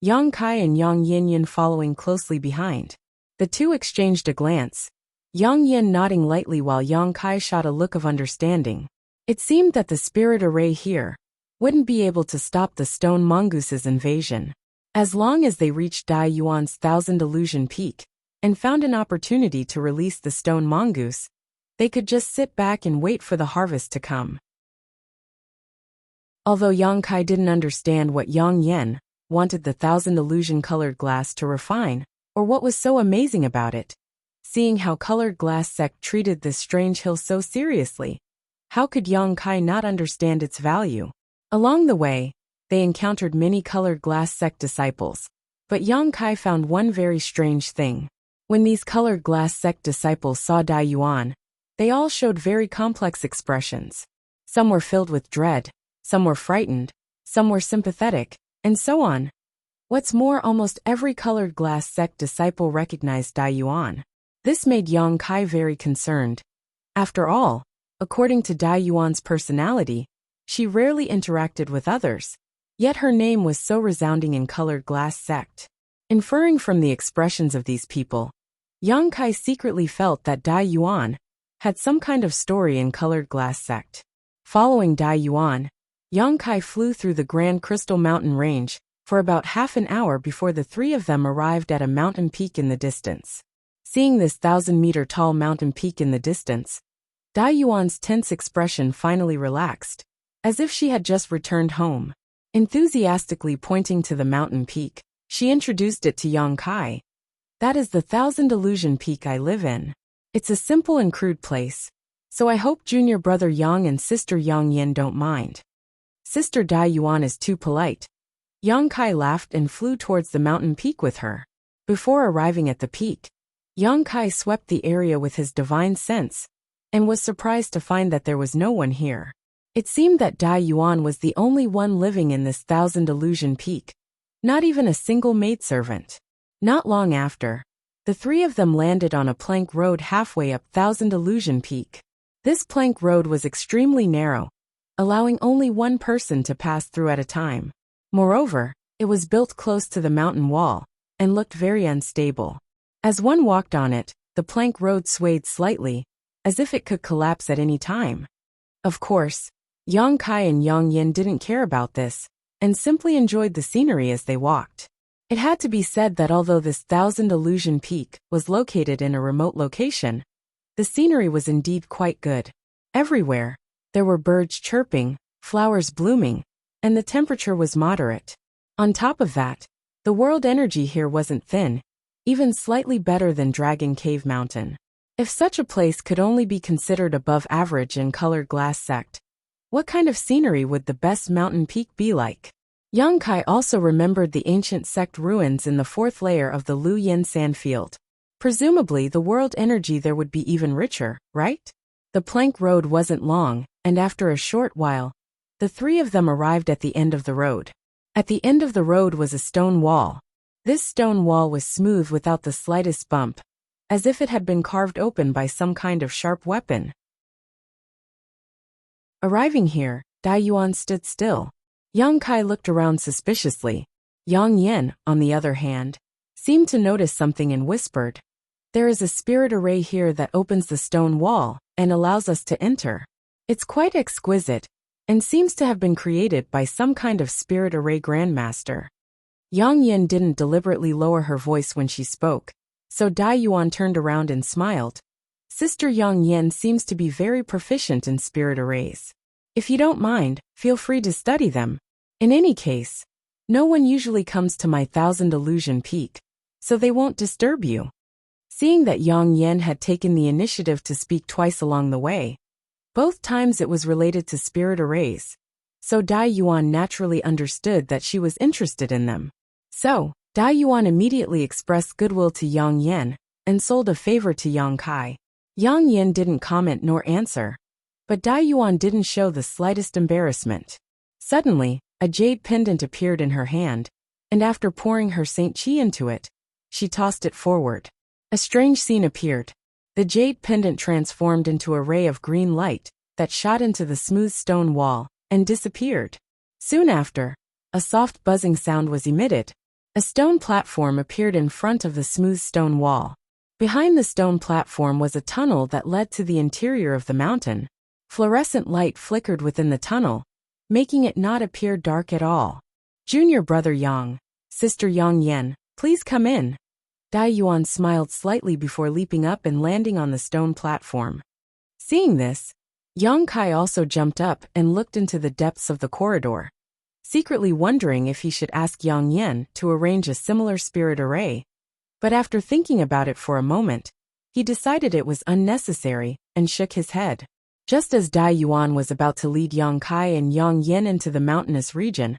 Yang Kai and Yang Yin following closely behind. The two exchanged a glance, Yang Yin nodding lightly while Yang Kai shot a look of understanding. It seemed that the spirit array here wouldn't be able to stop the stone mongoose's invasion. As long as they reached Dai Yuan's Thousand Illusion Peak and found an opportunity to release the stone mongoose, they could just sit back and wait for the harvest to come. Although Yang Kai didn't understand what Yang Yin wanted the Thousand Illusion colored glass to refine, or what was so amazing about it, seeing how colored glass sect treated this strange hill so seriously, how could Yang Kai not understand its value? Along the way, they encountered many colored glass sect disciples, but Yang Kai found one very strange thing. When these colored glass sect disciples saw Dai Yuan, they all showed very complex expressions. Some were filled with dread, some were frightened, some were sympathetic, and so on. What's more, almost every colored glass sect disciple recognized Dai Yuan. This made Yang Kai very concerned. After all, according to Dai Yuan's personality, she rarely interacted with others, yet her name was so resounding in colored glass sect. Inferring from the expressions of these people, Yang Kai secretly felt that Dai Yuan had some kind of story in colored glass sect. Following Dai Yuan, Yang Kai flew through the Grand Crystal Mountain range for about half an hour before the three of them arrived at a mountain peak in the distance. Seeing this 1,000-meter tall mountain peak in the distance, Dai Yuan's tense expression finally relaxed, as if she had just returned home. Enthusiastically pointing to the mountain peak, she introduced it to Yang Kai. That is the Thousand Illusion Peak I live in. It's a simple and crude place, so I hope junior brother Yang and sister Yang Yin don't mind. Sister Dai Yuan is too polite. Yang Kai laughed and flew towards the mountain peak with her. Before arriving at the peak, Yang Kai swept the area with his divine sense, and was surprised to find that there was no one here. It seemed that Dai Yuan was the only one living in this Thousand Illusion Peak, not even a single maidservant. Not long after, the three of them landed on a plank road halfway up Thousand Illusion Peak. This plank road was extremely narrow, allowing only one person to pass through at a time. Moreover, it was built close to the mountain wall, and looked very unstable. As one walked on it, the plank road swayed slightly, as if it could collapse at any time. Of course, Yang Kai and Yang Yin didn't care about this, and simply enjoyed the scenery as they walked. It had to be said that although this Thousand Illusion Peak was located in a remote location, the scenery was indeed quite good. Everywhere, there were birds chirping, flowers blooming, and the temperature was moderate. On top of that, the world energy here wasn't thin, even slightly better than Dragon Cave Mountain. If such a place could only be considered above average in colored glass sect, what kind of scenery would the best mountain peak be like? Yang Kai also remembered the ancient sect ruins in the fourth layer of the Lu Yin sandfield. Presumably the world energy there would be even richer, right? The plank road wasn't long, and after a short while, the three of them arrived at the end of the road. At the end of the road was a stone wall. This stone wall was smooth without the slightest bump, as if it had been carved open by some kind of sharp weapon. Arriving here, Dai Yuan stood still. Yang Kai looked around suspiciously. Yang Yin, on the other hand, seemed to notice something and whispered, "There is a spirit array here that opens the stone wall and allows us to enter. It's quite exquisite, and seems to have been created by some kind of spirit array grandmaster." Yang Yin didn't deliberately lower her voice when she spoke, so Dai Yuan turned around and smiled. Sister Yang Yin seems to be very proficient in spirit arrays. If you don't mind, feel free to study them. In any case, no one usually comes to my Thousand Illusion Peak, so they won't disturb you. Seeing that Yang Yin had taken the initiative to speak twice along the way, both times it was related to spirit arrays, so Dai Yuan naturally understood that she was interested in them. So, Dai Yuan immediately expressed goodwill to Yang Yin, and sold a favor to Yang Kai. Yang Yin didn't comment nor answer, but Dai Yuan didn't show the slightest embarrassment. Suddenly, a jade pendant appeared in her hand, and after pouring her Saint Qi into it, she tossed it forward. A strange scene appeared. The jade pendant transformed into a ray of green light that shot into the smooth stone wall and disappeared. Soon after, a soft buzzing sound was emitted, A stone platform appeared in front of the smooth stone wall. Behind the stone platform was a tunnel that led to the interior of the mountain. Fluorescent light flickered within the tunnel, making it not appear dark at all. Junior brother Yang, sister Yang Yen, please come in. Dai Yuan smiled slightly before leaping up and landing on the stone platform. Seeing this, Yang Kai also jumped up and looked into the depths of the corridor, secretly wondering if he should ask Yang Yen to arrange a similar spirit array. But after thinking about it for a moment, he decided it was unnecessary and shook his head. Just as Dai Yuan was about to lead Yang Kai and Yang Yen into the mountainous region,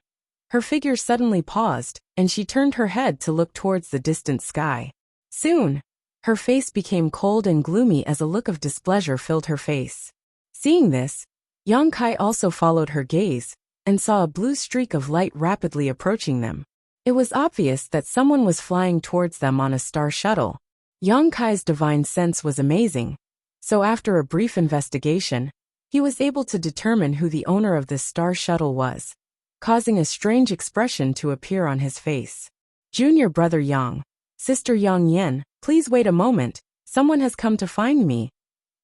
her figure suddenly paused, and she turned her head to look towards the distant sky. Soon, her face became cold and gloomy as a look of displeasure filled her face. Seeing this, Yang Kai also followed her gaze and saw a blue streak of light rapidly approaching them. It was obvious that someone was flying towards them on a star shuttle. Yang Kai's divine sense was amazing, so after a brief investigation, he was able to determine who the owner of this star shuttle was, causing a strange expression to appear on his face. Junior brother Yang, sister Yang Yen, please wait a moment, someone has come to find me.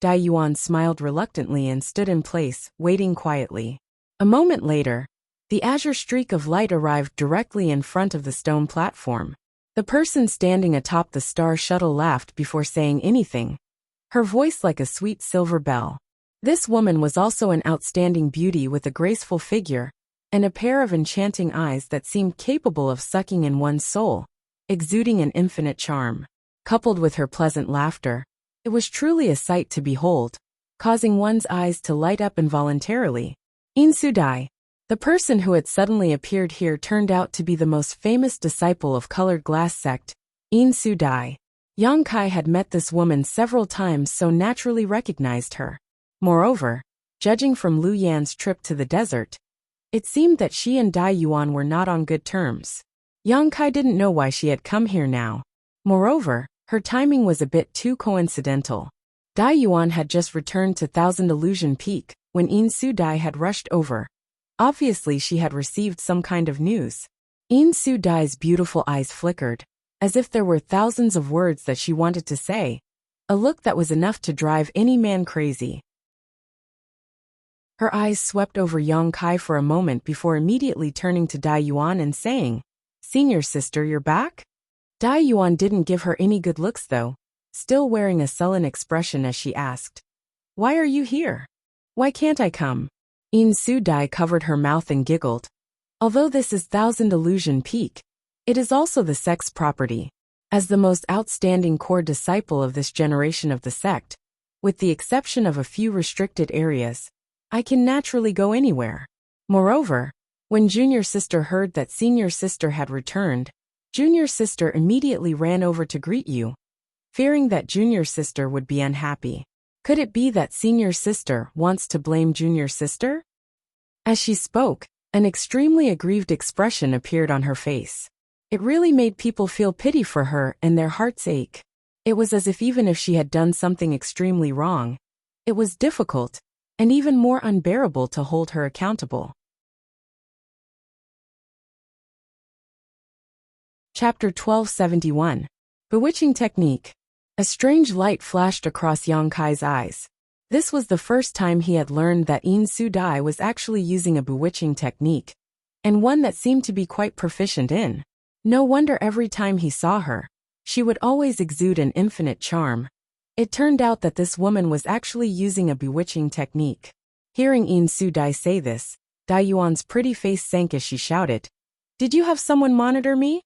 Dai Yuan smiled reluctantly and stood in place, waiting quietly. A moment later, the azure streak of light arrived directly in front of the stone platform. The person standing atop the star shuttle laughed before saying anything, her voice like a sweet silver bell. This woman was also an outstanding beauty with a graceful figure and a pair of enchanting eyes that seemed capable of sucking in one's soul, exuding an infinite charm. Coupled with her pleasant laughter, it was truly a sight to behold, causing one's eyes to light up involuntarily. Insudai, the person who had suddenly appeared here, turned out to be the most famous disciple of colored glass sect, Insudai. Yang Kai had met this woman several times, so naturally recognized her. Moreover, judging from Lu Yan's trip to the desert, it seemed that she and Dai Yuan were not on good terms. Yang Kai didn't know why she had come here now. Moreover, her timing was a bit too coincidental. Dai Yuan had just returned to Thousand Illusion Peak when Insudai had rushed over. Obviously she had received some kind of news. Insudai's beautiful eyes flickered, as if there were thousands of words that she wanted to say, a look that was enough to drive any man crazy. Her eyes swept over Yang Kai for a moment before immediately turning to Dai Yuan and saying, "Senior sister, you're back?" Dai Yuan didn't give her any good looks though, still wearing a sullen expression as she asked, "Why are you here? Why can't I come?" Insudai covered her mouth and giggled. Although this is Thousand Illusion Peak, it is also the sect's property. As the most outstanding core disciple of this generation of the sect, with the exception of a few restricted areas, I can naturally go anywhere. Moreover, when Junior Sister heard that Senior Sister had returned, Junior Sister immediately ran over to greet you, fearing that Junior Sister would be unhappy. Could it be that Senior Sister wants to blame Junior Sister? As she spoke, an extremely aggrieved expression appeared on her face. It really made people feel pity for her and their hearts ache. It was as if even if she had done something extremely wrong, it was difficult, and even more unbearable to hold her accountable. Chapter 1271. Bewitching Technique. A strange light flashed across Yang Kai's eyes. This was the first time he had learned that Insudai was actually using a bewitching technique, and one that seemed to be quite proficient in. No wonder every time he saw her, she would always exude an infinite charm. It turned out that this woman was actually using a bewitching technique. Hearing Insudai say this, Dai Yuan's pretty face sank as she shouted, "Did you have someone monitor me?"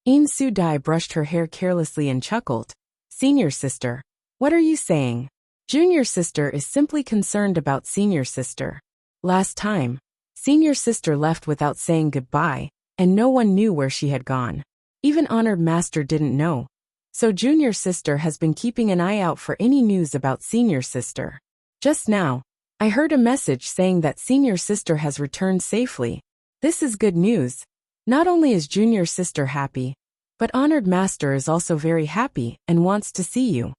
Insudai brushed her hair carelessly and chuckled. "Senior Sister, what are you saying? Junior Sister is simply concerned about Senior Sister. Last time, Senior Sister left without saying goodbye, and no one knew where she had gone. Even Honored Master didn't know. So Junior Sister has been keeping an eye out for any news about Senior Sister. Just now, I heard a message saying that Senior Sister has returned safely. This is good news. Not only is Junior Sister happy, but Honored Master is also very happy and wants to see you."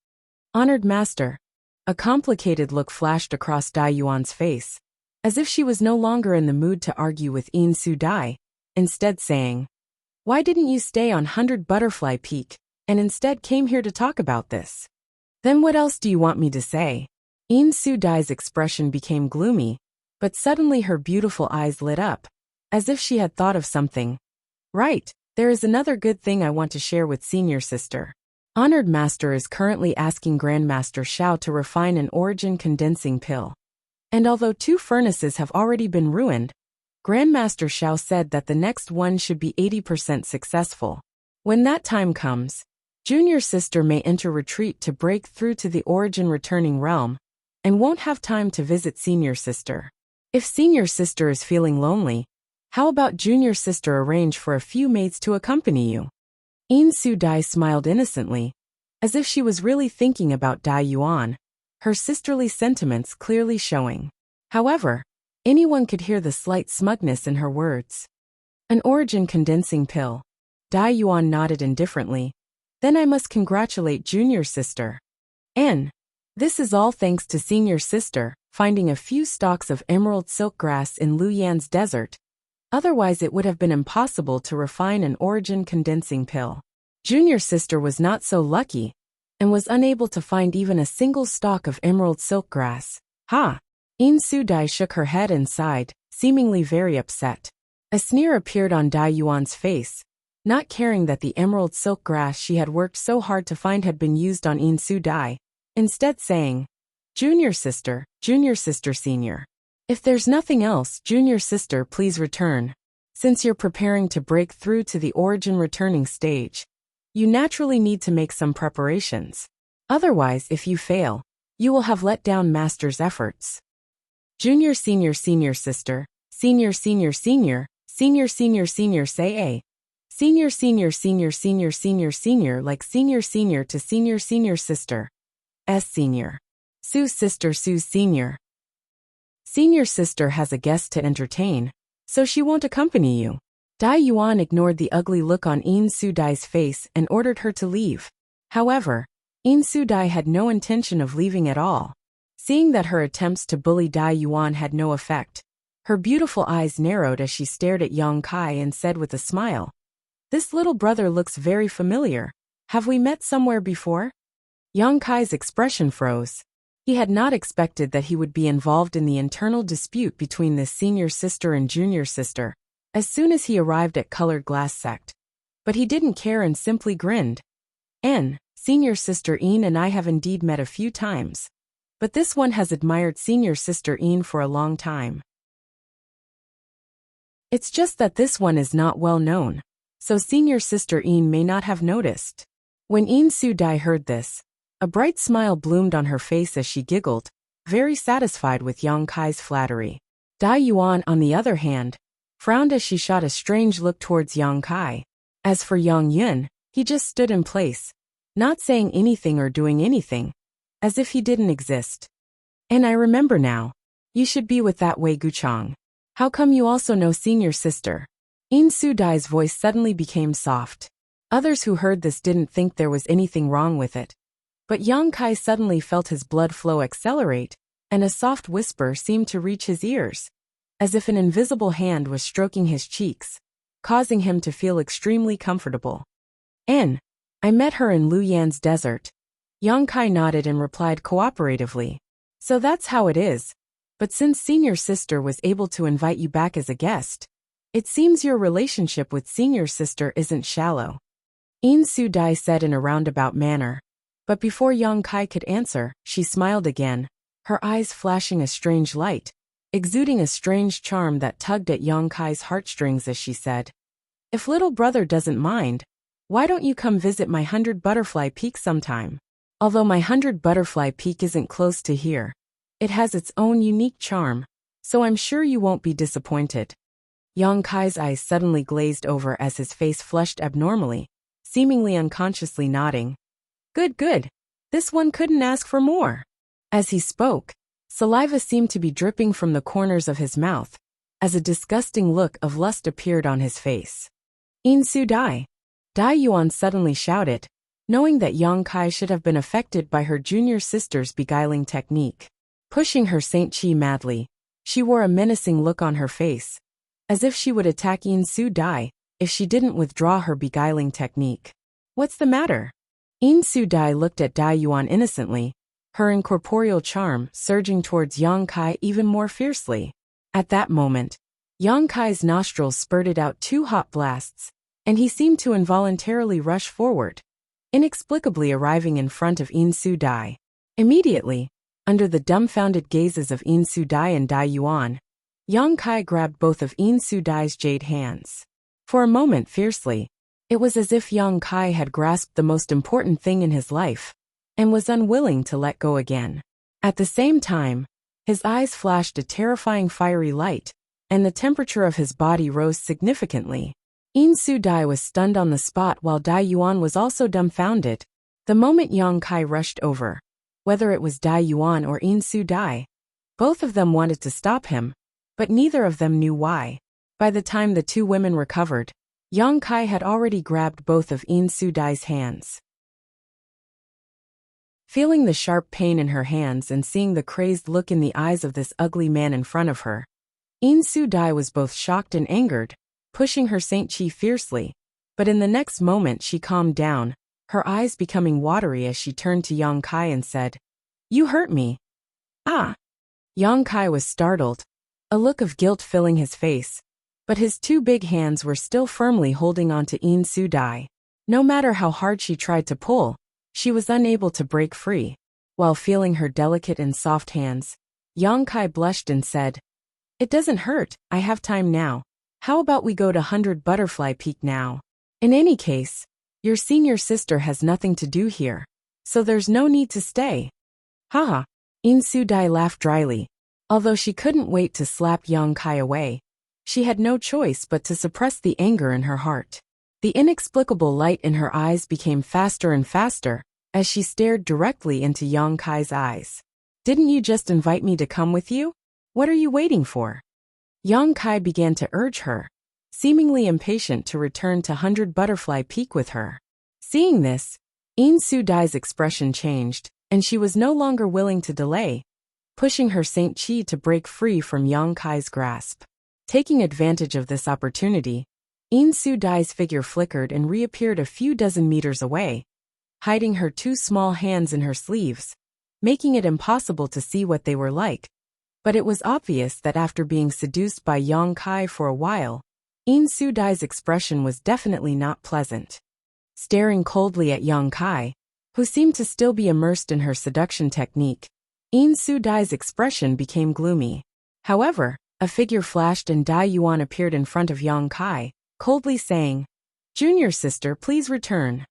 Honored Master. A complicated look flashed across Dai Yuan's face, as if she was no longer in the mood to argue with Insudai, instead saying, Why didn't you stay on 100 Butterfly Peak, and instead came here to talk about this? Then what else do you want me to say? In Su Dai's expression became gloomy, but suddenly her beautiful eyes lit up, as if she had thought of something. Right, there is another good thing I want to share with senior sister. Honored Master is currently asking Grandmaster Xiao to refine an origin condensing pill. And although 2 furnaces have already been ruined, Grandmaster Xiao said that the next one should be 80% successful. When that time comes, junior sister may enter retreat to break through to the origin returning realm, and won't have time to visit senior sister. If senior sister is feeling lonely, how about junior sister arrange for a few maids to accompany you? In Su Dai smiled innocently, as if she was really thinking about Dai Yuan, her sisterly sentiments clearly showing. However, anyone could hear the slight smugness in her words. An origin condensing pill. Dai Yuan nodded indifferently. Then I must congratulate junior sister. N. This is all thanks to senior sister, finding a few stalks of emerald silk grass in Luyan's desert. Otherwise it would have been impossible to refine an origin condensing pill. Junior sister was not so lucky, and was unable to find even a single stalk of emerald silk grass. Ha! In Su Dai shook her head and sighed, seemingly very upset. A sneer appeared on Dai Yuan's face, not caring that the emerald silk grass she had worked so hard to find had been used on In Su Dai, instead saying, Junior sister, senior. If there's nothing else, junior sister, please return. Since you're preparing to break through to the origin returning stage, you naturally need to make some preparations. Otherwise, if you fail, you will have let down master's efforts. Junior senior sister, senior say A. Senior like senior to senior sister. S senior. Sue's senior. Senior sister has a guest to entertain, so she won't accompany you. Dai Yuan ignored the ugly look on In Su Dai's face and ordered her to leave. However, In Su Dai had no intention of leaving at all. Seeing that her attempts to bully Dai Yuan had no effect, her beautiful eyes narrowed as she stared at Yang Kai and said with a smile, This little brother looks very familiar. Have we met somewhere before? Yang Kai's expression froze. He had not expected that he would be involved in the internal dispute between this senior sister and junior sister, as soon as he arrived at Colored Glass Sect. But he didn't care and simply grinned. Senior sister Een and I have indeed met a few times. But this one has admired senior sister Een for a long time. It's just that this one is not well known, so senior sister Een may not have noticed. When In Su Dai heard this, a bright smile bloomed on her face as she giggled, very satisfied with Yang Kai's flattery. Dai Yuan, on the other hand, frowned as she shot a strange look towards Yang Kai. As for Yang Yun, he just stood in place, not saying anything or doing anything, as if he didn't exist. And I remember now. You should be with that Wei Guchang. How come you also know senior sister? In Su Dai's voice suddenly became soft. Others who heard this didn't think there was anything wrong with it. But Yang Kai suddenly felt his blood flow accelerate, and a soft whisper seemed to reach his ears, as if an invisible hand was stroking his cheeks, causing him to feel extremely comfortable. I met her in Luyan's desert. Yang Kai nodded and replied cooperatively. So that's how it is. But since senior sister was able to invite you back as a guest, it seems your relationship with senior sister isn't shallow. In Su Dai said in a roundabout manner. But before Yang Kai could answer, she smiled again, her eyes flashing a strange light, exuding a strange charm that tugged at Yang Kai's heartstrings as she said, If little brother doesn't mind, why don't you come visit my 100 Butterfly Peak sometime? Although my 100 Butterfly Peak isn't close to here, it has its own unique charm, so I'm sure you won't be disappointed. Yang Kai's eyes suddenly glazed over as his face flushed abnormally, seemingly unconsciously nodding. Good. This one couldn't ask for more. As he spoke, saliva seemed to be dripping from the corners of his mouth, as a disgusting look of lust appeared on his face. In Su Dai. Dai Yuan suddenly shouted, knowing that Yang Kai should have been affected by her junior sister's beguiling technique. Pushing her Saint Chi madly, she wore a menacing look on her face, as if she would attack In Su Dai if she didn't withdraw her beguiling technique. What's the matter? In Su Dai looked at Dai Yuan innocently, her incorporeal charm surging towards Yang Kai even more fiercely. At that moment, Yang Kai's nostrils spurted out 2 hot blasts, and he seemed to involuntarily rush forward, inexplicably arriving in front of In Su Dai. Immediately, under the dumbfounded gazes of In Su Dai and Dai Yuan, Yang Kai grabbed both of In Su Dai's jade hands. For a moment fiercely, it was as if Yang Kai had grasped the most important thing in his life, and was unwilling to let go again. At the same time, his eyes flashed a terrifying fiery light, and the temperature of his body rose significantly. In Su Dai was stunned on the spot while Dai Yuan was also dumbfounded. The moment Yang Kai rushed over, whether it was Dai Yuan or In Su Dai, both of them wanted to stop him, but neither of them knew why. By the time the 2 women recovered, Yang Kai had already grabbed both of In Su Dai's hands. Feeling the sharp pain in her hands and seeing the crazed look in the eyes of this ugly man in front of her, In Su Dai was both shocked and angered, pushing her Saint Chi fiercely. But in the next moment she calmed down, her eyes becoming watery as she turned to Yang Kai and said, "You hurt me." "Ah." Yang Kai was startled, a look of guilt filling his face, but his 2 big hands were still firmly holding on to In Su Dai. No matter how hard she tried to pull, she was unable to break free. While feeling her delicate and soft hands, Yang Kai blushed and said, "It doesn't hurt, I have time now. How about we go to 100 Butterfly Peak now? In any case, your senior sister has nothing to do here, so there's no need to stay." Haha. In Su Dai laughed dryly. Although she couldn't wait to slap Yang Kai away, she had no choice but to suppress the anger in her heart. The inexplicable light in her eyes became faster and faster as she stared directly into Yang Kai's eyes. "Didn't you just invite me to come with you? What are you waiting for?" Yang Kai began to urge her, seemingly impatient to return to 100 Butterfly Peak with her. Seeing this, In Su Dai's expression changed, and she was no longer willing to delay, pushing her Saint Chi to break free from Yang Kai's grasp. Taking advantage of this opportunity, In Su Dai's figure flickered and reappeared a few dozen meters away, hiding her 2 small hands in her sleeves, making it impossible to see what they were like. But it was obvious that after being seduced by Yang Kai for a while, In Su Dai's expression was definitely not pleasant. Staring coldly at Yang Kai, who seemed to still be immersed in her seduction technique, In Su Dai's expression became gloomy. However, a figure flashed and Dai Yuan appeared in front of Yang Kai, coldly saying, "Junior sister, please return."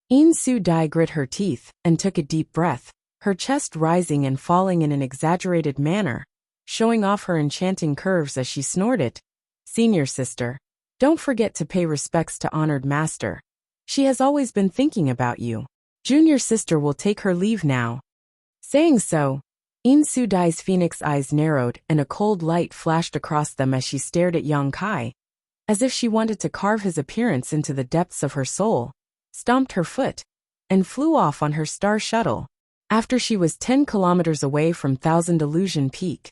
In Su Dai grit her teeth and took a deep breath, her chest rising and falling in an exaggerated manner, showing off her enchanting curves as she snorted, "Senior sister, don't forget to pay respects to honored master. She has always been thinking about you. Junior sister will take her leave now." Saying so, In Su Dai's phoenix eyes narrowed and a cold light flashed across them as she stared at Yang Kai, as if she wanted to carve his appearance into the depths of her soul, stomped her foot, and flew off on her star shuttle. After she was 10 kilometers away from 1000 Illusion Peak,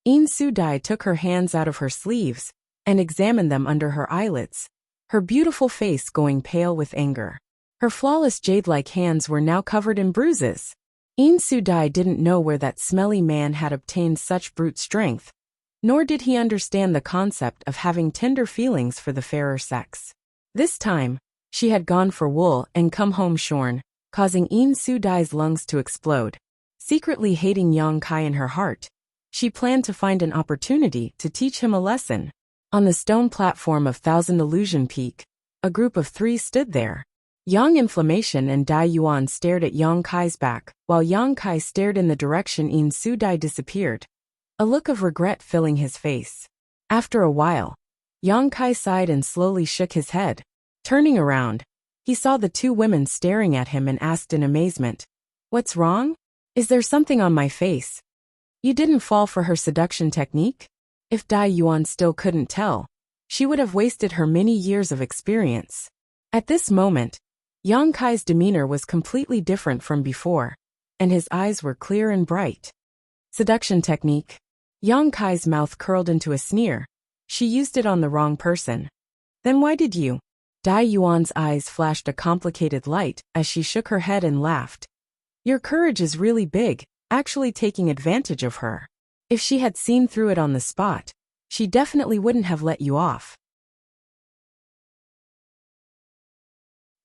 In Su Dai took her hands out of her sleeves and examined them under her eyelids, her beautiful face going pale with anger. Her flawless jade-like hands were now covered in bruises. In Su Dai didn't know where that smelly man had obtained such brute strength, nor did he understand the concept of having tender feelings for the fairer sex. This time, she had gone for wool and come home shorn, causing In Su Dai's lungs to explode. Secretly hating Yang Kai in her heart, she planned to find an opportunity to teach him a lesson. On the stone platform of 1000 Illusion Peak, a group of 3 stood there. Yang Inflammation and Dai Yuan stared at Yang Kai's back, while Yang Kai stared in the direction In Su Dai disappeared, a look of regret filling his face. After a while, Yang Kai sighed and slowly shook his head. Turning around, he saw the 2 women staring at him and asked in amazement, "What's wrong? Is there something on my face?" "You didn't fall for her seduction technique?" If Dai Yuan still couldn't tell, she would have wasted her many years of experience. At this moment, Yang Kai's demeanor was completely different from before, and his eyes were clear and bright. Seduction technique. Yang Kai's mouth curled into a sneer. She used it on the wrong person. Then why did you? Dai Yuan's eyes flashed a complicated light as she shook her head and laughed. Your courage is really big, actually taking advantage of her. If she had seen through it on the spot, she definitely wouldn't have let you off.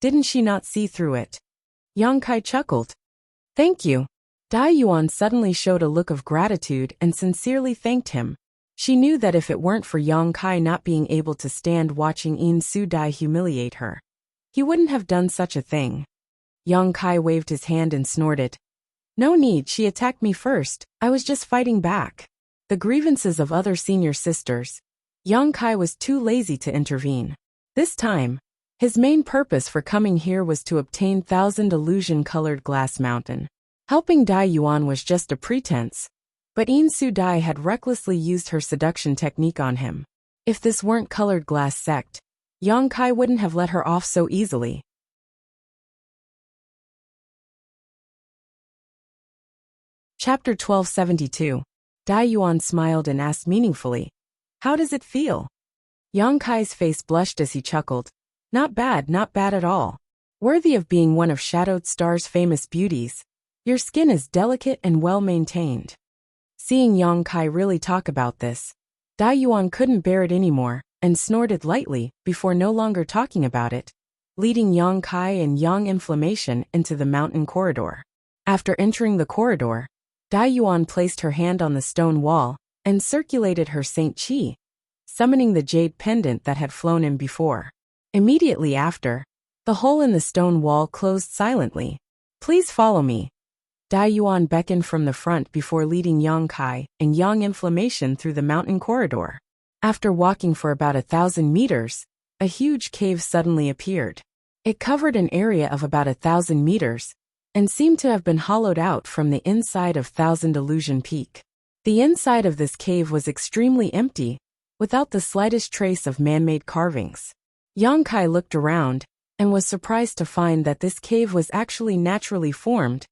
Didn't she not see through it? Yang Kai chuckled. Thank you. Dai Yuan suddenly showed a look of gratitude and sincerely thanked him. She knew that if it weren't for Yang Kai not being able to stand watching Yin Su Dai humiliate her, he wouldn't have done such a thing. Yang Kai waved his hand and snorted. No need, she attacked me first, I was just fighting back. The grievances of other senior sisters. Yang Kai was too lazy to intervene. This time, his main purpose for coming here was to obtain 1,000 illusion-colored glass mountain. Helping Dai Yuan was just a pretense, but Yin Su Dai had recklessly used her seduction technique on him. If this weren't colored glass sect, Yang Kai wouldn't have let her off so easily. Chapter 1272. Dai Yuan smiled and asked meaningfully, how does it feel? Yang Kai's face blushed as he chuckled. Not bad at all. Worthy of being one of Shadowed Star's famous beauties. Your skin is delicate and well maintained. Seeing Yang Kai really talk about this, Dai Yuan couldn't bear it anymore and snorted lightly before no longer talking about it, leading Yang Kai and Yang Inflammation into the mountain corridor. After entering the corridor, Dai Yuan placed her hand on the stone wall and circulated her Saint Qi, summoning the jade pendant that had flown in before. Immediately after, the hole in the stone wall closed silently. Please follow me. Dai Yuan beckoned from the front before leading Yang Kai and Yang Inflammation through the mountain corridor. After walking for about 1,000 meters, a huge cave suddenly appeared. It covered an area of about 1,000 meters and seemed to have been hollowed out from the inside of Thousand Illusion Peak. The inside of this cave was extremely empty, without the slightest trace of man-made carvings. Yang Kai looked around and was surprised to find that this cave was actually naturally formed,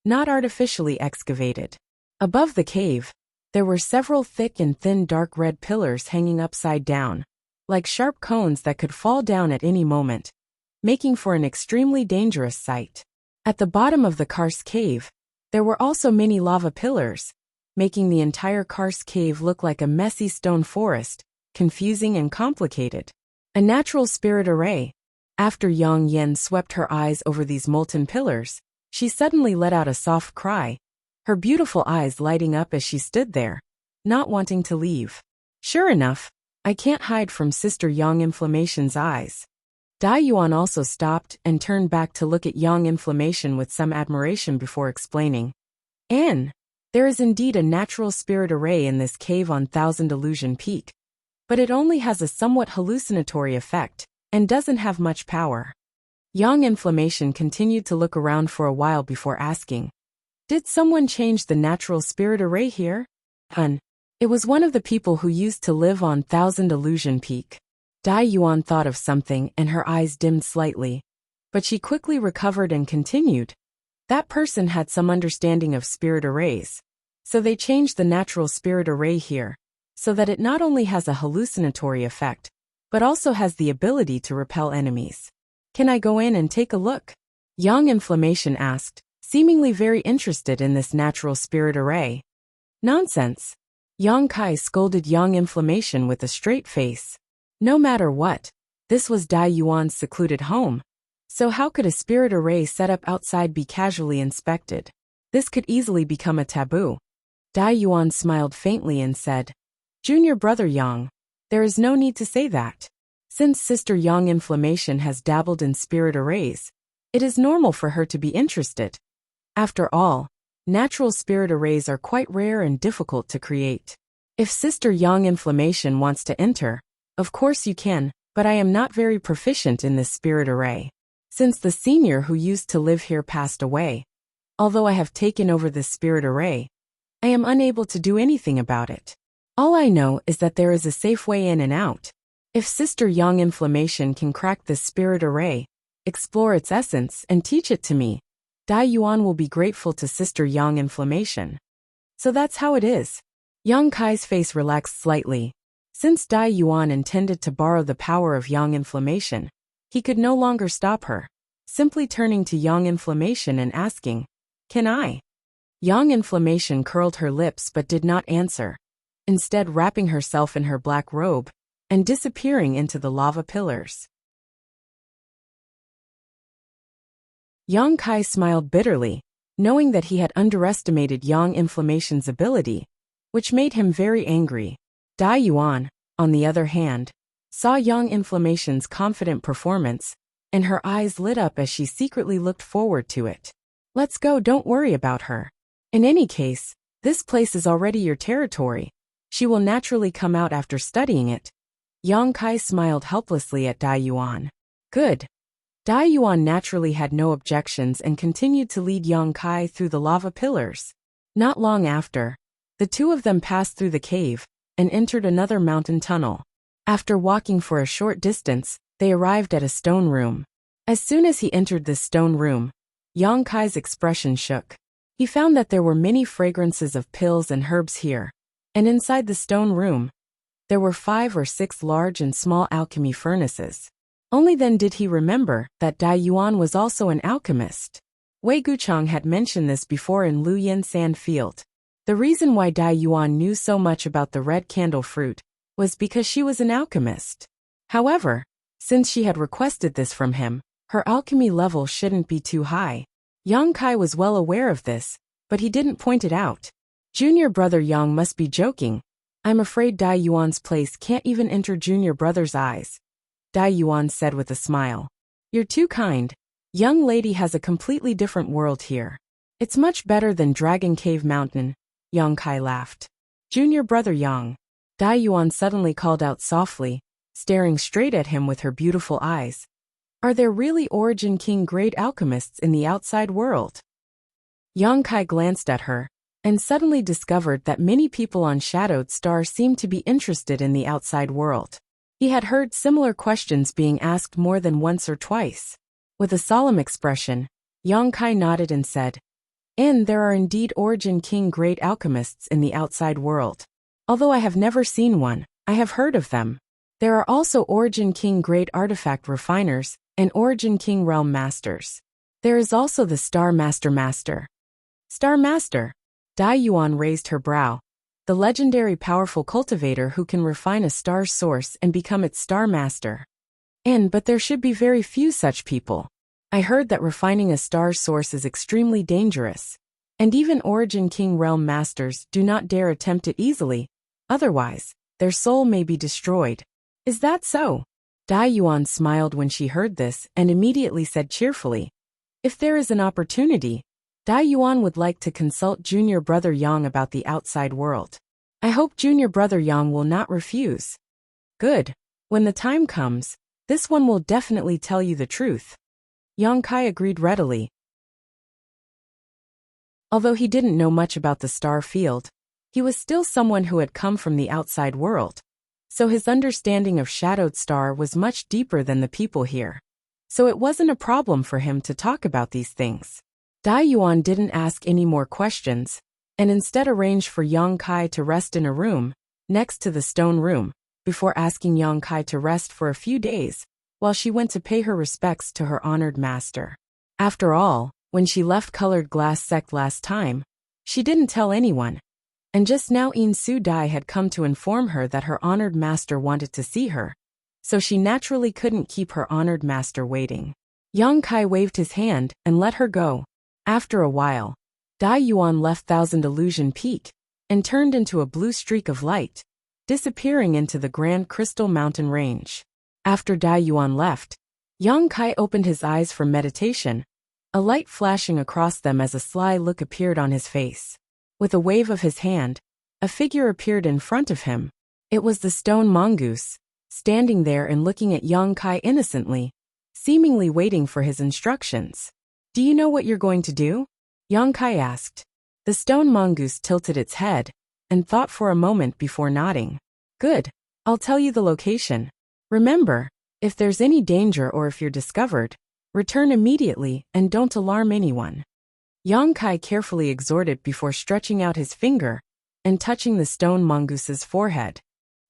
not artificially excavated. Above the cave, there were several thick and thin dark red pillars hanging upside down, like sharp cones that could fall down at any moment, making for an extremely dangerous sight. At the bottom of the karst cave, there were also many lava pillars, making the entire karst cave look like a messy stone forest, confusing and complicated. A natural spirit array. After Yang Yen swept her eyes over these molten pillars, she suddenly let out a soft cry, her beautiful eyes lighting up as she stood there, not wanting to leave. Sure enough, I can't hide from Sister Yang Inflammation's eyes. Dai Yuan also stopped and turned back to look at Yang Inflammation with some admiration before explaining. Anne, there is indeed a natural spirit array in this cave on Thousand Illusion Peak, but it only has a somewhat hallucinatory effect and doesn't have much power. Yang Inflammation continued to look around for a while before asking, did someone change the natural spirit array here? It was one of the people who used to live on Thousand Illusion Peak. Dai Yuan thought of something and her eyes dimmed slightly, but she quickly recovered and continued. That person had some understanding of spirit arrays, so they changed the natural spirit array here, so that it not only has a hallucinatory effect, but also has the ability to repel enemies. Can I go in and take a look? Yang Inflammation asked, seemingly very interested in this natural spirit array. Nonsense. Yang Kai scolded Yang Inflammation with a straight face. No matter what, this was Dai Yuan's secluded home, so how could a spirit array set up outside be casually inspected? This could easily become a taboo. Dai Yuan smiled faintly and said, Junior brother Yang, there is no need to say that. Since Sister Yang Inflammation has dabbled in spirit arrays, it is normal for her to be interested. After all, natural spirit arrays are quite rare and difficult to create. If Sister Yang Inflammation wants to enter, of course you can, but I am not very proficient in this spirit array. Since the senior who used to live here passed away, although I have taken over this spirit array, I am unable to do anything about it. All I know is that there is a safe way in and out. If Sister Yang Inflammation can crack this spirit array, explore its essence and teach it to me, Dai Yuan will be grateful to Sister Yang Inflammation. So that's how it is. Yang Kai's face relaxed slightly. Since Dai Yuan intended to borrow the power of Yang Inflammation, He could no longer stop her, simply turning to Young Inflammation and asking, "Can I?" Young Inflammation curled her lips but did not answer, instead wrapping herself in her black robe and disappearing into the lava pillars. Yang Kai smiled bitterly, knowing that he had underestimated Young Inflammation's ability, which made him very angry. Dai Yuan, on the other hand, saw Young Inflammation's confident performance, and her eyes lit up as she secretly looked forward to it. "Let's go, don't worry about her. In any case, this place is already your territory. She will naturally come out after studying it." Yang Kai smiled helplessly at Dai Yuan. "Good." Dai Yuan naturally had no objections and continued to lead Yang Kai through the lava pillars. Not long after, the two of them passed through the cave and entered another mountain tunnel. After walking for a short distance, they arrived at a stone room. As soon as he entered this stone room, Yang Kai's expression shook. He found that there were many fragrances of pills and herbs here, and inside the stone room, there were 5 or 6 large and small alchemy furnaces. Only then did he remember that Dai Yuan was also an alchemist. Wei Guchang had mentioned this before in Luyan Sand Field. The reason why Dai Yuan knew so much about the red candle fruit was because she was an alchemist. However, since she had requested this from him, her alchemy level shouldn't be too high. Yang Kai was well aware of this, but he didn't point it out. Junior brother Yang must be joking. "I'm afraid Dai Yuan's place can't even enter junior brother's eyes," Dai Yuan said with a smile. "You're too kind. Young lady has a completely different world here. It's much better than Dragon Cave Mountain," Yang Kai laughed. "Junior brother Yang," Dai Yuan suddenly called out softly, staring straight at him with her beautiful eyes. "Are there really Origin King grade alchemists in the outside world?" Yang Kai glanced at her, and suddenly discovered that many people on Shadowed Star seemed to be interested in the outside world. He had heard similar questions being asked more than once or twice. With a solemn expression, Yang Kai nodded and said, "And there are indeed Origin King grade alchemists in the outside world. Although I have never seen one, I have heard of them. There are also Origin King grade artifact refiners and Origin King realm masters. There is also the Star Master. Star Master?" Dai Yuan raised her brow. "The legendary powerful cultivator who can refine a star's source and become its Star Master. But there should be very few such people. I heard that refining a star's source is extremely dangerous, and even Origin King realm masters do not dare attempt it easily, otherwise, their soul may be destroyed. Is that so?" Dai Yuan smiled when she heard this and immediately said cheerfully, "If there is an opportunity, Dai Yuan would like to consult junior brother Yang about the outside world. I hope junior brother Yang will not refuse." "Good. When the time comes, this one will definitely tell you the truth." Yang Kai agreed readily. Although he didn't know much about the star field, he was still someone who had come from the outside world, so his understanding of Shadowed Star was much deeper than the people here. So it wasn't a problem for him to talk about these things. Dai Yuan didn't ask any more questions, and instead arranged for Yang Kai to rest in a room next to the stone room, before asking Yang Kai to rest for a few days, while she went to pay her respects to her honored master. After all, when she left Colored Glass Sect last time, she didn't tell anyone, and just now In Su Dai had come to inform her that her honored master wanted to see her, so she naturally couldn't keep her honored master waiting. Yang Kai waved his hand and let her go. After a while, Dai Yuan left Thousand Illusion Peak and turned into a blue streak of light, disappearing into the Grand Crystal Mountain Range. After Dai Yuan left, Yang Kai opened his eyes for meditation, a light flashing across them as a sly look appeared on his face. With a wave of his hand, a figure appeared in front of him. It was the stone mongoose, standing there and looking at Yang Kai innocently, seemingly waiting for his instructions. "Do you know what you're going to do?" Yang Kai asked. The stone mongoose tilted its head and thought for a moment before nodding. "Good. I'll tell you the location. Remember, if there's any danger or if you're discovered, return immediately and don't alarm anyone." Yang Kai carefully exhorted before stretching out his finger and touching the stone mongoose's forehead.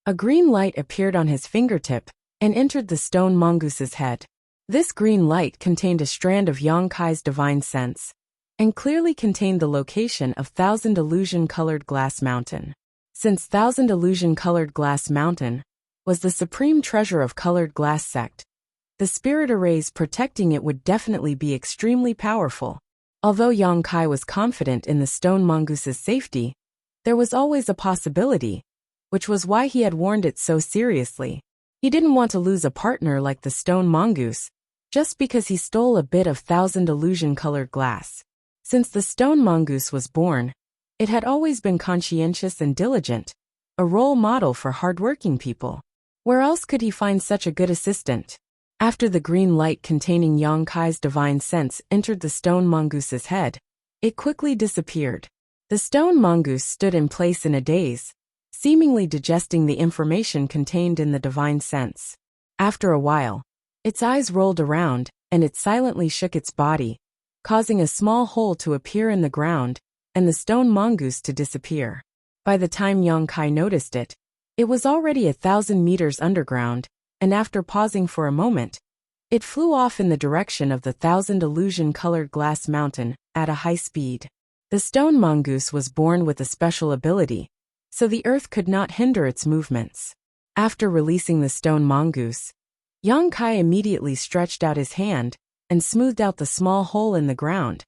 A green light appeared on his fingertip and entered the stone mongoose's head. This green light contained a strand of Yang Kai's divine sense, and clearly contained the location of Thousand Illusion-Colored Glass Mountain. Since Thousand Illusion-Colored Glass Mountain was the supreme treasure of Colored Glass sect, the spirit arrays protecting it would definitely be extremely powerful. Although Yang Kai was confident in the stone mongoose's safety, there was always a possibility, which was why he had warned it so seriously. He didn't want to lose a partner like the stone mongoose, just because he stole a bit of Thousand Illusion-Colored Glass. Since the stone mongoose was born, it had always been conscientious and diligent, a role model for hardworking people. Where else could he find such a good assistant? After the green light containing Yang Kai's divine sense entered the stone mongoose's head, it quickly disappeared. The stone mongoose stood in place in a daze, seemingly digesting the information contained in the divine sense. After a while, its eyes rolled around, and it silently shook its body, causing a small hole to appear in the ground, and the stone mongoose to disappear. By the time Yang Kai noticed it, it was already 1,000 meters underground, and after pausing for a moment, it flew off in the direction of the Thousand Illusion-Colored Glass Mountain at a high speed. The stone mongoose was born with a special ability, so the earth could not hinder its movements. After releasing the stone mongoose, Yang Kai immediately stretched out his hand and smoothed out the small hole in the ground,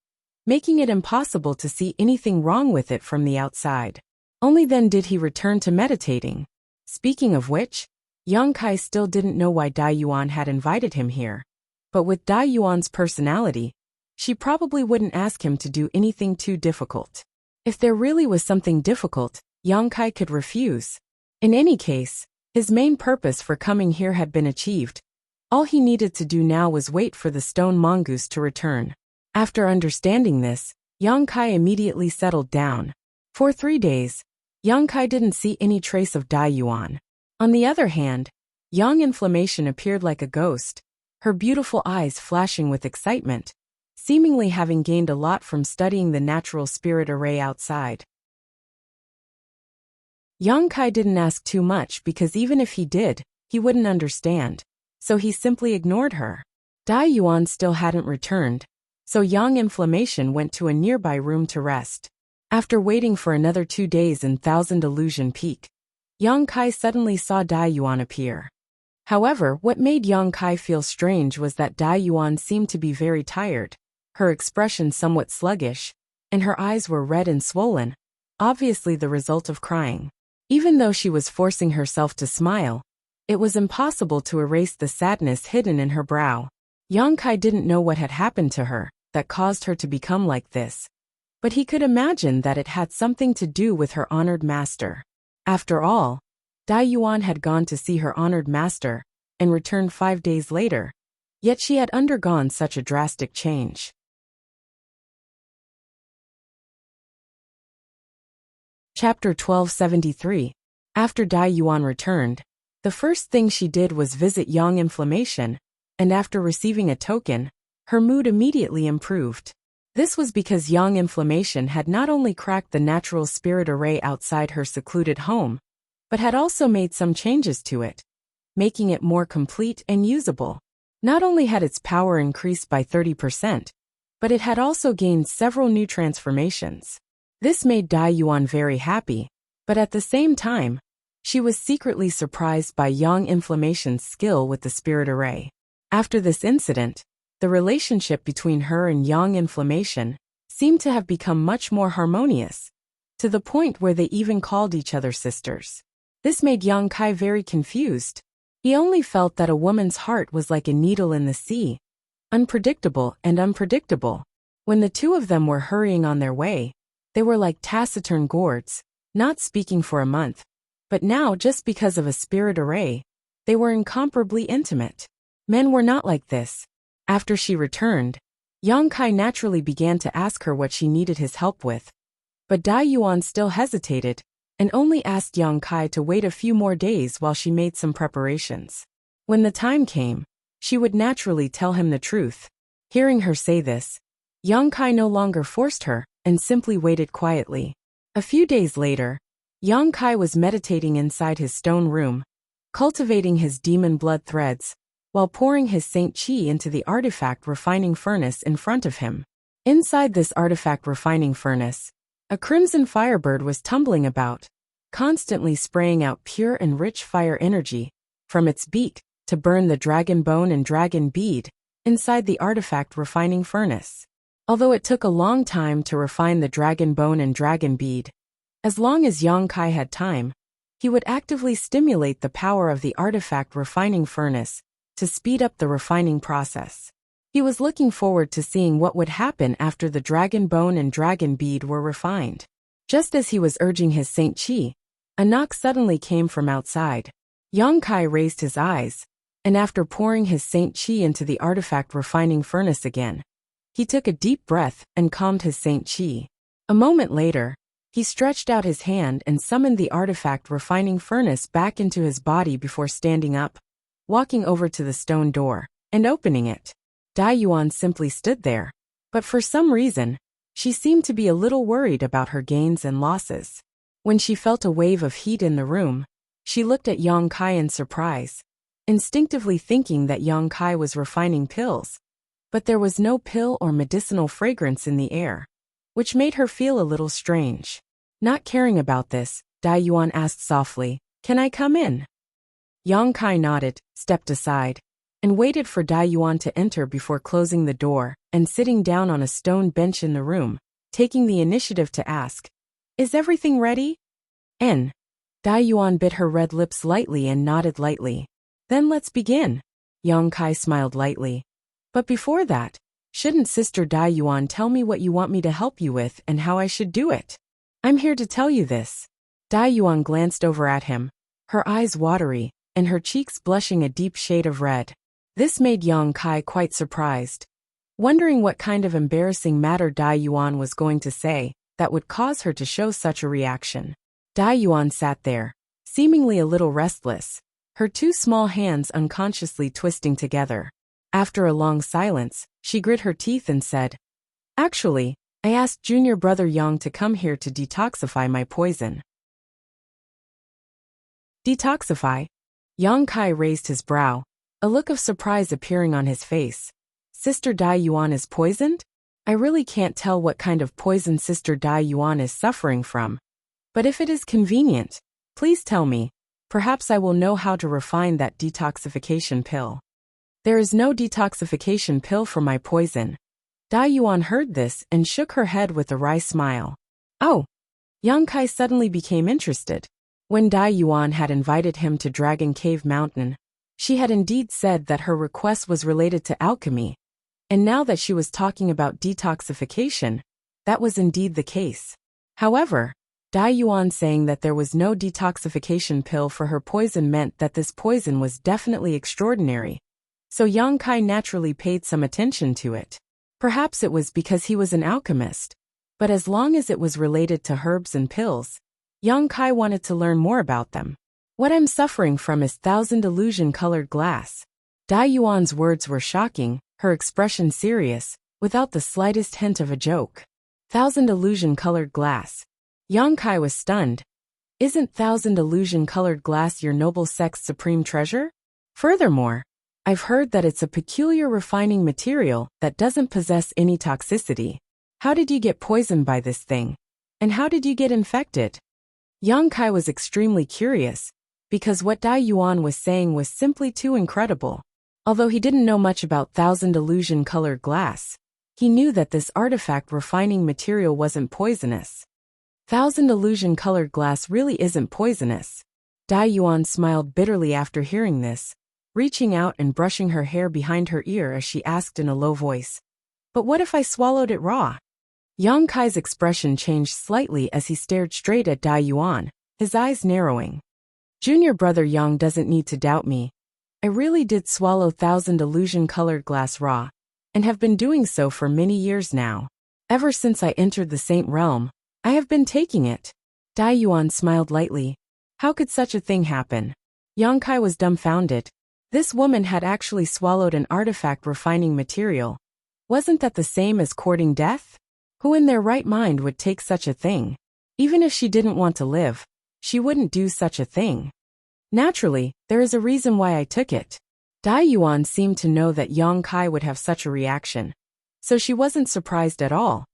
making it impossible to see anything wrong with it from the outside. Only then did he return to meditating. Speaking of which, Yang Kai still didn't know why Dai Yuan had invited him here, but with Dai Yuan's personality, she probably wouldn't ask him to do anything too difficult. If there really was something difficult, Yang Kai could refuse. In any case, his main purpose for coming here had been achieved. All he needed to do now was wait for the stone mongoose to return. After understanding this, Yang Kai immediately settled down. For 3 days, Yang Kai didn't see any trace of Dai Yuan. On the other hand, Yang Inflammation appeared like a ghost, her beautiful eyes flashing with excitement, seemingly having gained a lot from studying the natural spirit array outside. Yang Kai didn't ask too much because even if he did, he wouldn't understand, so he simply ignored her. Dai Yuan still hadn't returned, so Yang Inflammation went to a nearby room to rest. After waiting for another 2 days in Thousand Illusion Peak, Yang Kai suddenly saw Dai Yuan appear. However, what made Yang Kai feel strange was that Dai Yuan seemed to be very tired, her expression somewhat sluggish, and her eyes were red and swollen, obviously the result of crying. Even though she was forcing herself to smile, it was impossible to erase the sadness hidden in her brow. Yang Kai didn't know what had happened to her that caused her to become like this, but he could imagine that it had something to do with her honored master. After all, Dai Yuan had gone to see her honored master and returned 5 days later, yet she had undergone such a drastic change. Chapter 1273. After Dai Yuan returned, the first thing she did was visit Yang Inflammation, and after receiving a token, her mood immediately improved. This was because Yang Inflammation had not only cracked the natural spirit array outside her secluded home, but had also made some changes to it, making it more complete and usable. Not only had its power increased by 30%, but it had also gained several new transformations. This made Dai Yuan very happy, but at the same time, she was secretly surprised by Yang Inflammation's skill with the spirit array. After this incident, the relationship between her and Yang Inflammation seemed to have become much more harmonious, to the point where they even called each other sisters. This made Yang Kai very confused. He only felt that a woman's heart was like a needle in the sea, unpredictable and unpredictable. When the two of them were hurrying on their way, they were like taciturn gourds, not speaking for a month, but now just because of a spirit array, they were incomparably intimate. Men were not like this. After she returned, Yang Kai naturally began to ask her what she needed his help with. But Dai Yuan still hesitated, and only asked Yang Kai to wait a few more days while she made some preparations. When the time came, she would naturally tell him the truth. Hearing her say this, Yang Kai no longer forced her, and simply waited quietly. A few days later, Yang Kai was meditating inside his stone room, cultivating his demon blood threads, while pouring his Saint Qi into the artifact refining furnace in front of him. Inside this artifact refining furnace, a crimson firebird was tumbling about, constantly spraying out pure and rich fire energy from its beak to burn the dragon bone and dragon bead inside the artifact refining furnace. Although it took a long time to refine the dragon bone and dragon bead, as long as Yang Kai had time, he would actively stimulate the power of the artifact refining furnace to speed up the refining process. He was looking forward to seeing what would happen after the dragon bone and dragon bead were refined. Just as he was urging his Saint Qi, a knock suddenly came from outside. Yang Kai raised his eyes, and after pouring his Saint Qi into the artifact refining furnace again, he took a deep breath and calmed his Saint Qi. A moment later, he stretched out his hand and summoned the artifact refining furnace back into his body before standing up, walking over to the stone door, and opening it. Dai Yuan simply stood there, but for some reason, she seemed to be a little worried about her gains and losses. When she felt a wave of heat in the room, she looked at Yang Kai in surprise, instinctively thinking that Yang Kai was refining pills, but there was no pill or medicinal fragrance in the air, which made her feel a little strange. Not caring about this, Dai Yuan asked softly, "Can I come in?" Yang Kai nodded, stepped aside, and waited for Dai Yuan to enter before closing the door and sitting down on a stone bench in the room, taking the initiative to ask, "Is everything ready?" Dai Yuan bit her red lips lightly and nodded lightly. "Then let's begin." Yang Kai smiled lightly. "But before that, shouldn't Sister Dai Yuan tell me what you want me to help you with and how I should do it?" "I'm here to tell you this." Dai Yuan glanced over at him, her eyes watery, and her cheeks blushing a deep shade of red. This made Yang Kai quite surprised, wondering what kind of embarrassing matter Dai Yuan was going to say that would cause her to show such a reaction. Dai Yuan sat there, seemingly a little restless, her two small hands unconsciously twisting together. After a long silence, she grit her teeth and said, "Actually, I asked junior brother Yang to come here to detoxify my poison." Detoxify? Yang Kai raised his brow, a look of surprise appearing on his face. "Sister Dai Yuan is poisoned? I really can't tell what kind of poison Sister Dai Yuan is suffering from. But if it is convenient, please tell me. Perhaps I will know how to refine that detoxification pill." "There is no detoxification pill for my poison." Dai Yuan heard this and shook her head with a wry smile. "Oh!" Yang Kai suddenly became interested. When Dai Yuan had invited him to Dragon Cave Mountain, she had indeed said that her request was related to alchemy, and now that she was talking about detoxification, that was indeed the case. However, Dai Yuan saying that there was no detoxification pill for her poison meant that this poison was definitely extraordinary, so Yang Kai naturally paid some attention to it. Perhaps it was because he was an alchemist, but as long as it was related to herbs and pills, Yang Kai wanted to learn more about them. "What I'm suffering from is thousand illusion-colored glass." Dai Yuan's words were shocking, her expression serious, without the slightest hint of a joke. Thousand illusion-colored glass. Yang Kai was stunned. "Isn't thousand illusion-colored glass your noble sex's supreme treasure? Furthermore, I've heard that it's a peculiar refining material that doesn't possess any toxicity. How did you get poisoned by this thing? And how did you get infected?" Yang Kai was extremely curious, because what Dai Yuan was saying was simply too incredible. Although he didn't know much about thousand illusion-colored glass, he knew that this artifact refining material wasn't poisonous. Thousand illusion-colored glass really isn't poisonous. Dai Yuan smiled bitterly after hearing this, reaching out and brushing her hair behind her ear as she asked in a low voice, "But what if I swallowed it raw?" Yang Kai's expression changed slightly as he stared straight at Dai Yuan, his eyes narrowing. "Junior brother Yang doesn't need to doubt me. I really did swallow thousand illusion-colored glass raw, and have been doing so for many years now. Ever since I entered the Saint Realm, I have been taking it." Dai Yuan smiled lightly. How could such a thing happen? Yang Kai was dumbfounded. This woman had actually swallowed an artifact refining material. Wasn't that the same as courting death? Who in their right mind would take such a thing? Even if she didn't want to live, she wouldn't do such a thing. "Naturally, there is a reason why I took it." Dai Yuan seemed to know that Yang Kai would have such a reaction, so she wasn't surprised at all,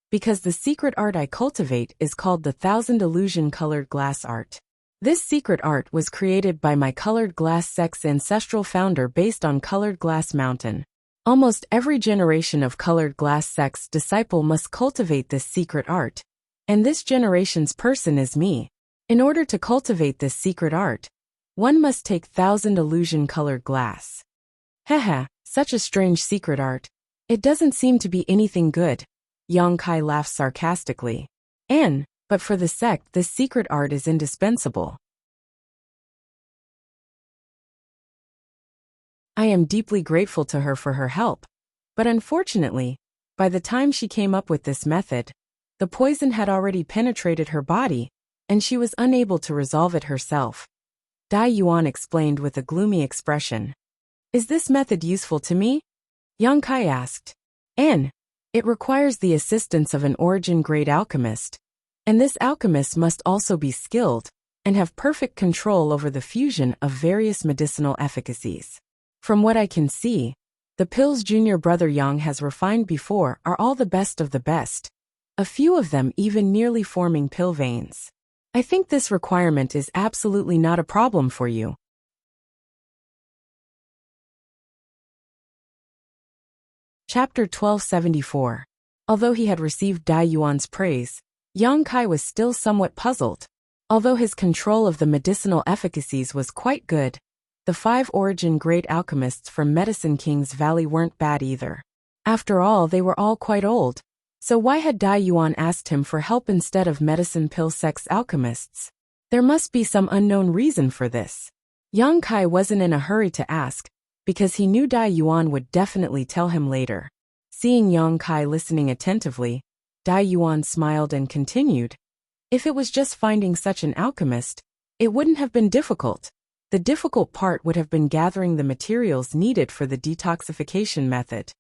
because the secret art I cultivate is called the Thousand Illusion Colored Glass Art. This secret art was created by my Colored Glass Sect's ancestral founder based on Colored Glass Mountain. Almost every generation of Colored Glass Sect's disciple must cultivate this secret art, and this generation's person is me. In order to cultivate this secret art, one must take Thousand Illusion Colored Glass. Haha, such a strange secret art. It doesn't seem to be anything good. Yang Kai laughed sarcastically. But for the sect, this secret art is indispensable. I am deeply grateful to her for her help, but unfortunately, by the time she came up with this method, the poison had already penetrated her body, and she was unable to resolve it herself. Dai Yuan explained with a gloomy expression. Is this method useful to me? Yang Kai asked. It requires the assistance of an origin-grade alchemist, and this alchemist must also be skilled and have perfect control over the fusion of various medicinal efficacies. From what I can see, the pills junior brother Yang has refined before are all the best of the best, a few of them even nearly forming pill veins. I think this requirement is absolutely not a problem for you. Chapter 1274. Although he had received Dai Yuan's praise, Yang Kai was still somewhat puzzled. Although his control of the medicinal efficacies was quite good, the 5 origin-grade alchemists from Medicine King's Valley weren't bad either. After all, they were all quite old, so why had Dai Yuan asked him for help instead of medicine pill sect's alchemists? There must be some unknown reason for this. Yang Kai wasn't in a hurry to ask, because he knew Dai Yuan would definitely tell him later. Seeing Yang Kai listening attentively, Dai Yuan smiled and continued. If it was just finding such an alchemist, it wouldn't have been difficult. The difficult part would have been gathering the materials needed for the detoxification method.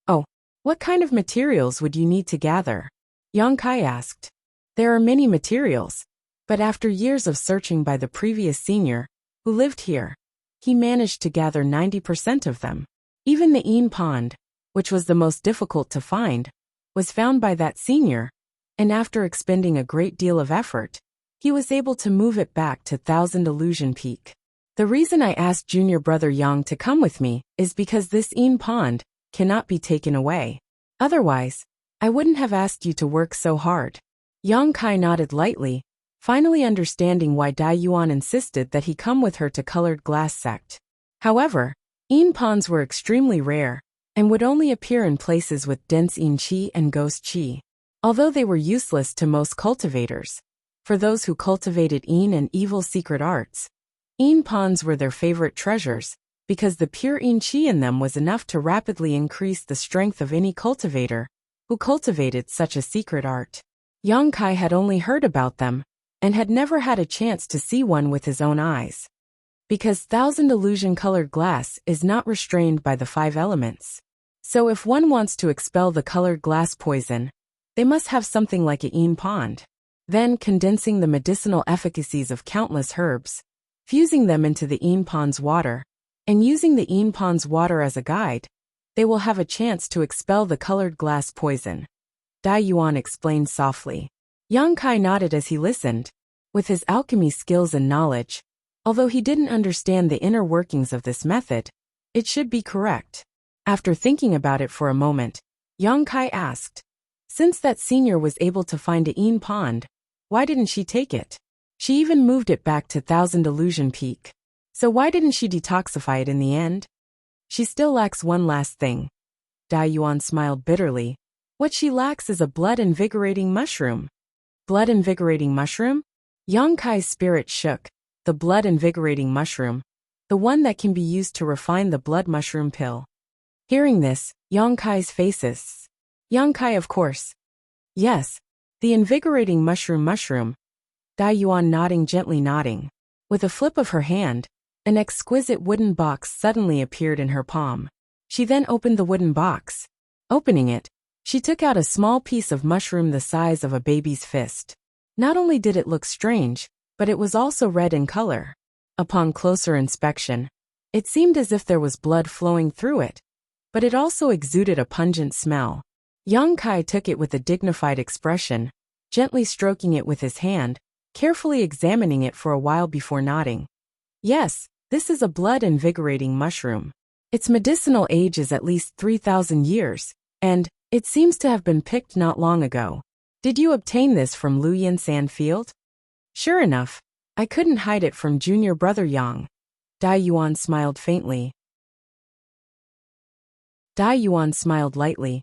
Oh, what kind of materials would you need to gather? Yang Kai asked. There are many materials, but after years of searching by the previous senior, who lived here, he managed to gather 90% of them. Even the Een Pond, which was the most difficult to find, was found by that senior, and after expending a great deal of effort, he was able to move it back to Thousand Illusion Peak. The reason I asked junior brother Yang to come with me is because this Een Pond cannot be taken away. Otherwise, I wouldn't have asked you to work so hard. Yang Kai nodded lightly, finally understanding why Dai Yuan insisted that he come with her to Colored Glass Sect. However, Een Ponds were extremely rare, and would only appear in places with dense Een Qi and Ghost Qi. Although they were useless to most cultivators, for those who cultivated Een and evil secret arts, Een Ponds were their favorite treasures, because the pure Een Qi in them was enough to rapidly increase the strength of any cultivator who cultivated such a secret art. Yang Kai had only heard about them, and had never had a chance to see one with his own eyes. Because Thousand Illusion Colored Glass is not restrained by the 5 elements. So if one wants to expel the colored glass poison, they must have something like a Een Pond. Then condensing the medicinal efficacies of countless herbs, fusing them into the Een Pond's water, and using the Een Pond's water as a guide, they will have a chance to expel the colored glass poison. Dai Yuan explained softly. Yang Kai nodded as he listened. With his alchemy skills and knowledge, although he didn't understand the inner workings of this method, it should be correct. After thinking about it for a moment, Yang Kai asked, since that senior was able to find a Een Pond, why didn't she take it? She even moved it back to Thousand Illusion Peak. So why didn't she detoxify it in the end? She still lacks one last thing. Dai Yuan smiled bitterly. What she lacks is a blood-invigorating mushroom. Blood-invigorating mushroom? Yang Kai's spirit shook. The blood-invigorating mushroom. The one that can be used to refine the blood mushroom pill. Hearing this, Yang Kai's faces. Yang Kai, of course. Yes, the invigorating mushroom. Dai Yuan gently nodding. With a flip of her hand, an exquisite wooden box suddenly appeared in her palm. She then opened the wooden box. Opening it, she took out a small piece of mushroom the size of a baby's fist. Not only did it look strange, but it was also red in color. Upon closer inspection, It seemed as if there was blood flowing through it, but it also exuded a pungent smell. Yang Kai took it with a dignified expression, gently stroking it with his hand, carefully examining it for a while before nodding. Yes, this is a blood-invigorating mushroom. Its medicinal age is at least 3,000 years, and it seems to have been picked not long ago. Did you obtain this from Luyan Sandfield? Sure enough, I couldn't hide it from junior brother Yang. Dai Yuan smiled faintly. Dai Yuan smiled lightly.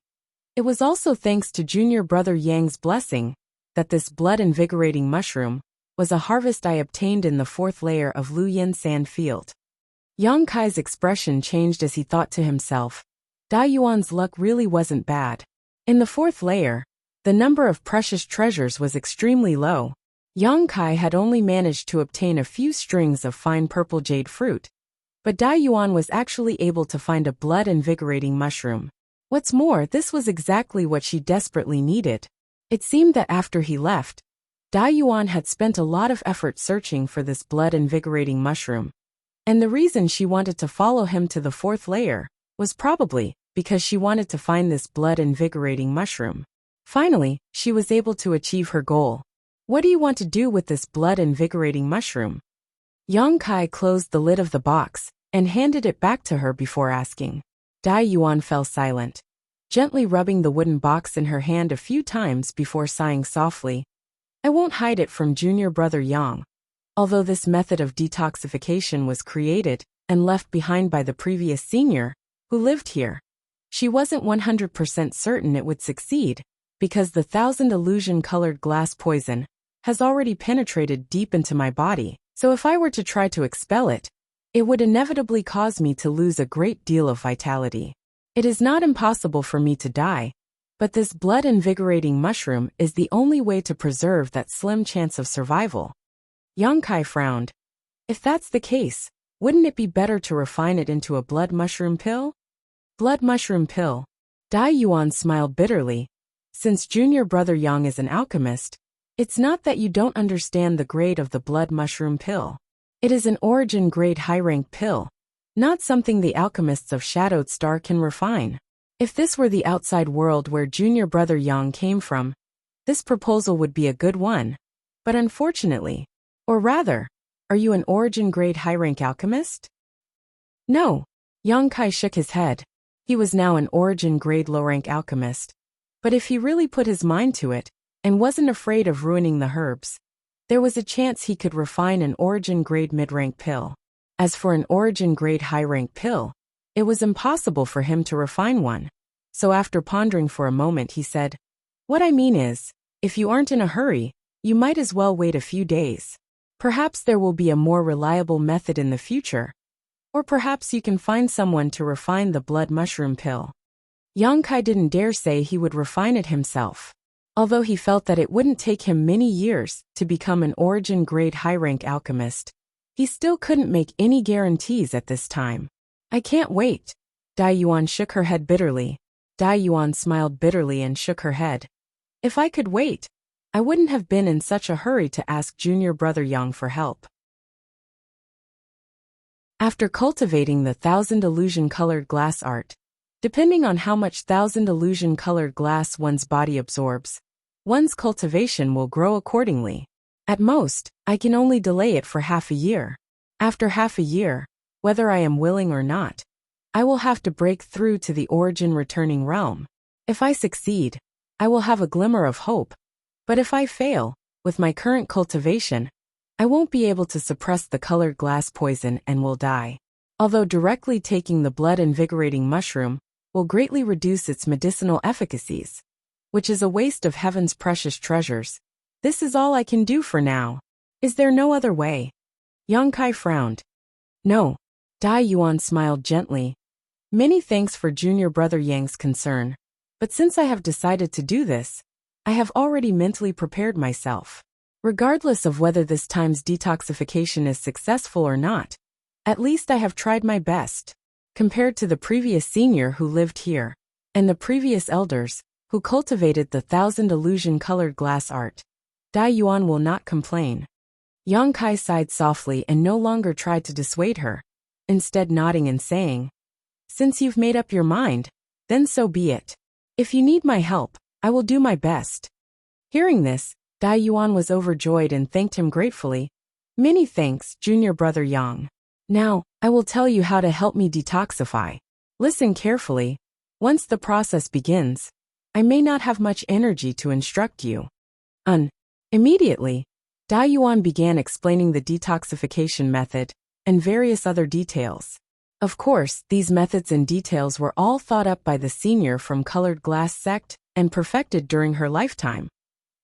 It was also thanks to junior brother Yang's blessing that this blood-invigorating mushroom was a harvest I obtained in the 4th layer of Luyan Sandfield. Yang Kai's expression changed as he thought to himself. Dai Yuan's luck really wasn't bad. In the 4th layer, the number of precious treasures was extremely low. Yang Kai had only managed to obtain a few strings of fine purple jade fruit, but Dai Yuan was actually able to find a blood-invigorating mushroom. What's more, this was exactly what she desperately needed. It seemed that after he left, Dai Yuan had spent a lot of effort searching for this blood-invigorating mushroom. And the reason she wanted to follow him to the 4th layer was probably because she wanted to find this blood-invigorating mushroom. Finally, she was able to achieve her goal. What do you want to do with this blood-invigorating mushroom? Yang Kai closed the lid of the box and handed it back to her before asking. Dai Yuan fell silent, gently rubbing the wooden box in her hand a few times before sighing softly. I won't hide it from junior brother Yang. Although this method of detoxification was created and left behind by the previous senior who lived here, she wasn't 100% certain it would succeed because the 1,000 illusion-colored glass poison has already penetrated deep into my body, so if I were to try to expel it, it would inevitably cause me to lose a great deal of vitality. It is not impossible for me to die, but this blood-invigorating mushroom is the only way to preserve that slim chance of survival. Yang Kai frowned. If that's the case, wouldn't it be better to refine it into a blood mushroom pill? Blood mushroom pill. Dai Yuan smiled bitterly. Since junior brother Yang is an alchemist, it's not that you don't understand the grade of the blood mushroom pill. It is an origin grade high-rank pill, not something the alchemists of Shadowed Star can refine. If this were the outside world where junior brother Yang came from, this proposal would be a good one. But unfortunately, or rather, are you an origin grade high-rank alchemist? No. Yang Kai shook his head. He was now an origin grade low-rank alchemist. But if he really put his mind to it, and wasn't afraid of ruining the herbs, there was a chance he could refine an origin grade mid-rank pill. As for an origin grade high-rank pill, it was impossible for him to refine one. So after pondering for a moment he said, what I mean is, if you aren't in a hurry, you might as well wait a few days. Perhaps there will be a more reliable method in the future. Or perhaps you can find someone to refine the blood mushroom pill. Yang Kai didn't dare say he would refine it himself. Although he felt that it wouldn't take him many years to become an origin grade high-rank alchemist, he still couldn't make any guarantees at this time. I can't wait. Dai Yuan shook her head bitterly. Dai Yuan smiled bitterly and shook her head. If I could wait, I wouldn't have been in such a hurry to ask junior brother Yang for help. After cultivating the 1,000 illusion-colored glass art, depending on how much 1,000 illusion-colored glass one's body absorbs, one's cultivation will grow accordingly. At most, I can only delay it for half a year. After half a year, whether I am willing or not, I will have to break through to the origin returning realm. If I succeed, I will have a glimmer of hope. But if I fail, with my current cultivation, I won't be able to suppress the colored glass poison and will die. Although directly taking the blood-invigorating mushroom will greatly reduce its medicinal efficacies, which is a waste of heaven's precious treasures, this is all I can do for now. Is there no other way? Yang Kai frowned. No. Dai Yuan smiled gently. Many thanks for junior brother Yang's concern, but since I have decided to do this, I have already mentally prepared myself. Regardless of whether this time's detoxification is successful or not, at least I have tried my best. Compared to the previous senior who lived here, and the previous elders who cultivated the 1,000 illusion-colored glass art, Dai Yuan will not complain. Yang Kai sighed softly and no longer tried to dissuade her. instead nodding and saying, "Since you've made up your mind, then so be it. If you need my help, I will do my best." Hearing this, Dai Yuan was overjoyed and thanked him gratefully. "Many thanks, junior brother Yang. Now, I will tell you how to help me detoxify. Listen carefully. Once the process begins, I may not have much energy to instruct you." Immediately, Dai Yuan began explaining the detoxification method and various other details. Of course, these methods and details were all thought up by the senior from Colored Glass sect and perfected during her lifetime.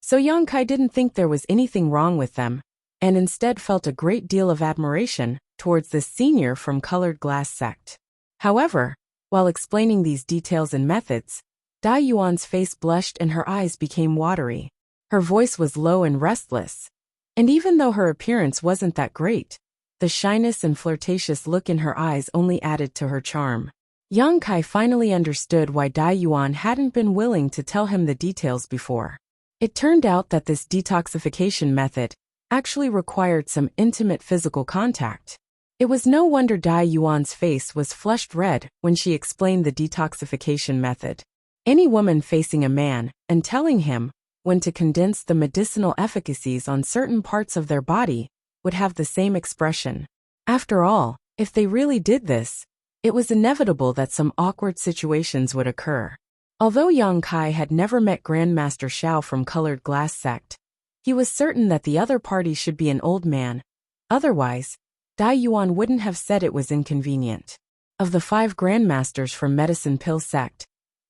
So Yang Kai didn't think there was anything wrong with them, and instead felt a great deal of admiration towards this senior from Colored Glass sect. However, while explaining these details and methods, Dai Yuan's face blushed and her eyes became watery. Her voice was low and restless. And even though her appearance wasn't that great, the shyness and flirtatious look in her eyes only added to her charm. Yang Kai finally understood why Dai Yuan hadn't been willing to tell him the details before. It turned out that this detoxification method actually required some intimate physical contact. It was no wonder Dai Yuan's face was flushed red when she explained the detoxification method. Any woman facing a man and telling him when to condense the medicinal efficacies on certain parts of their body would have the same expression. After all, if they really did this, it was inevitable that some awkward situations would occur. Although Yang Kai had never met Grandmaster Xiao from Colored Glass sect, he was certain that the other party should be an old man. Otherwise, Dai Yuan wouldn't have said it was inconvenient. Of the 5 Grandmasters from Medicine Pill sect,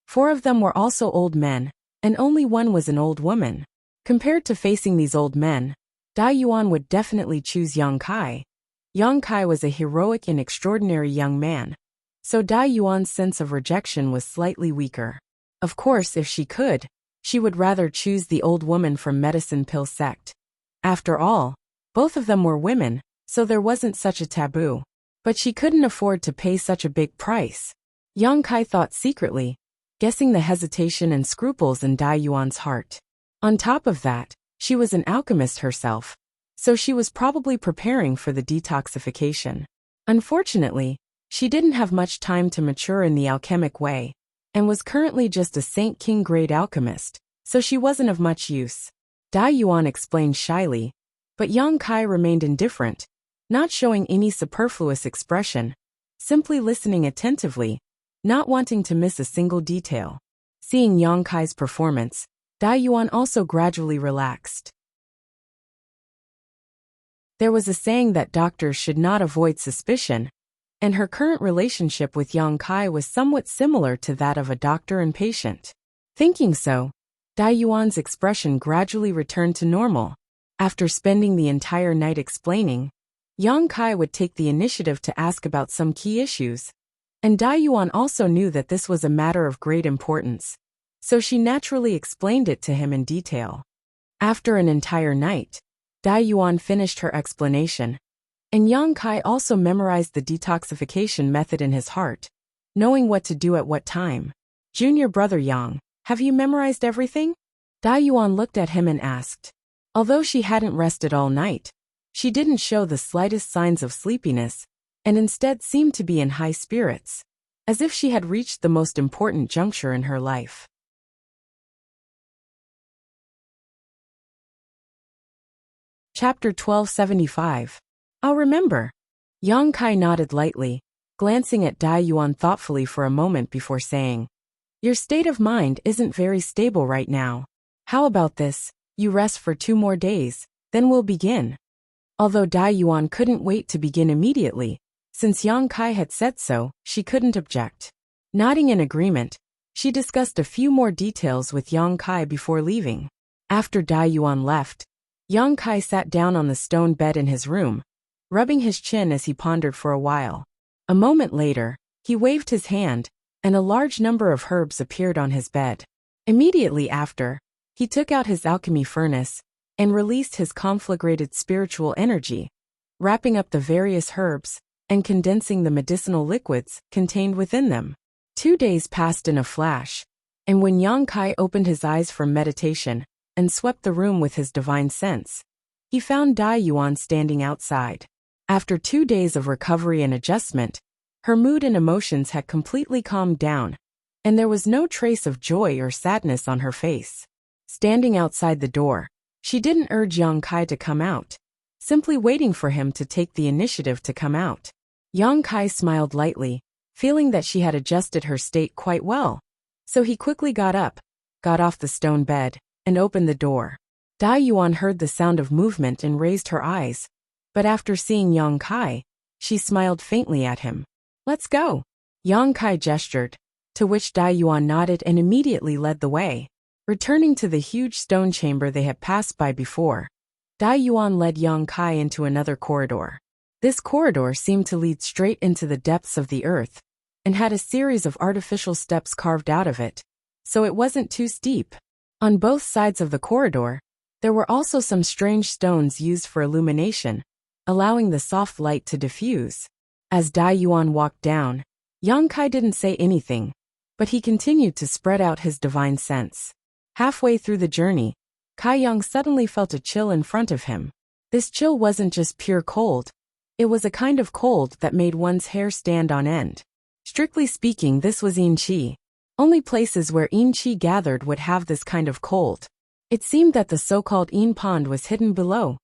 4 of them were also old men, and only one was an old woman. Compared to facing these old men, Dai Yuan would definitely choose Yang Kai. Yang Kai was a heroic and extraordinary young man, so Dai Yuan's sense of rejection was slightly weaker. Of course, if she could, she would rather choose the old woman from Medicine Pill sect. After all, both of them were women, so there wasn't such a taboo. But she couldn't afford to pay such a big price. Yang Kai thought secretly, guessing the hesitation and scruples in Dai Yuan's heart. On top of that, she was an alchemist herself, so she was probably preparing for the detoxification. Unfortunately, she didn't have much time to mature in the alchemic way, and was currently just a Saint King grade alchemist, so she wasn't of much use. Dai Yuan explained shyly, but Yang Kai remained indifferent, not showing any superfluous expression, simply listening attentively, not wanting to miss a single detail. Seeing Yang Kai's performance, Dai Yuan also gradually relaxed. There was a saying that doctors should not avoid suspicion, and her current relationship with Yang Kai was somewhat similar to that of a doctor and patient. Thinking so, Dai Yuan's expression gradually returned to normal. After spending the entire night explaining, Yang Kai would take the initiative to ask about some key issues. And Dai Yuan also knew that this was a matter of great importance, so she naturally explained it to him in detail. After an entire night, Dai Yuan finished her explanation, and Yang Kai also memorized the detoxification method in his heart, knowing what to do at what time. "Junior brother Yang, have you memorized everything?" Dai Yuan looked at him and asked. Although she hadn't rested all night, she didn't show the slightest signs of sleepiness, and instead seemed to be in high spirits, as if she had reached the most important juncture in her life. Chapter 1275. I'll remember. Yang Kai nodded lightly, glancing at Dai Yuan thoughtfully for a moment before saying, "Your state of mind isn't very stable right now. How about this? You rest for 2 more days, then we'll begin." Although Dai Yuan couldn't wait to begin immediately, since Yang Kai had said so, she couldn't object. Nodding in agreement, she discussed a few more details with Yang Kai before leaving. After Dai Yuan left, Yang Kai sat down on the stone bed in his room, rubbing his chin as he pondered for a while. A moment later, he waved his hand, and a large number of herbs appeared on his bed. Immediately after, he took out his alchemy furnace and released his conflagrated spiritual energy, wrapping up the various herbs and condensing the medicinal liquids contained within them. 2 days passed in a flash, and when Yang Kai opened his eyes from meditation and swept the room with his divine sense, he found Dai Yuan standing outside. After 2 days of recovery and adjustment, her mood and emotions had completely calmed down, and there was no trace of joy or sadness on her face. Standing outside the door, she didn't urge Yang Kai to come out, simply waiting for him to take the initiative to come out. Yang Kai smiled lightly, feeling that she had adjusted her state quite well. So he quickly got up, got off the stone bed, and opened the door. Dai Yuan heard the sound of movement and raised her eyes, but after seeing Yang Kai, she smiled faintly at him. "Let's go." Yang Kai gestured, to which Dai Yuan nodded and immediately led the way. Returning to the huge stone chamber they had passed by before, Dai Yuan led Yang Kai into another corridor. This corridor seemed to lead straight into the depths of the earth, and had a series of artificial steps carved out of it, so it wasn't too steep. On both sides of the corridor, there were also some strange stones used for illumination, allowing the soft light to diffuse. As Dai Yuan walked down, Yang Kai didn't say anything, but he continued to spread out his divine sense. Halfway through the journey, Kai Yang suddenly felt a chill in front of him. This chill wasn't just pure cold, it was a kind of cold that made one's hair stand on end. Strictly speaking, this was Yin Qi. Only places where Yin Qi gathered would have this kind of cold. It seemed that the so-called Yin pond was hidden below.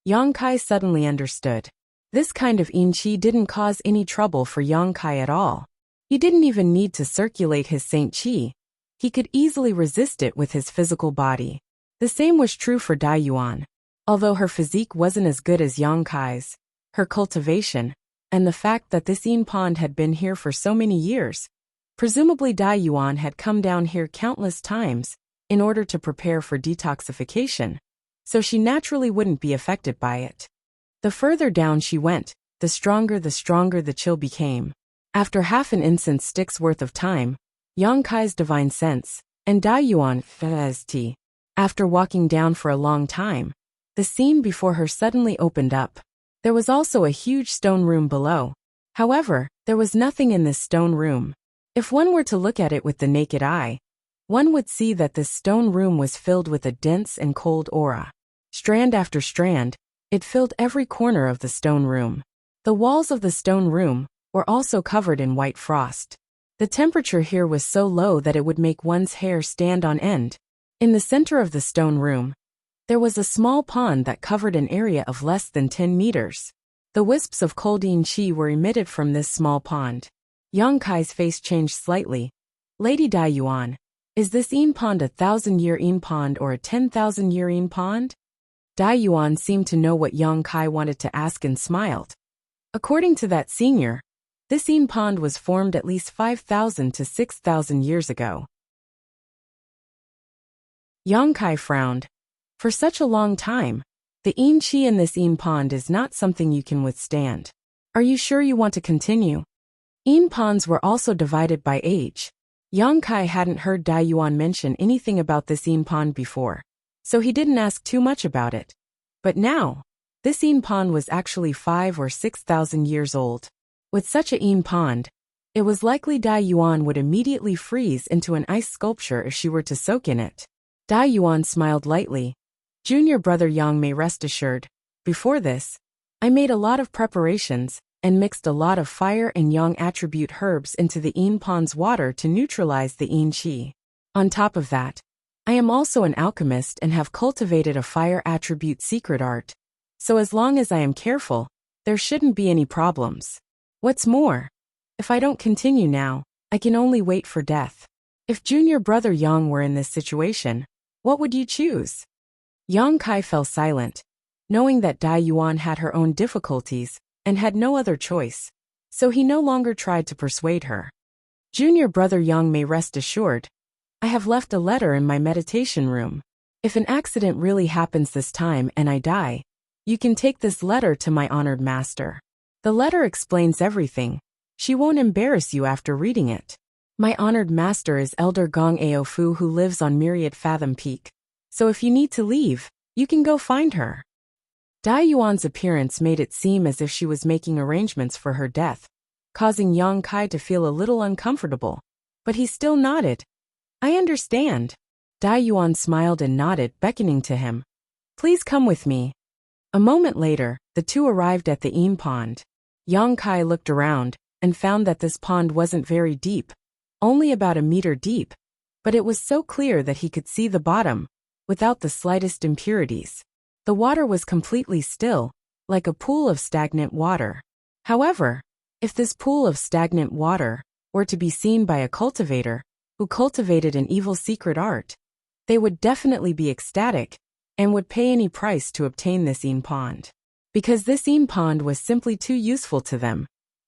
Yang Kai suddenly understood. This kind of Yin Qi didn't cause any trouble for Yang Kai at all. He didn't even need to circulate his Saint Qi. He could easily resist it with his physical body. The same was true for Dai Yuan. Although her physique wasn't as good as Yang Kai's, her cultivation, and the fact that this Yin pond had been here for so many years, presumably Dai Yuan had come down here countless times in order to prepare for detoxification, so she naturally wouldn't be affected by it. The further down she went, the stronger the chill became. After half an incense stick's worth of time, Yang Kai's divine sense, and Dai Yuan tea. After walking down for a long time, the scene before her suddenly opened up. There was also a huge stone room below. However, there was nothing in this stone room. If one were to look at it with the naked eye, one would see that this stone room was filled with a dense and cold aura. Strand after strand, it filled every corner of the stone room. The walls of the stone room were also covered in white frost. The temperature here was so low that it would make one's hair stand on end. In the center of the stone room, there was a small pond that covered an area of less than 10 meters. The wisps of cold Yin Qi were emitted from this small pond. Yang Kai's face changed slightly. "Lady Dai Yuan, is this Yin pond a 1,000-year Yin pond or a 10,000-year Yin pond?" Dai Yuan seemed to know what Yang Kai wanted to ask and smiled. According to that senior, this Yin pond was formed at least 5,000 to 6,000 years ago. Yang Kai frowned. For such a long time, the Yin Qi in this Yin pond is not something you can withstand. Are you sure you want to continue? Yin ponds were also divided by age. Yang Kai hadn't heard Dai Yuan mention anything about this Yin pond before, so he didn't ask too much about it. But now, this Yin pond was actually 5 or 6,000 years old. With such a Yin pond, it was likely Dai Yuan would immediately freeze into an ice sculpture if she were to soak in it. Dai Yuan smiled lightly. "Junior brother Yang may rest assured. Before this, I made a lot of preparations and mixed a lot of fire and yang attribute herbs into the Yin pond's water to neutralize the Yin Qi. On top of that, I am also an alchemist and have cultivated a fire attribute secret art. So as long as I am careful, there shouldn't be any problems. What's more, if I don't continue now, I can only wait for death. If junior brother Yang were in this situation, what would you choose?" Yang Kai fell silent, knowing that Dai Yuan had her own difficulties and had no other choice, so he no longer tried to persuade her. "Junior brother Yang may rest assured. I have left a letter in my meditation room. If an accident really happens this time and I die, you can take this letter to my honored master. The letter explains everything. She won't embarrass you after reading it. My honored master is Elder Gong Aofu who lives on Myriad Fathom Peak. So if you need to leave, you can go find her." Dai Yuan's appearance made it seem as if she was making arrangements for her death, causing Yang Kai to feel a little uncomfortable. But he still nodded. "I understand." Dai Yuan smiled and nodded, beckoning to him. "Please come with me." A moment later, the two arrived at the Een pond. Yang Kai looked around and found that this pond wasn't very deep, only about a meter deep, but it was so clear that he could see the bottom, without the slightest impurities. The water was completely still, like a pool of stagnant water. However, if this pool of stagnant water were to be seen by a cultivator who cultivated an evil secret art, they would definitely be ecstatic and would pay any price to obtain this Een pond. Because this Een pond was simply too useful to them.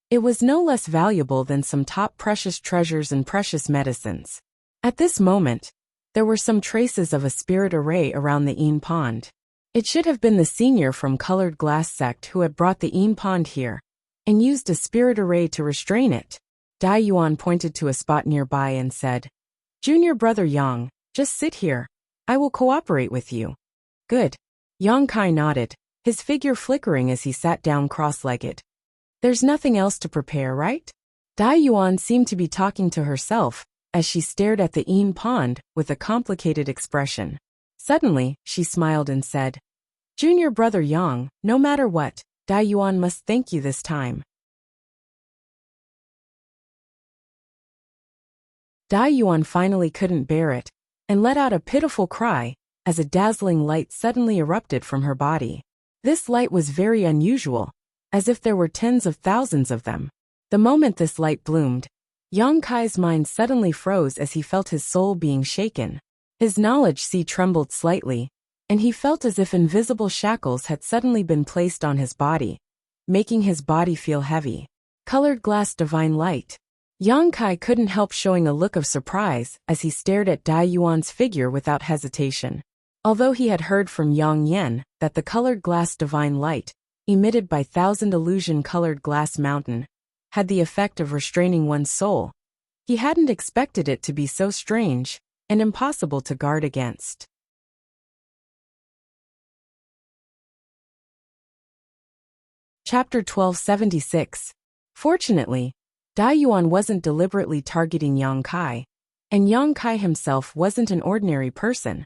It was no less valuable than some top precious treasures and precious medicines. At this moment, there were some traces of a spirit array around the Een pond. It should have been the senior from Colored Glass sect who had brought the Een pond here, and used a spirit array to restrain it. Dai Yuan pointed to a spot nearby and said, "Junior brother Yang, just sit here. I will cooperate with you." "Good." Yang Kai nodded, his figure flickering as he sat down cross-legged. "There's nothing else to prepare, right?" Dai Yuan seemed to be talking to herself, as she stared at the Een pond with a complicated expression. Suddenly, she smiled and said, "Junior brother Yang, no matter what, Dai Yuan must thank you this time." Dai Yuan finally couldn't bear it, and let out a pitiful cry, as a dazzling light suddenly erupted from her body. This light was very unusual, as if there were tens of thousands of them. The moment this light bloomed, Yang Kai's mind suddenly froze as he felt his soul being shaken. His knowledge sea trembled slightly, and he felt as if invisible shackles had suddenly been placed on his body, making his body feel heavy. Colored glass divine light. Yang Kai couldn't help showing a look of surprise as he stared at Dai Yuan's figure without hesitation. Although he had heard from Yang Yen that the colored glass divine light, emitted by Thousand Illusion Colored Glass Mountain, had the effect of restraining one's soul, he hadn't expected it to be so strange and impossible to guard against. Chapter 1276. Fortunately, Dai Yuan wasn't deliberately targeting Yang Kai, and Yang Kai himself wasn't an ordinary person.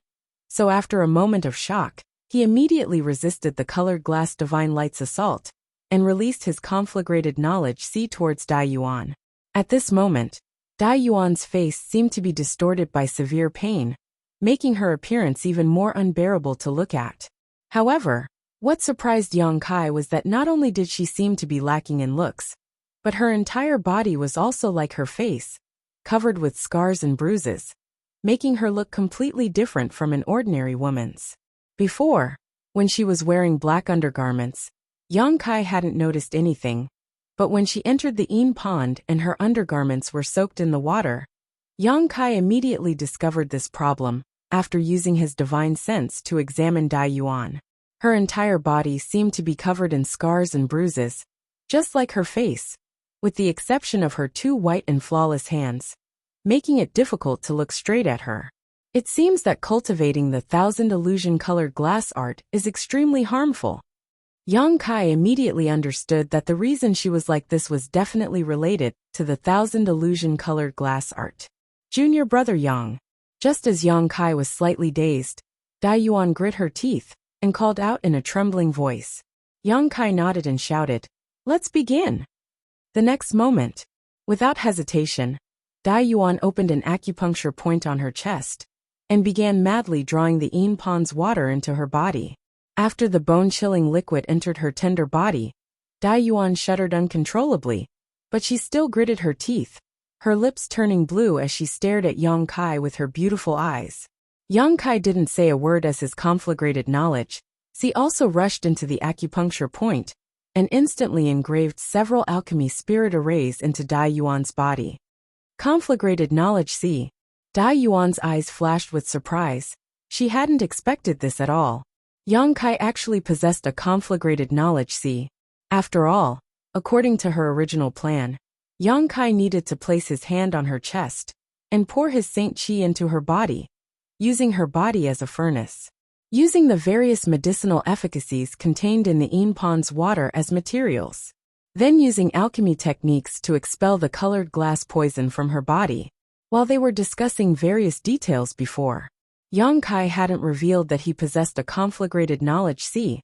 So after a moment of shock, he immediately resisted the colored glass divine light's assault, and released his conflagrated knowledge sea towards Dai Yuan. At this moment, Dai Yuan's face seemed to be distorted by severe pain, making her appearance even more unbearable to look at. However, what surprised Yang Kai was that not only did she seem to be lacking in looks, but her entire body was also like her face, covered with scars and bruises, making her look completely different from an ordinary woman's. Before, when she was wearing black undergarments, Yang Kai hadn't noticed anything, but when she entered the Een pond and her undergarments were soaked in the water, Yang Kai immediately discovered this problem after using his divine sense to examine Dai Yuan. Her entire body seemed to be covered in scars and bruises, just like her face, with the exception of her two white and flawless hands, making it difficult to look straight at her. It seems that cultivating the Thousand Illusion Colored Glass art is extremely harmful. Yang Kai immediately understood that the reason she was like this was definitely related to the Thousand Illusion Colored Glass art. Junior brother Yang. Just as Yang Kai was slightly dazed, Dai Yuan grit her teeth and called out in a trembling voice. Yang Kai nodded and shouted, "Let's begin." The next moment, without hesitation, Dai Yuan opened an acupuncture point on her chest and began madly drawing the Een pond's water into her body. After the bone-chilling liquid entered her tender body, Dai Yuan shuddered uncontrollably, but she still gritted her teeth, her lips turning blue as she stared at Yang Kai with her beautiful eyes. Yang Kai didn't say a word as his conflagrated knowledge. He also rushed into the acupuncture point and instantly engraved several alchemy spirit arrays into Dai Yuan's body. Conflagrated knowledge. See. Dai Yuan's eyes flashed with surprise. She hadn't expected this at all. Yang Kai actually possessed a conflagrated knowledge. See. After all, according to her original plan, Yang Kai needed to place his hand on her chest and pour his Saint Qi into her body, using her body as a furnace. Using the various medicinal efficacies contained in the Een pond's water as materials. Then using alchemy techniques to expel the colored glass poison from her body. While they were discussing various details before, Yang Kai hadn't revealed that he possessed a conflagrated knowledge. See,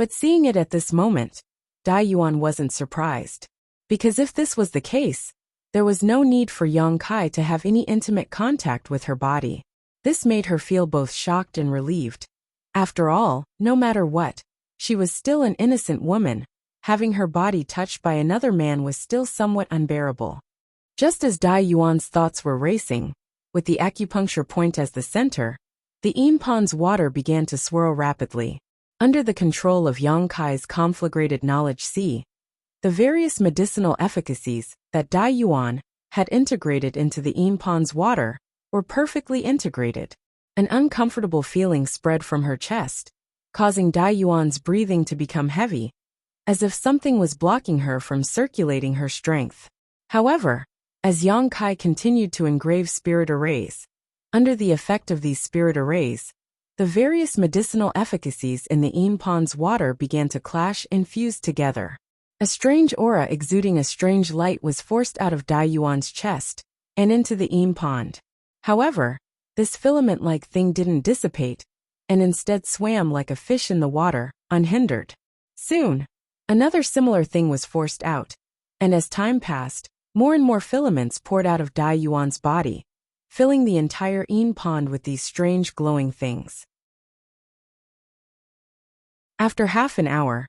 But seeing it at this moment, Dai Yuan wasn't surprised. Because if this was the case, there was no need for Yang Kai to have any intimate contact with her body. This made her feel both shocked and relieved. After all, no matter what, she was still an innocent woman. Having her body touched by another man was still somewhat unbearable. Just as Dai Yuan's thoughts were racing, with the acupuncture point as the center, the impan's water began to swirl rapidly. Under the control of Yang Kai's conflagrated knowledge C, the various medicinal efficacies that Dai Yuan had integrated into the impan's water were perfectly integrated. An uncomfortable feeling spread from her chest, causing Dai Yuan's breathing to become heavy, as if something was blocking her from circulating her strength. However, as Yang Kai continued to engrave spirit arrays, under the effect of these spirit arrays, the various medicinal efficacies in the impan's water began to clash and fuse together. A strange aura exuding a strange light was forced out of Dai Yuan's chest and into the impan. However, this filament-like thing didn't dissipate, and instead swam like a fish in the water, unhindered. Soon, another similar thing was forced out, and as time passed, more and more filaments poured out of Dai Yuan's body, filling the entire impan with these strange glowing things. After half an hour,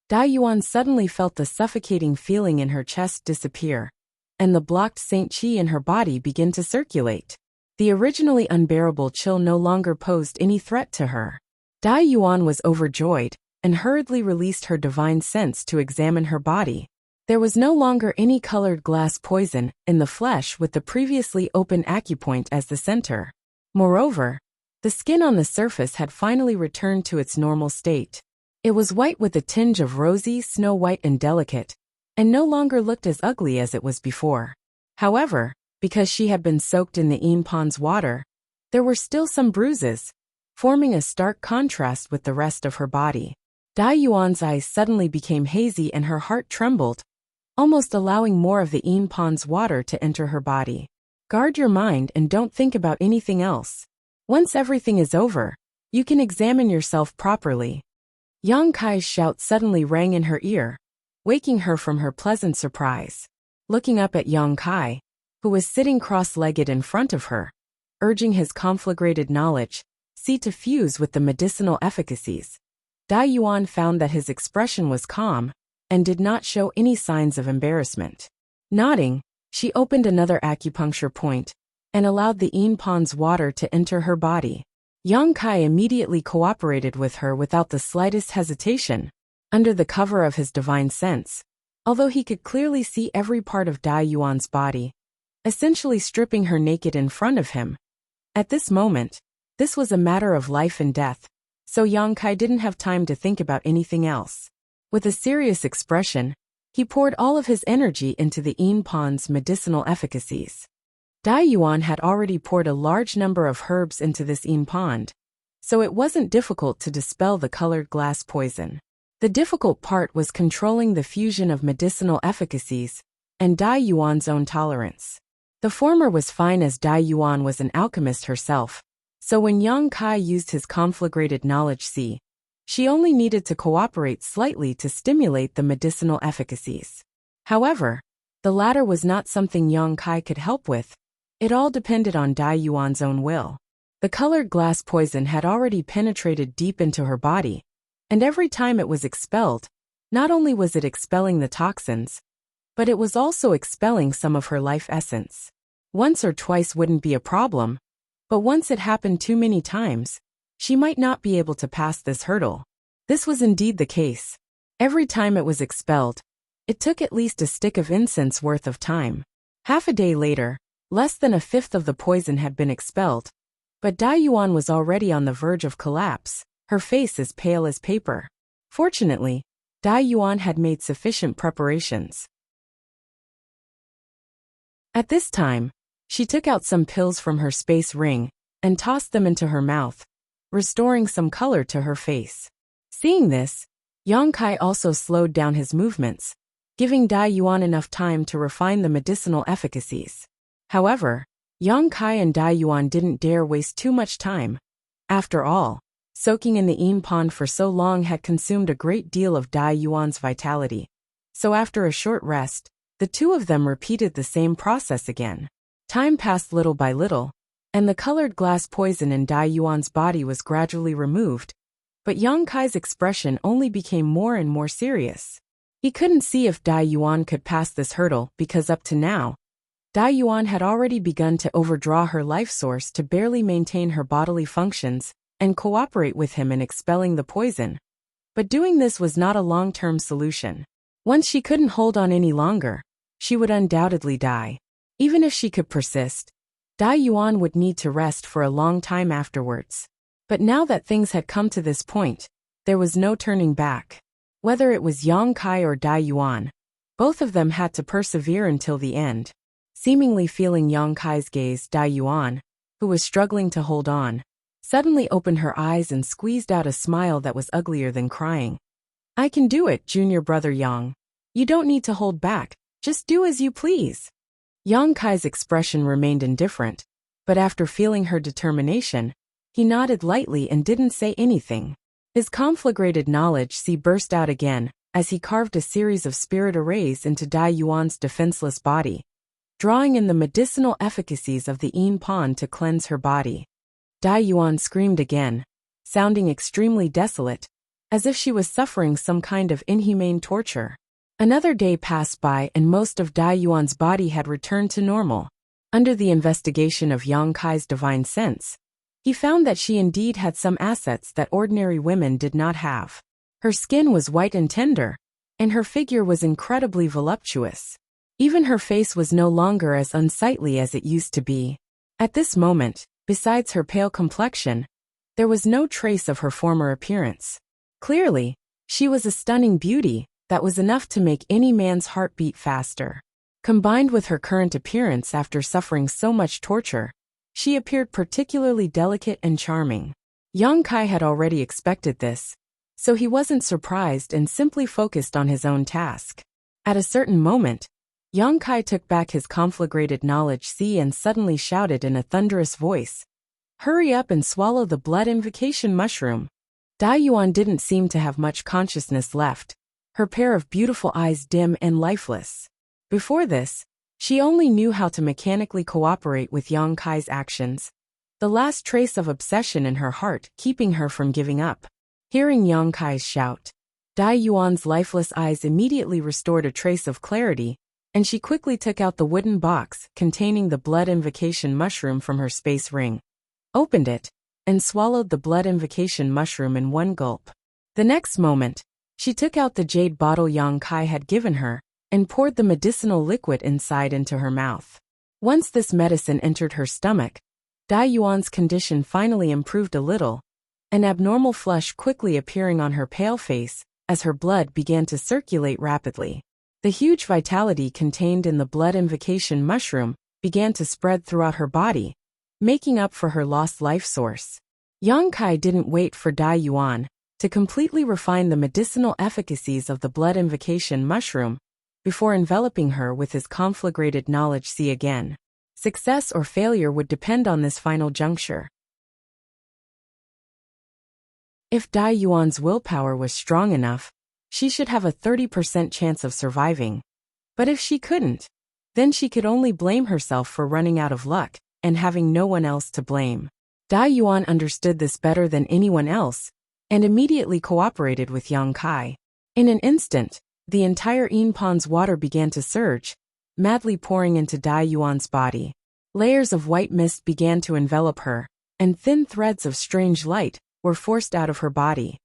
Dai Yuan suddenly felt the suffocating feeling in her chest disappear, and the blocked Saint Qi in her body begin to circulate. The originally unbearable chill no longer posed any threat to her. Dai Yuan was overjoyed and hurriedly released her divine sense to examine her body. There was no longer any colored glass poison in the flesh with the previously open acupoint as the center. Moreover, the skin on the surface had finally returned to its normal state. It was white with a tinge of rosy, snow-white and delicate, and no longer looked as ugly as it was before. However, because she had been soaked in the impan's water, there were still some bruises, forming a stark contrast with the rest of her body. Dai Yuan's eyes suddenly became hazy and her heart trembled, almost allowing more of the impan's water to enter her body. Guard your mind and don't think about anything else. Once everything is over, you can examine yourself properly. Yang Kai's shout suddenly rang in her ear, waking her from her pleasant surprise. Looking up at Yang Kai, who was sitting cross-legged in front of her, urging his conflagrated knowledge, see to fuse with the medicinal efficacies, Dai Yuan found that his expression was calm and did not show any signs of embarrassment. Nodding, she opened another acupuncture point and allowed the impan's water to enter her body. Yang Kai immediately cooperated with her without the slightest hesitation, under the cover of his divine sense, although he could clearly see every part of Dai Yuan's body, essentially stripping her naked in front of him. At this moment, this was a matter of life and death, so Yang Kai didn't have time to think about anything else. With a serious expression, he poured all of his energy into the impan's medicinal efficacies. Dai Yuan had already poured a large number of herbs into this impan, so it wasn't difficult to dispel the colored glass poison. The difficult part was controlling the fusion of medicinal efficacies and Dai Yuan's own tolerance. The former was fine as Dai Yuan was an alchemist herself, so when Yang Kai used his conflagrated knowledge C, she only needed to cooperate slightly to stimulate the medicinal efficacies. However, the latter was not something Yang Kai could help with. It all depended on Dai Yuan's own will. The colored glass poison had already penetrated deep into her body, and every time it was expelled, not only was it expelling the toxins, but it was also expelling some of her life essence. Once or twice wouldn't be a problem, but once it happened too many times, she might not be able to pass this hurdle. This was indeed the case. Every time it was expelled, it took at least a stick of incense worth of time. Half a day later, less than a fifth of the poison had been expelled, but Dai Yuan was already on the verge of collapse, her face as pale as paper. Fortunately, Dai Yuan had made sufficient preparations. At this time, she took out some pills from her space ring and tossed them into her mouth, restoring some color to her face. Seeing this, Yang Kai also slowed down his movements, giving Dai Yuan enough time to refine the medicinal efficacies. However, Yang Kai and Dai Yuan didn't dare waste too much time. After all, Soaking in the Yin pond for so long had consumed a great deal of Dai Yuan's vitality. So after a short rest, the two of them repeated the same process again. Time passed little by little, and the colored glass poison in Dai Yuan's body was gradually removed, but Yang Kai's expression only became more and more serious. He couldn't see if Dai Yuan could pass this hurdle because up to now, Dai Yuan had already begun to overdraw her life source to barely maintain her bodily functions and cooperate with him in expelling the poison. But doing this was not a long-term solution. Once she couldn't hold on any longer, she would undoubtedly die. Even if she could persist, Dai Yuan would need to rest for a long time afterwards. But now that things had come to this point, there was no turning back. Whether it was Yang Kai or Dai Yuan, both of them had to persevere until the end. Seemingly feeling Yang Kai's gaze, Dai Yuan, who was struggling to hold on, suddenly opened her eyes and squeezed out a smile that was uglier than crying. "I can do it, junior brother Yang. You don't need to hold back, just do as you please." Yang Kai's expression remained indifferent, but after feeling her determination, he nodded lightly and didn't say anything. His conflagrated knowledge burst out again as he carved a series of spirit arrays into Dai Yuan's defenseless body, drawing in the medicinal efficacies of the Yin pond to cleanse her body. Dai Yuan screamed again, sounding extremely desolate, as if she was suffering some kind of inhumane torture. Another day passed by and most of Dai Yuan's body had returned to normal. Under the investigation of Yang Kai's divine sense, he found that she indeed had some assets that ordinary women did not have. Her skin was white and tender, and her figure was incredibly voluptuous. Even her face was no longer as unsightly as it used to be. At this moment, besides her pale complexion, there was no trace of her former appearance. Clearly, she was a stunning beauty that was enough to make any man's heart beat faster. Combined with her current appearance after suffering so much torture, she appeared particularly delicate and charming. Yang Kai had already expected this, so he wasn't surprised and simply focused on his own task. At a certain moment, Yang Kai took back his conflagrated knowledge and suddenly shouted in a thunderous voice, "Hurry up and swallow the blood invocation mushroom." Dai Yuan didn't seem to have much consciousness left, her pair of beautiful eyes dim and lifeless. Before this, she only knew how to mechanically cooperate with Yang Kai's actions, the last trace of obsession in her heart keeping her from giving up. Hearing Yang Kai's shout, Dai Yuan's lifeless eyes immediately restored a trace of clarity, and she quickly took out the wooden box containing the blood invocation mushroom from her space ring, opened it, and swallowed the blood invocation mushroom in one gulp. The next moment, she took out the jade bottle Yang Kai had given her, and poured the medicinal liquid inside into her mouth. Once this medicine entered her stomach, Dai Yuan's condition finally improved a little, an abnormal flush quickly appearing on her pale face as her blood began to circulate rapidly. The huge vitality contained in the blood invocation mushroom began to spread throughout her body, making up for her lost life source. Yang Kai didn't wait for Dai Yuan to completely refine the medicinal efficacies of the blood invocation mushroom before enveloping her with his conflagrated knowledge again. Success or failure would depend on this final juncture. If Dai Yuan's willpower was strong enough, she should have a 30% chance of surviving. But if she couldn't, then she could only blame herself for running out of luck and having no one else to blame. Dai Yuan understood this better than anyone else and immediately cooperated with Yang Kai. In an instant, the entire Yin pond's water began to surge, madly pouring into Dai Yuan's body. Layers of white mist began to envelop her, and thin threads of strange light were forced out of her body.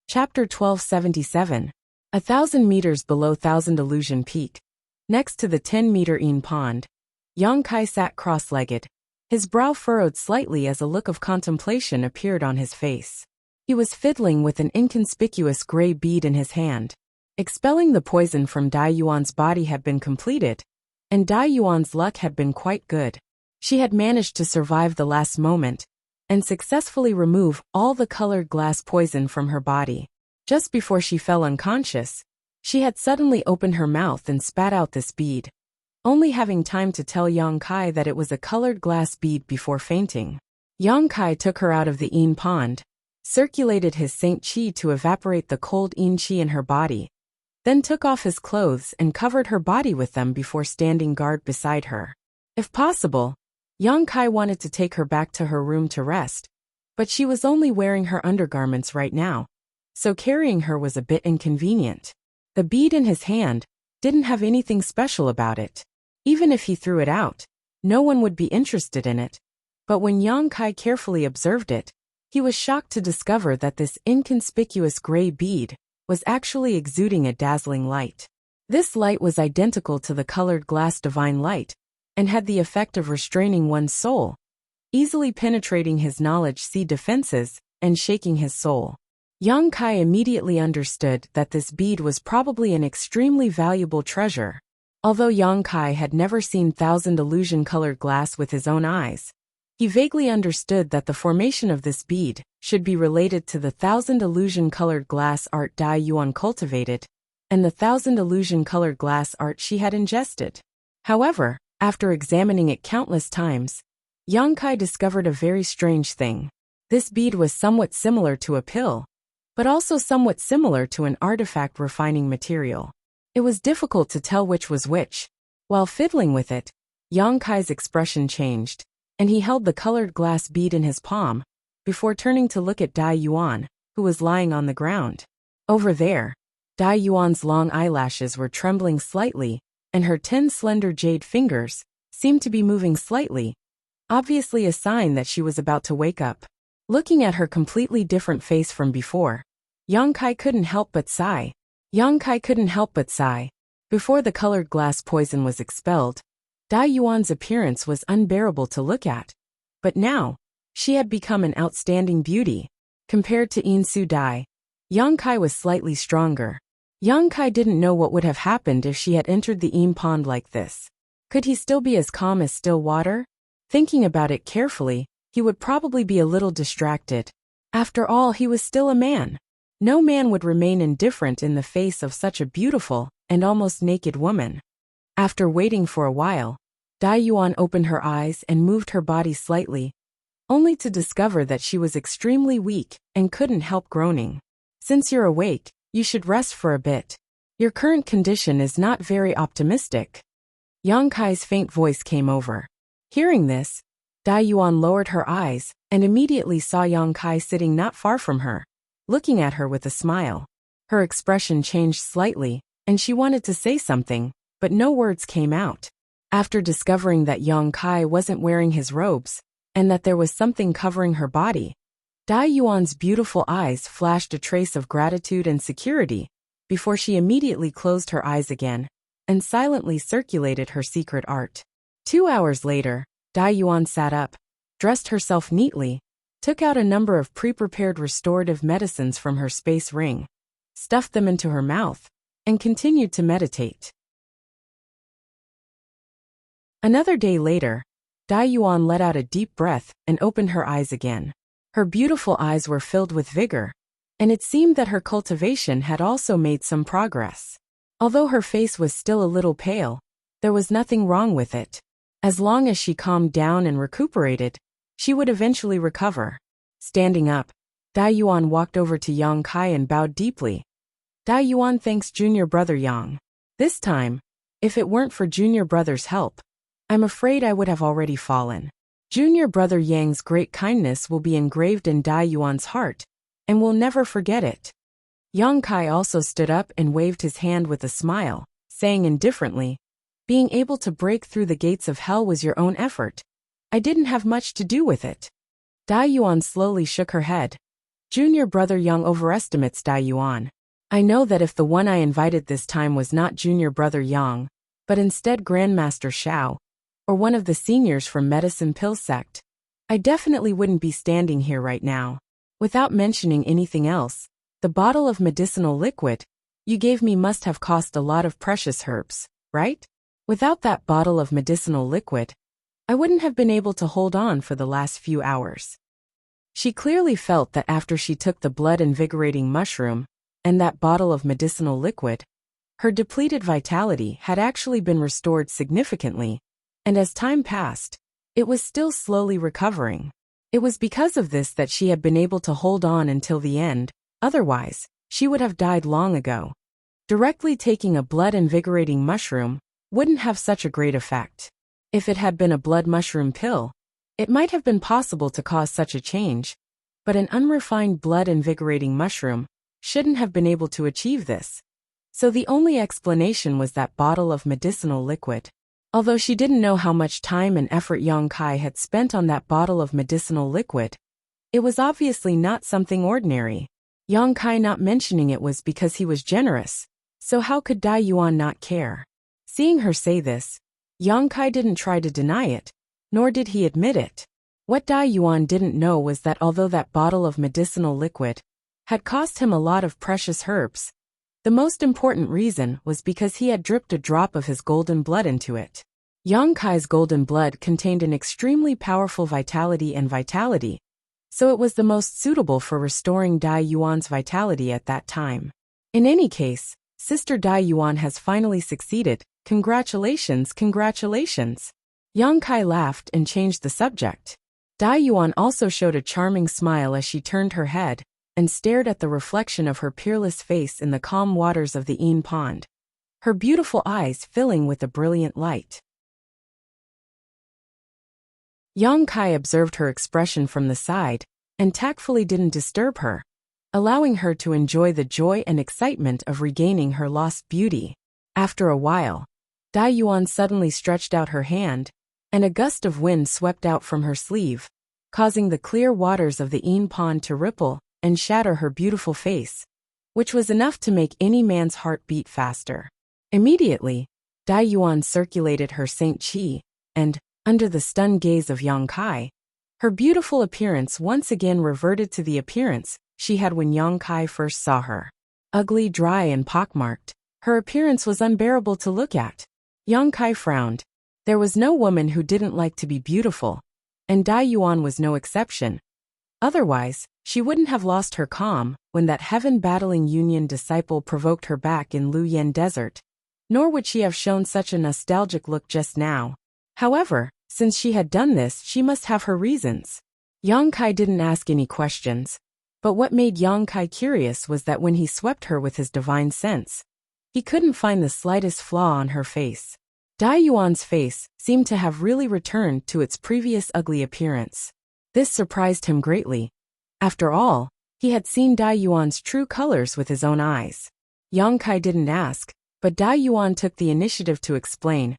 Chapter 1277. 1,000 meters below Thousand Illusion Peak, next to the 10-meter Yin pond, Yang Kai sat cross-legged, his brow furrowed slightly as a look of contemplation appeared on his face. He was fiddling with an inconspicuous gray bead in his hand. Expelling the poison from Dai Yuan's body had been completed, and Dai Yuan's luck had been quite good. She had managed to survive the last moment and successfully remove all the colored glass poison from her body. Just before she fell unconscious, she had suddenly opened her mouth and spat out this bead. only having time to tell Yang Kai that it was a colored glass bead before fainting. Yang Kai took her out of the yin pond, circulated his Saint Qi to evaporate the cold yin qi in her body, then took off his clothes and covered her body with them before standing guard beside her. If possible, Yang Kai wanted to take her back to her room to rest, but she was only wearing her undergarments right now, so carrying her was a bit inconvenient. The bead in his hand didn't have anything special about it. Even if he threw it out, no one would be interested in it. But when Yang Kai carefully observed it, he was shocked to discover that this inconspicuous gray bead was actually exuding a dazzling light. This light was identical to the colored glass divine light, and had the effect of restraining one's soul, easily penetrating his knowledge sea defenses and shaking his soul. Yang Kai immediately understood that this bead was probably an extremely valuable treasure. Although Yang Kai had never seen thousand illusion-colored glass with his own eyes, he vaguely understood that the formation of this bead should be related to the thousand illusion-colored glass art Dai Yuan cultivated, and the thousand illusion-colored glass art she had ingested. However, after examining it countless times, Yang Kai discovered a very strange thing. This bead was somewhat similar to a pill, but also somewhat similar to an artifact refining material. It was difficult to tell which was which. While fiddling with it, Yang Kai's expression changed, and he held the colored glass bead in his palm, before turning to look at Dai Yuan, who was lying on the ground. Over there, Dai Yuan's long eyelashes were trembling slightly, and her 10 slender jade fingers seemed to be moving slightly, obviously a sign that she was about to wake up. Looking at her completely different face from before, Yang Kai couldn't help but sigh. Before the colored glass poison was expelled, Dai Yuan's appearance was unbearable to look at. But now, she had become an outstanding beauty. Compared to Yin Su Dai, Yang Kai was slightly stronger. Yang Kai didn't know what would have happened if she had entered the yin pond like this. Could he still be as calm as still water? Thinking about it carefully, he would probably be a little distracted. After all, he was still a man. No man would remain indifferent in the face of such a beautiful and almost naked woman. After waiting for a while, Dai Yuan opened her eyes and moved her body slightly, only to discover that she was extremely weak and couldn't help groaning. Since you're awake, you should rest for a bit. Your current condition is not very optimistic. Yang Kai's faint voice came over. Hearing this, Dai Yuan lowered her eyes and immediately saw Yang Kai sitting not far from her, looking at her with a smile. Her expression changed slightly, and she wanted to say something, but no words came out. After discovering that Yang Kai wasn't wearing his robes, and that there was something covering her body, Dai Yuan's beautiful eyes flashed a trace of gratitude and security, before she immediately closed her eyes again, and silently circulated her secret art. 2 hours later, Dai Yuan sat up, dressed herself neatly, took out a number of pre-prepared restorative medicines from her space ring, stuffed them into her mouth, and continued to meditate. Another day later, Dai Yuan let out a deep breath and opened her eyes again. Her beautiful eyes were filled with vigor, and it seemed that her cultivation had also made some progress. Although her face was still a little pale, there was nothing wrong with it. As long as she calmed down and recuperated, she would eventually recover. Standing up, Dai Yuan walked over to Yang Kai and bowed deeply. Dai Yuan thanks junior brother Yang. This time, if it weren't for junior brother's help, I'm afraid I would have already fallen. Junior brother Yang's great kindness will be engraved in Dai Yuan's heart, and will never forget it. Yang Kai also stood up and waved his hand with a smile, saying indifferently, being able to break through the gates of hell was your own effort. I didn't have much to do with it. Dai Yuan slowly shook her head. Junior brother Yang overestimates Dai Yuan. I know that if the one I invited this time was not junior brother Yang, but instead Grandmaster Shao, or one of the seniors from Medicine Pill Sect, I definitely wouldn't be standing here right now. Without mentioning anything else, the bottle of medicinal liquid you gave me must have cost a lot of precious herbs, right? Without that bottle of medicinal liquid, I wouldn't have been able to hold on for the last few hours. She clearly felt that after she took the blood-invigorating mushroom and that bottle of medicinal liquid, Her depleted vitality had actually been restored significantly, and as time passed, it was still slowly recovering. It was because of this that she had been able to hold on until the end, otherwise, she would have died long ago. Directly taking a blood-invigorating mushroom wouldn't have such a great effect. If it had been a blood mushroom pill, it might have been possible to cause such a change, but an unrefined blood-invigorating mushroom shouldn't have been able to achieve this. So the only explanation was that bottle of medicinal liquid. Although she didn't know how much time and effort Yang Kai had spent on that bottle of medicinal liquid, it was obviously not something ordinary. Yang Kai not mentioning it was because he was generous, so how could Dai Yuan not care? Seeing her say this, Yang Kai didn't try to deny it, nor did he admit it. What Dai Yuan didn't know was that although that bottle of medicinal liquid had cost him a lot of precious herbs, the most important reason was because he had dripped a drop of his golden blood into it. Yang Kai's golden blood contained an extremely powerful vitality, so it was the most suitable for restoring Dai Yuan's vitality at that time. In any case, Sister Dai Yuan has finally succeeded. Congratulations, congratulations. Yang Kai laughed and changed the subject. Dai Yuan also showed a charming smile as she turned her head and stared at the reflection of her peerless face in the calm waters of the Yin pond, her beautiful eyes filling with a brilliant light. Yang Kai observed her expression from the side and tactfully didn't disturb her, allowing her to enjoy the joy and excitement of regaining her lost beauty. After a while, Dai Yuan suddenly stretched out her hand, and a gust of wind swept out from her sleeve, causing the clear waters of the Yin pond to ripple and shatter her beautiful face, which was enough to make any man's heart beat faster. Immediately, Dai Yuan circulated her Saint Qi, and, under the stunned gaze of Yang Kai, her beautiful appearance once again reverted to the appearance she had when Yang Kai first saw her. Ugly, dry, and pockmarked, her appearance was unbearable to look at. Yang Kai frowned. There was no woman who didn't like to be beautiful, and Dai Yuan was no exception. Otherwise, she wouldn't have lost her calm when that heaven-battling Union disciple provoked her back in Luoyan Desert, nor would she have shown such a nostalgic look just now. However, since she had done this, she must have her reasons. Yang Kai didn't ask any questions, but what made Yang Kai curious was that when he swept her with his divine sense, he couldn't find the slightest flaw on her face. Dai Yuan's face seemed to have really returned to its previous ugly appearance. This surprised him greatly. After all, he had seen Dai Yuan's true colors with his own eyes. Yang Kai didn't ask, but Dai Yuan took the initiative to explain.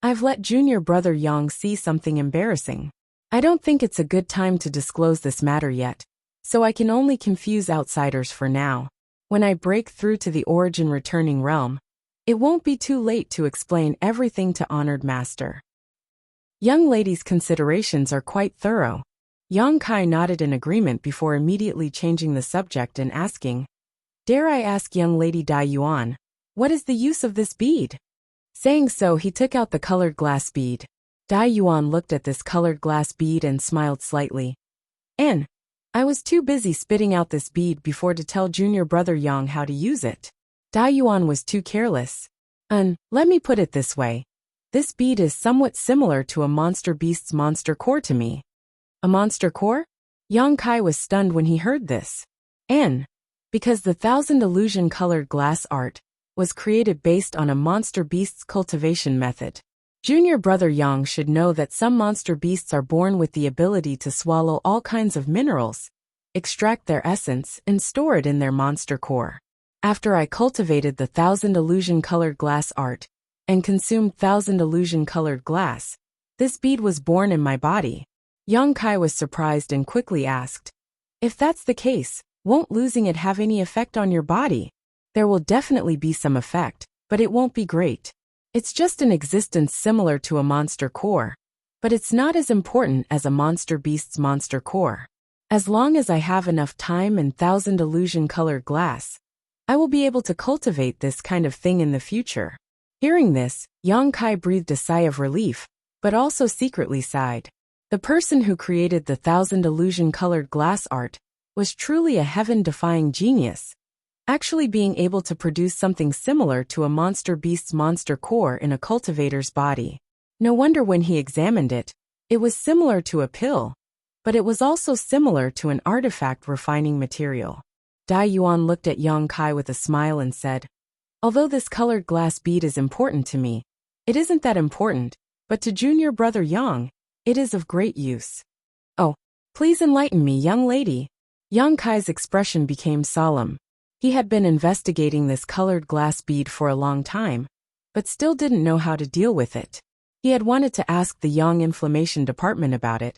I've let junior brother Yang see something embarrassing. I don't think it's a good time to disclose this matter yet, so I can only confuse outsiders for now. When I break through to the origin returning realm, it won't be too late to explain everything to honored master. Young lady's considerations are quite thorough. Yang Kai nodded in agreement before immediately changing the subject and asking, Dare I ask young lady Dai Yuan, what is the use of this bead? Saying so, he took out the colored glass bead. Dai Yuan looked at this colored glass bead and smiled slightly. I was too busy spitting out this bead before to tell junior brother Yang how to use it. Dai Yuan was too careless. Let me put it this way. This bead is somewhat similar to a monster beast's monster core to me. A monster core? Yang Kai was stunned when he heard this. Because the 1,000 illusion colored glass art was created based on a monster beast's cultivation method. Junior brother Yang should know that some monster beasts are born with the ability to swallow all kinds of minerals, extract their essence, and store it in their monster core. After I cultivated the 1,000 illusion colored glass art and consumed 1,000 illusion colored glass, this bead was born in my body. Yang Kai was surprised and quickly asked, If that's the case, won't losing it have any effect on your body? There will definitely be some effect, but it won't be great. It's just an existence similar to a monster core, but it's not as important as a monster beast's monster core. As long as I have enough time and 1,000 illusion colored glass, I will be able to cultivate this kind of thing in the future. Hearing this, Yang Kai breathed a sigh of relief, but also secretly sighed. The person who created the 1,000 illusion colored glass art was truly a heaven-defying genius. actually being able to produce something similar to a monster beast's monster core in a cultivator's body. No wonder when he examined it, it was similar to a pill, but it was also similar to an artifact refining material. Dai Yuan looked at Yang Kai with a smile and said, "Although this colored glass bead is important to me, it isn't that important, but to junior brother Yang, it is of great use." "Oh, please enlighten me, young lady." Yang Kai's expression became solemn. He had been investigating this colored glass bead for a long time, but still didn't know how to deal with it. He had wanted to ask the Yang Inflammation Department about it,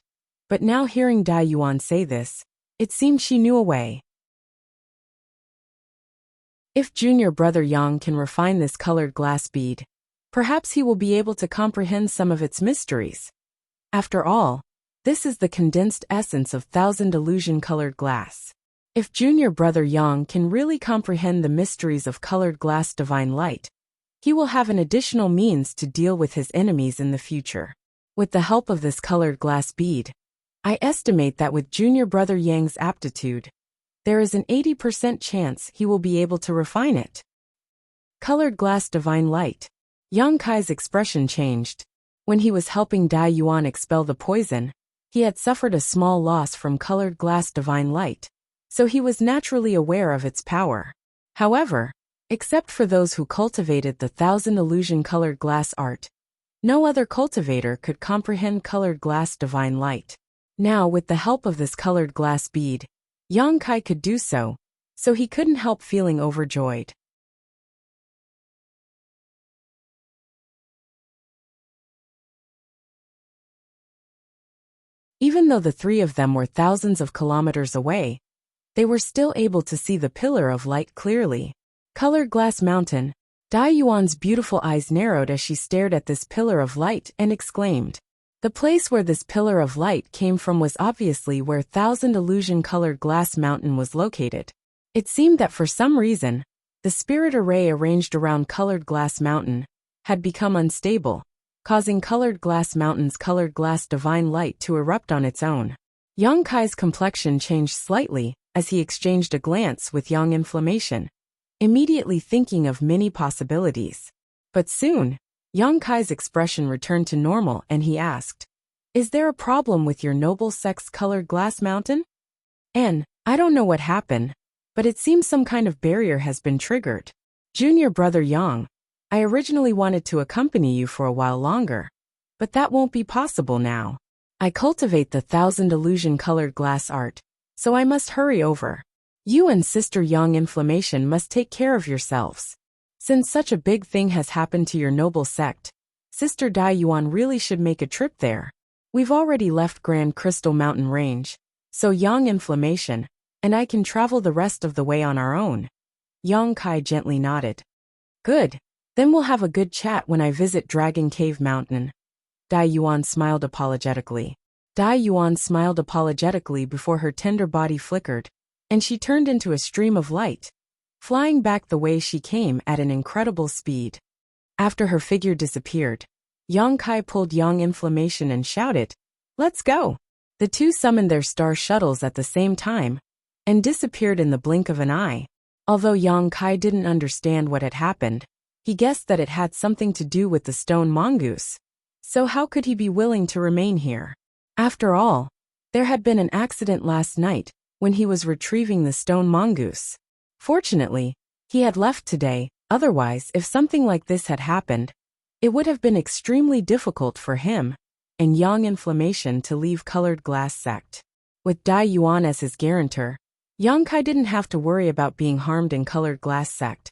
but now hearing Dai Yuan say this, it seemed she knew a way. If junior brother Yang can refine this colored glass bead, perhaps he will be able to comprehend some of its mysteries. After all, this is the condensed essence of thousand illusion-colored glass. If junior brother Yang can really comprehend the mysteries of colored glass divine light, he will have an additional means to deal with his enemies in the future. With the help of this colored glass bead, I estimate that with junior brother Yang's aptitude, there is an 80% chance he will be able to refine it. Colored glass divine light. Yang Kai's expression changed. When he was helping Dai Yuan expel the poison, he had suffered a small loss from colored glass divine light, so he was naturally aware of its power. However, except for those who cultivated the thousand illusion-colored glass art, no other cultivator could comprehend colored glass divine light. Now, with the help of this colored glass bead, Yang Kai could do so he couldn't help feeling overjoyed. Even though the three of them were thousands of kilometers away, they were still able to see the pillar of light clearly. Colored glass mountain. Dai Yuan's beautiful eyes narrowed as she stared at this pillar of light and exclaimed. The place where this pillar of light came from was obviously where Thousand Illusion-Colored Glass Mountain was located. It seemed that for some reason, the spirit array arranged around Colored Glass Mountain had become unstable, causing Colored Glass Mountain's colored glass divine light to erupt on its own. Yang Kai's complexion changed slightly as he exchanged a glance with Yang Inflammation, immediately thinking of many possibilities. But soon, Yang Kai's expression returned to normal and he asked, "Is there a problem with your noble sex colored glass mountain?" I don't know what happened, but it seems some kind of barrier has been triggered. Junior brother Yang, I originally wanted to accompany you for a while longer, but that won't be possible now. I cultivate the thousand illusion-colored glass art, so I must hurry over. You and Sister Yang Inflammation must take care of yourselves. Since such a big thing has happened to your noble sect, Sister Dai Yuan really should make a trip there. We've already left Grand Crystal Mountain Range, so Yang Inflammation and I can travel the rest of the way on our own. Yang Kai gently nodded. Good. Then we'll have a good chat when I visit Dragon Cave Mountain. Dai Yuan smiled apologetically. Dai Yuan smiled apologetically before her tender body flickered, and she turned into a stream of light, flying back the way she came at an incredible speed. After her figure disappeared, Yang Kai pulled Yang Inflammation and shouted, "Let's go!" The two summoned their star shuttles at the same time, and disappeared in the blink of an eye. Although Yang Kai didn't understand what had happened, he guessed that it had something to do with the stone mongoose. So how could he be willing to remain here? After all, there had been an accident last night when he was retrieving the stone mongoose. Fortunately, he had left today, otherwise if something like this had happened, it would have been extremely difficult for him and Yang Inflammation to leave Colored Glass Sect. With Dai Yuan as his guarantor, Yang Kai didn't have to worry about being harmed in Colored Glass Sect.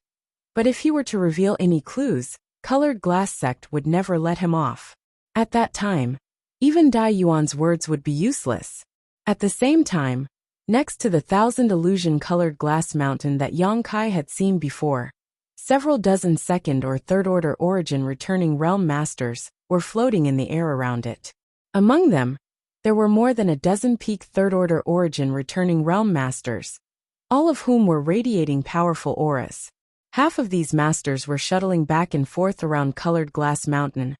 But if he were to reveal any clues, Colored Glass Sect would never let him off. At that time, even Dai Yuan's words would be useless. At the same time, next to the thousand illusion-colored glass mountain that Yang Kai had seen before, several dozen second or third-order origin returning realm masters were floating in the air around it. Among them, there were more than a dozen peak third-order origin returning realm masters, all of whom were radiating powerful auras. Half of these masters were shuttling back and forth around Colored Glass Mountain,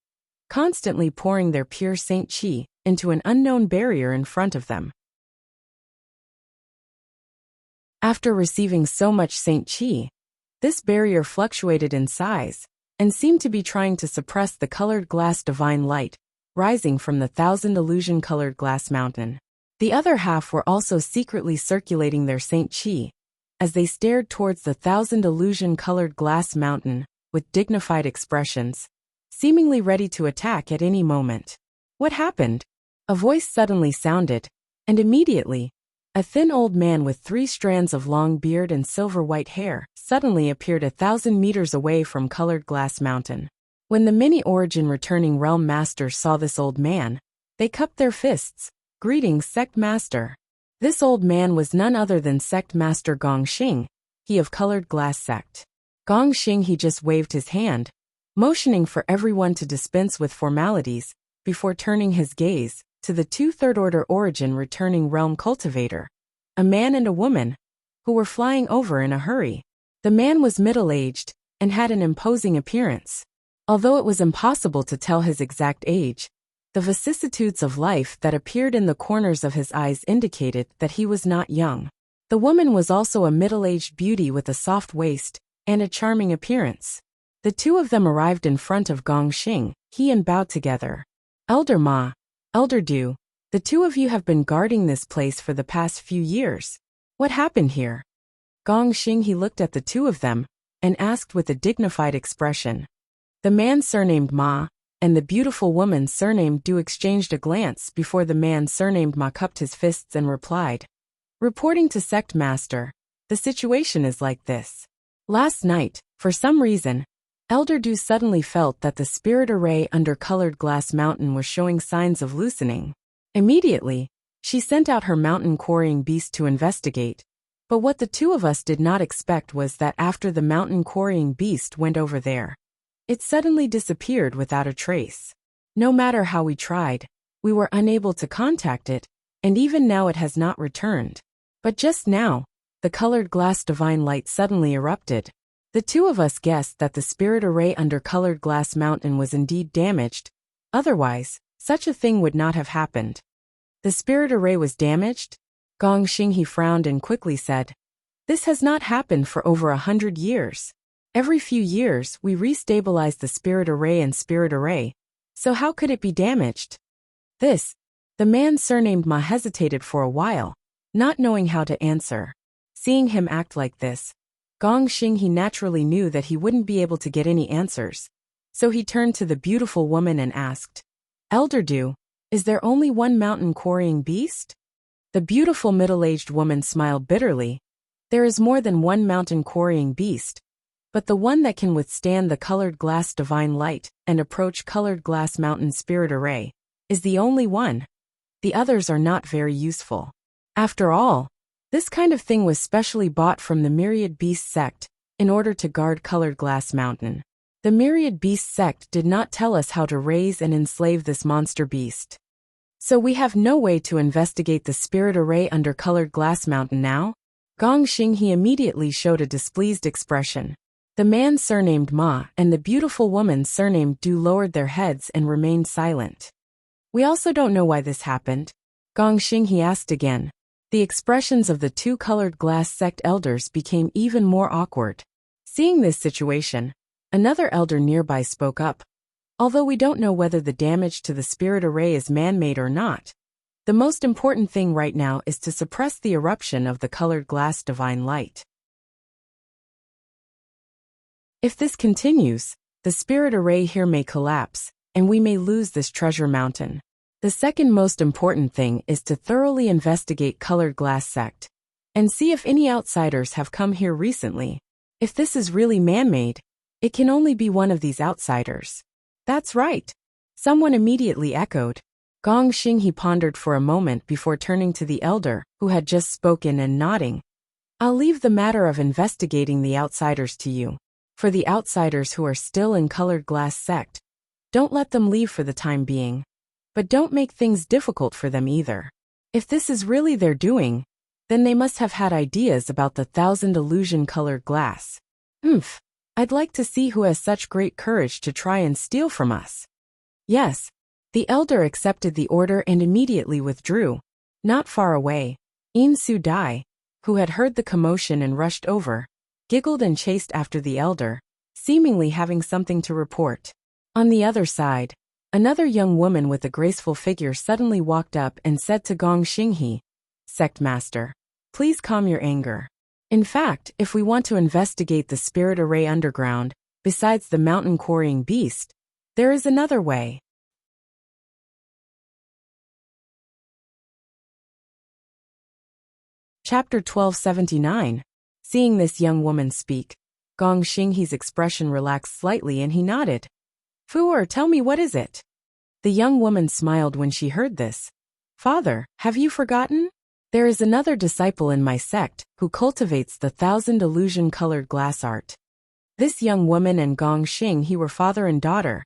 constantly pouring their pure Saint Chi into an unknown barrier in front of them. After receiving so much Saint Qi, this barrier fluctuated in size and seemed to be trying to suppress the colored glass divine light, rising from the 1,000 illusion-colored glass mountain. The other half were also secretly circulating their Saint Qi, as they stared towards the 1,000 illusion-colored glass mountain with dignified expressions, seemingly ready to attack at any moment. What happened? A voice suddenly sounded, and immediately, a thin old man with 3 strands of long beard and silver-white hair suddenly appeared 1,000 meters away from Colored Glass Mountain. When the mini-origin returning realm masters saw this old man, they cupped their fists. Greetings, Sect Master. This old man was none other than Sect Master Gongxing, he of Colored Glass Sect. Gongxing he just waved his hand, motioning for everyone to dispense with formalities, before turning his gaze to the 2 third-order origin returning realm cultivator, a man and a woman, who were flying over in a hurry. The man was middle-aged and had an imposing appearance. Although it was impossible to tell his exact age, the vicissitudes of life that appeared in the corners of his eyes indicated that he was not young. The woman was also a middle-aged beauty with a soft waist and a charming appearance. The 2 of them arrived in front of Gongxing, and bowed together. Elder Ma, Elder Du, the 2 of you have been guarding this place for the past few years. What happened here? Gongxing he looked at the 2 of them and asked with a dignified expression. The man surnamed Ma and the beautiful woman surnamed Du exchanged a glance before the man surnamed Ma cupped his fists and replied. Reporting to Sect Master, the situation is like this. Last night, for some reason, Elder Du suddenly felt that the spirit array under Colored Glass Mountain was showing signs of loosening. Immediately, she sent out her mountain quarrying beast to investigate, but what the 2 of us did not expect was that after the mountain quarrying beast went over there, it suddenly disappeared without a trace. No matter how we tried, we were unable to contact it, and even now it has not returned. But just now, the colored glass divine light suddenly erupted. The 2 of us guessed that the spirit array under Colored Glass Mountain was indeed damaged. Otherwise, such a thing would not have happened. The spirit array was damaged? Gongxing he frowned and quickly said. This has not happened for over 100 years. Every few years we restabilize the spirit array and spirit array, so how could it be damaged? The man surnamed Ma hesitated for a while, not knowing how to answer. Seeing him act like this, Gongxing he naturally knew that he wouldn't be able to get any answers, so he turned to the beautiful woman and asked, Elder Du, is there only one mountain quarrying beast? The beautiful middle-aged woman smiled bitterly. There is more than one mountain quarrying beast, but the one that can withstand the colored glass divine light and approach Colored Glass Mountain spirit array is the only one. The others are not very useful. After all, this kind of thing was specially bought from the Myriad Beast sect in order to guard Colored Glass Mountain. The Myriad Beast sect did not tell us how to raise and enslave this monster beast. So we have no way to investigate the spirit array under Colored Glass Mountain now? Gongxing he immediately showed a displeased expression. The man surnamed Ma and the beautiful woman surnamed Du lowered their heads and remained silent. We also don't know why this happened. Gongxing he asked again. The expressions of the 2 colored glass sect elders became even more awkward. Seeing this situation, another elder nearby spoke up. Although we don't know whether the damage to the spirit array is man-made or not, the most important thing right now is to suppress the eruption of the colored glass divine light. If this continues, the spirit array here may collapse, and we may lose this treasure mountain. The second most important thing is to thoroughly investigate Colored Glass Sect and see if any outsiders have come here recently. If this is really man-made, it can only be one of these outsiders. That's right. Someone immediately echoed. Gongxing he pondered for a moment before turning to the elder who had just spoken and nodding. I'll leave the matter of investigating the outsiders to you. For the outsiders who are still in Colored Glass Sect, don't let them leave for the time being. But don't make things difficult for them either. If this is really their doing, then they must have had ideas about the 1,000 illusion-colored glass. I'd like to see who has such great courage to try and steal from us. Yes, the elder accepted the order and immediately withdrew. Not far away, In Su Dai, who had heard the commotion and rushed over, giggled and chased after the elder, seemingly having something to report. On the other side, another young woman with a graceful figure suddenly walked up and said to Gong Xinghe, "Sect Master, please calm your anger. In fact, if we want to investigate the spirit array underground, besides the mountain quarrying beast, there is another way." Chapter 1279. Seeing this young woman speak, Gong Xinghe's expression relaxed slightly and he nodded. "Fu, tell me, what is it?" The young woman smiled when she heard this. "Father, have you forgotten? There is another disciple in my sect who cultivates the 1,000 illusion-colored glass art." This young woman and Gong Xinghe were father and daughter,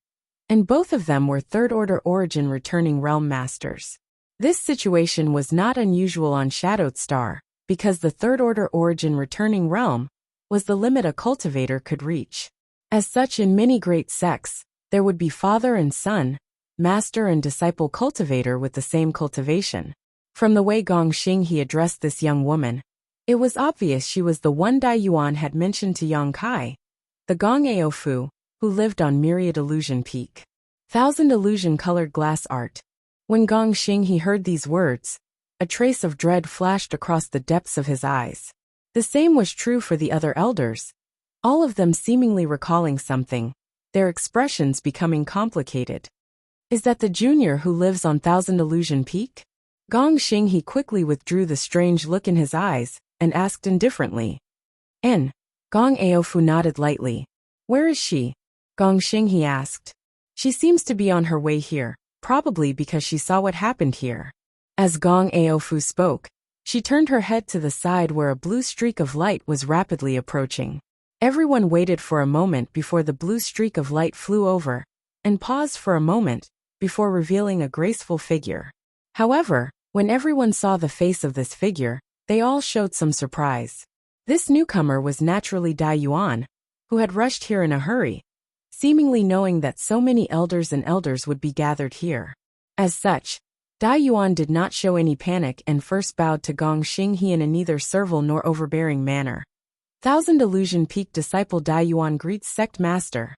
and both of them were third-order origin returning realm masters. This situation was not unusual on Shadowed Star, because the third-order origin returning realm was the limit a cultivator could reach. As such, in many great sects, there would be father and son, master and disciple cultivator with the same cultivation. From the way Gong Xinghe addressed this young woman, it was obvious she was the one Dai Yuan had mentioned to Yang Kai, the Gong Ao Fu, who lived on Myriad Illusion Peak. 1,000 illusion-colored glass art. When Gong Xinghe heard these words, a trace of dread flashed across the depths of his eyes. The same was true for the other elders, all of them seemingly recalling something, their expressions becoming complicated. "Is that the junior who lives on 1,000 Illusion Peak?" Gong Xinghe quickly withdrew the strange look in his eyes and asked indifferently. "N." Gong Aofu nodded lightly. "Where is she?" Gong Xinghe asked. "She seems to be on her way here, probably because she saw what happened here." As Gong Aofu spoke, she turned her head to the side where a blue streak of light was rapidly approaching. Everyone waited for a moment before the blue streak of light flew over, and paused for a moment before revealing a graceful figure. However, when everyone saw the face of this figure, they all showed some surprise. This newcomer was naturally Dai Yuan, who had rushed here in a hurry, seemingly knowing that so many elders and elders would be gathered here. As such, Dai Yuan did not show any panic and first bowed to Gong Xinghe in a neither servile nor overbearing manner. 1,000 Illusion Peak disciple Dai Yuan greets sect master.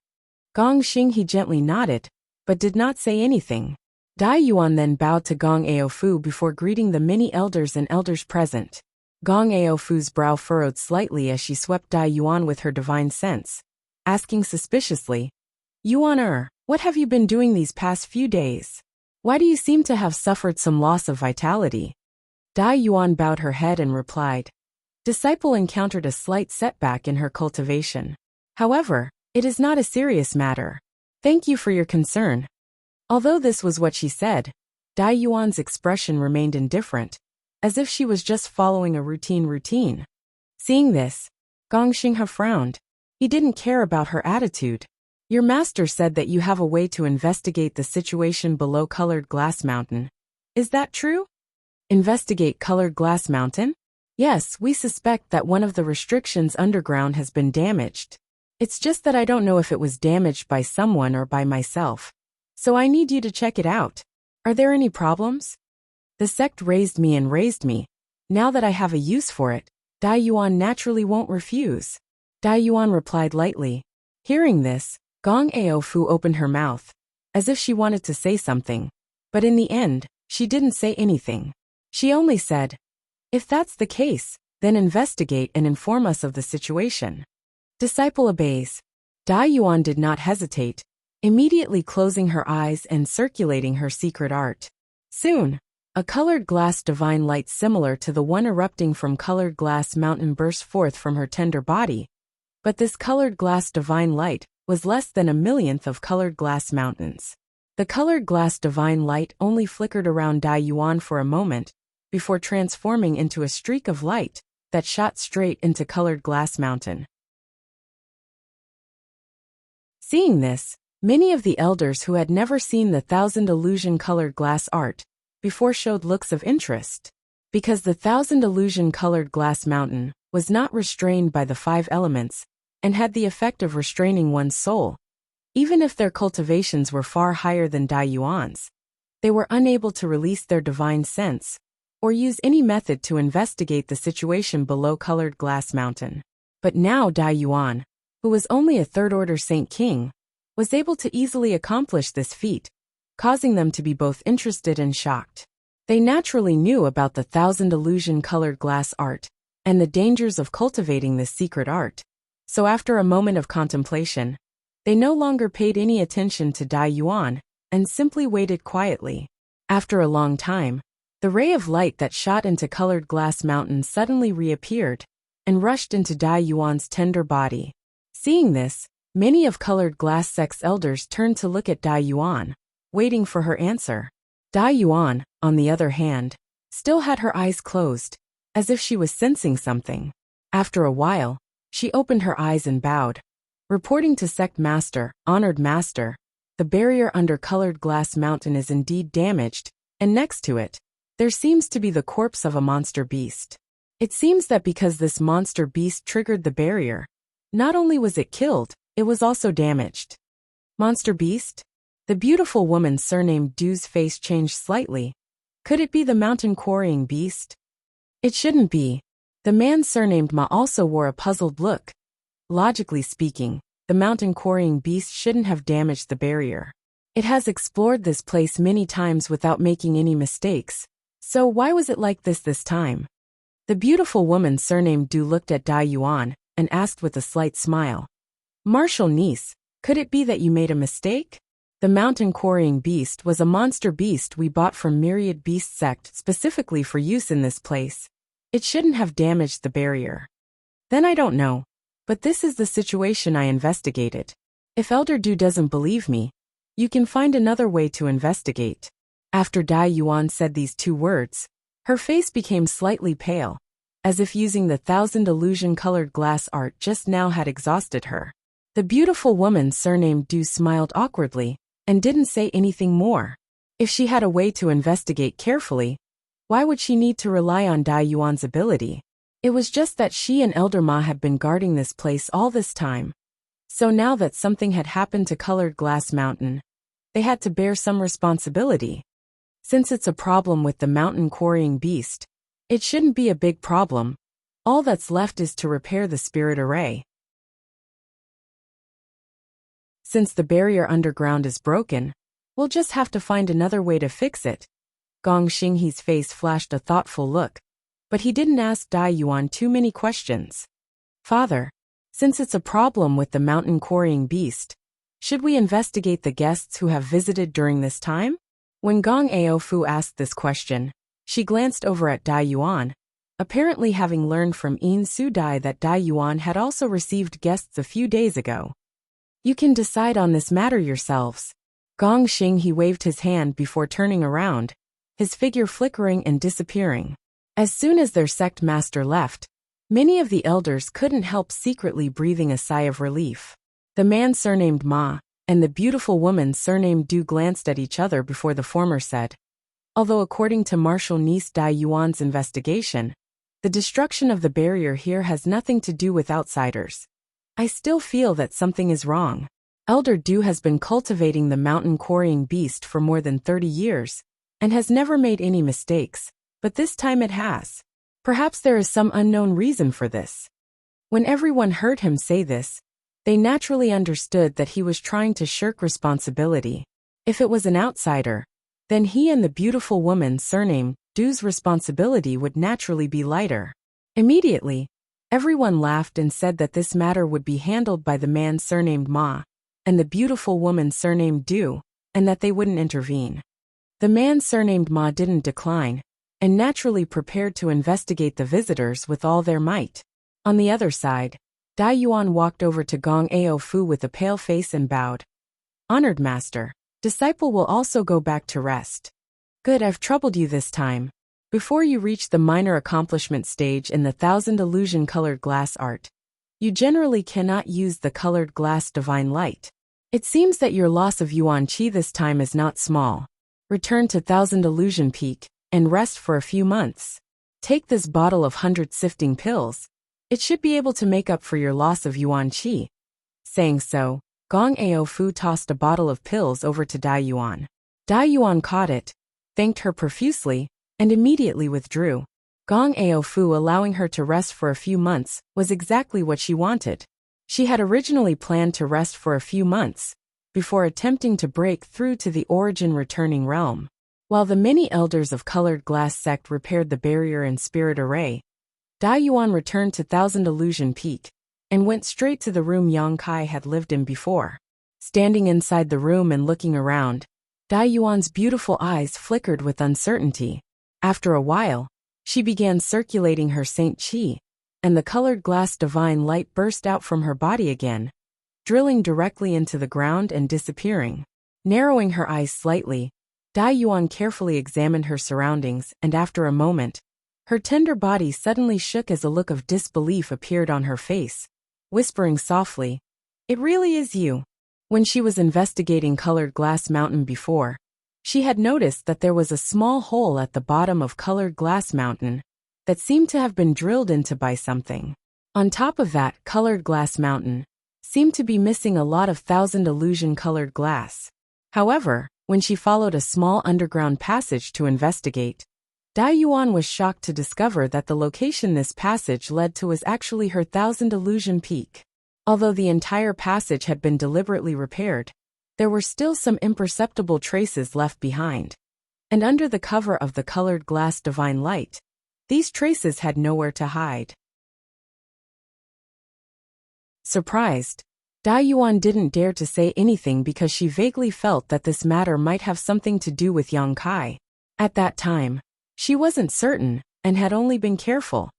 Gong Xinghe gently nodded, but did not say anything. Dai Yuan then bowed to Gong Aofu before greeting the many elders and elders present. Gong Aofu's brow furrowed slightly as she swept Dai Yuan with her divine sense, asking suspiciously, "Yuan, what have you been doing these past few days? Why do you seem to have suffered some loss of vitality?" Dai Yuan bowed her head and replied, "Disciple encountered a slight setback in her cultivation. However, it is not a serious matter. Thank you for your concern." Although this was what she said, Dai Yuan's expression remained indifferent, as if she was just following a routine. Seeing this, Gong Xinghe frowned. He didn't care about her attitude. "Your master said that you have a way to investigate the situation below Colored Glass Mountain. Is that true?" "Investigate Colored Glass Mountain?" "Yes, we suspect that one of the restrictions underground has been damaged. It's just that I don't know if it was damaged by someone or by myself. So I need you to check it out. Are there any problems?" "The sect raised me. Now that I have a use for it, Dai Yuan naturally won't refuse." Dai Yuan replied lightly. Hearing this, Gong Aofu opened her mouth, as if she wanted to say something, but in the end, she didn't say anything. She only said, "If that's the case, then investigate and inform us of the situation." Disciple obeys. Dai Yuan did not hesitate, immediately closing her eyes and circulating her secret art. Soon, a colored glass divine light similar to the one erupting from Colored Glass Mountain burst forth from her tender body. But this colored glass divine light was less than a millionth of Colored Glass Mountains. The colored glass divine light only flickered around Dai Yuan for a moment, before transforming into a streak of light that shot straight into Colored Glass Mountain. Seeing this, many of the elders who had never seen the 1,000 illusion-colored glass art before showed looks of interest. Because the 1,000 illusion-colored glass mountain was not restrained by the 5 elements and had the effect of restraining one's soul. Even if their cultivations were far higher than Dai Yuan's, they were unable to release their divine sense, or use any method to investigate the situation below Colored Glass Mountain. But now Dai Yuan, who was only a third-order Saint King, was able to easily accomplish this feat, causing them to be both interested and shocked. They naturally knew about the Thousand Illusion colored glass art and the dangers of cultivating this secret art. So after a moment of contemplation, they no longer paid any attention to Dai Yuan and simply waited quietly. After a long time, the ray of light that shot into Colored Glass Mountain suddenly reappeared and rushed into Dai Yuan's tender body. Seeing this, many of Colored Glass Sect's elders turned to look at Dai Yuan, waiting for her answer. Dai Yuan, on the other hand, still had her eyes closed, as if she was sensing something. After a while, she opened her eyes and bowed, reporting to Sect Master, "Honored Master, the barrier under Colored Glass Mountain is indeed damaged, and next to it, there seems to be the corpse of a monster beast. It seems that because this monster beast triggered the barrier, not only was it killed, it was also damaged." Monster beast? The beautiful woman surnamed Du's face changed slightly. Could it be the mountain quarrying beast? It shouldn't be. The man surnamed Ma also wore a puzzled look. Logically speaking, the mountain quarrying beast shouldn't have damaged the barrier. It has explored this place many times without making any mistakes, so why was it like this time? The beautiful woman surnamed Du looked at Dai Yuan and asked with a slight smile. "Martial niece, could it be that you made a mistake? The mountain quarrying beast was a monster beast we bought from Myriad Beast Sect specifically for use in this place. It shouldn't have damaged the barrier." "Then I don't know. But this is the situation I investigated. If Elder Du doesn't believe me, you can find another way to investigate." After Dai Yuan said these two words, her face became slightly pale, as if using the Thousand Illusion colored glass art just now had exhausted her. The beautiful woman surnamed Du smiled awkwardly and didn't say anything more. If she had a way to investigate carefully, why would she need to rely on Dai Yuan's ability? It was just that she and Elder Ma had been guarding this place all this time. So now that something had happened to Colored Glass Mountain, they had to bear some responsibility. Since it's a problem with the mountain quarrying beast, it shouldn't be a big problem. All that's left is to repair the spirit array. Since the barrier underground is broken, we'll just have to find another way to fix it. Gong Xinghe's face flashed a thoughtful look, but he didn't ask Dai Yuan too many questions. "Father, since it's a problem with the mountain quarrying beast, should we investigate the guests who have visited during this time?" When Gong Aofu asked this question, she glanced over at Dai Yuan, apparently having learned from Yin Su Dai that Dai Yuan had also received guests a few days ago. "You can decide on this matter yourselves." Gong Xinghe waved his hand before turning around, his figure flickering and disappearing. As soon as their sect master left, many of the elders couldn't help secretly breathing a sigh of relief. The man surnamed Ma and the beautiful woman surnamed Du glanced at each other before the former said, "Although according to Martial Niece Dai Yuan's investigation, the destruction of the barrier here has nothing to do with outsiders, I still feel that something is wrong. Elder Du has been cultivating the mountain quarrying beast for more than 30 years, and has never made any mistakes, but this time it has. Perhaps there is some unknown reason for this." When everyone heard him say this, they naturally understood that he was trying to shirk responsibility. If it was an outsider, then he and the beautiful woman surnamed Du's responsibility would naturally be lighter. Immediately, everyone laughed and said that this matter would be handled by the man surnamed Ma and the beautiful woman surnamed Du, and that they wouldn't intervene. The man surnamed Ma didn't decline, and naturally prepared to investigate the visitors with all their might. On the other side, Dai Yuan walked over to Gong Aofu with a pale face and bowed. "Honored master, disciple will also go back to rest." "Good, I've troubled you this time. Before you reach the minor accomplishment stage in the Thousand Illusion colored glass art, you generally cannot use the colored glass divine light. It seems that your loss of Yuan Qi this time is not small. Return to Thousand Illusion Peak and rest for a few months. Take this bottle of 100 sifting pills. It should be able to make up for your loss of Yuan Qi." Saying so, Gong Aofu tossed a bottle of pills over to Dai Yuan. Dai Yuan caught it, thanked her profusely, and immediately withdrew. Gong Ao Fu allowing her to rest for a few months was exactly what she wanted. She had originally planned to rest for a few months before attempting to break through to the origin returning realm. While the many elders of Colored Glass sect repaired the barrier and spirit array, Dai Yuan returned to Thousand Illusion Peak and went straight to the room Yang Kai had lived in before. Standing inside the room and looking around, Dai Yuan's beautiful eyes flickered with uncertainty. After a while, she began circulating her Saint Qi, and the colored glass divine light burst out from her body again, drilling directly into the ground and disappearing. Narrowing her eyes slightly, Dai Yuan carefully examined her surroundings, and after a moment, her tender body suddenly shook as a look of disbelief appeared on her face, whispering softly, "It really is you." When she was investigating Colored Glass Mountain before, she had noticed that there was a small hole at the bottom of Colored Glass Mountain that seemed to have been drilled into by something. On top of that, Colored Glass Mountain seemed to be missing a lot of Thousand Illusion colored glass. However, when she followed a small underground passage to investigate, Dai Yuan was shocked to discover that the location this passage led to was actually her Thousand Illusion Peak. Although the entire passage had been deliberately repaired, there were still some imperceptible traces left behind. And under the cover of the colored glass divine light, these traces had nowhere to hide. Surprised, Dai Yuan didn't dare to say anything because she vaguely felt that this matter might have something to do with Yang Kai. At that time, she wasn't certain and had only been careful,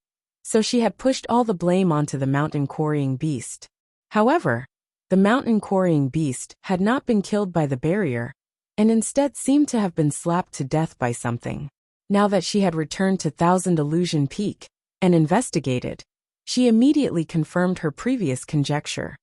so she had pushed all the blame onto the mountain quarrying beast. However, the mountain quarrying beast had not been killed by the barrier, and instead seemed to have been slapped to death by something. Now that she had returned to Thousand Illusion Peak and investigated, she immediately confirmed her previous conjecture.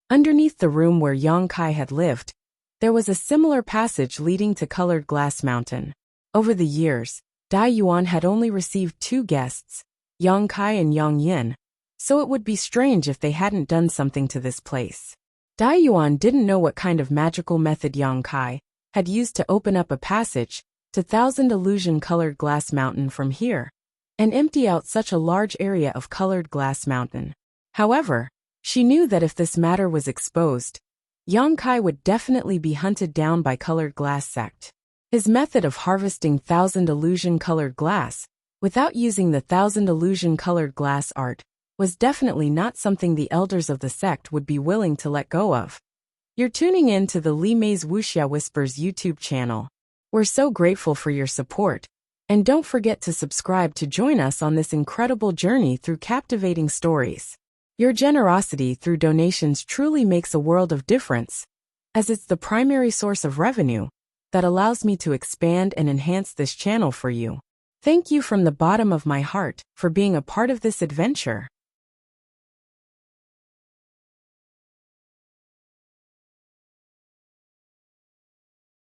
Underneath the room where Yang Kai had lived, there was a similar passage leading to Colored Glass Mountain. Over the years, Dai Yuan had only received 2 guests, Yang Kai and Yang Yin, so it would be strange if they hadn't done something to this place. Dai Yuan didn't know what kind of magical method Yang Kai had used to open up a passage to Thousand Illusion Colored Glass Mountain from here, and empty out such a large area of Colored Glass Mountain. However, she knew that if this matter was exposed, Yang Kai would definitely be hunted down by Colored Glass sect. His method of harvesting Thousand Illusion colored glass, without using the Thousand Illusion colored glass art, was definitely not something the elders of the sect would be willing to let go of. You're tuning in to the Li Mei's Wuxia Whispers YouTube channel. We're so grateful for your support, and don't forget to subscribe to join us on this incredible journey through captivating stories. Your generosity through donations truly makes a world of difference, as it's the primary source of revenue that allows me to expand and enhance this channel for you. Thank you from the bottom of my heart for being a part of this adventure.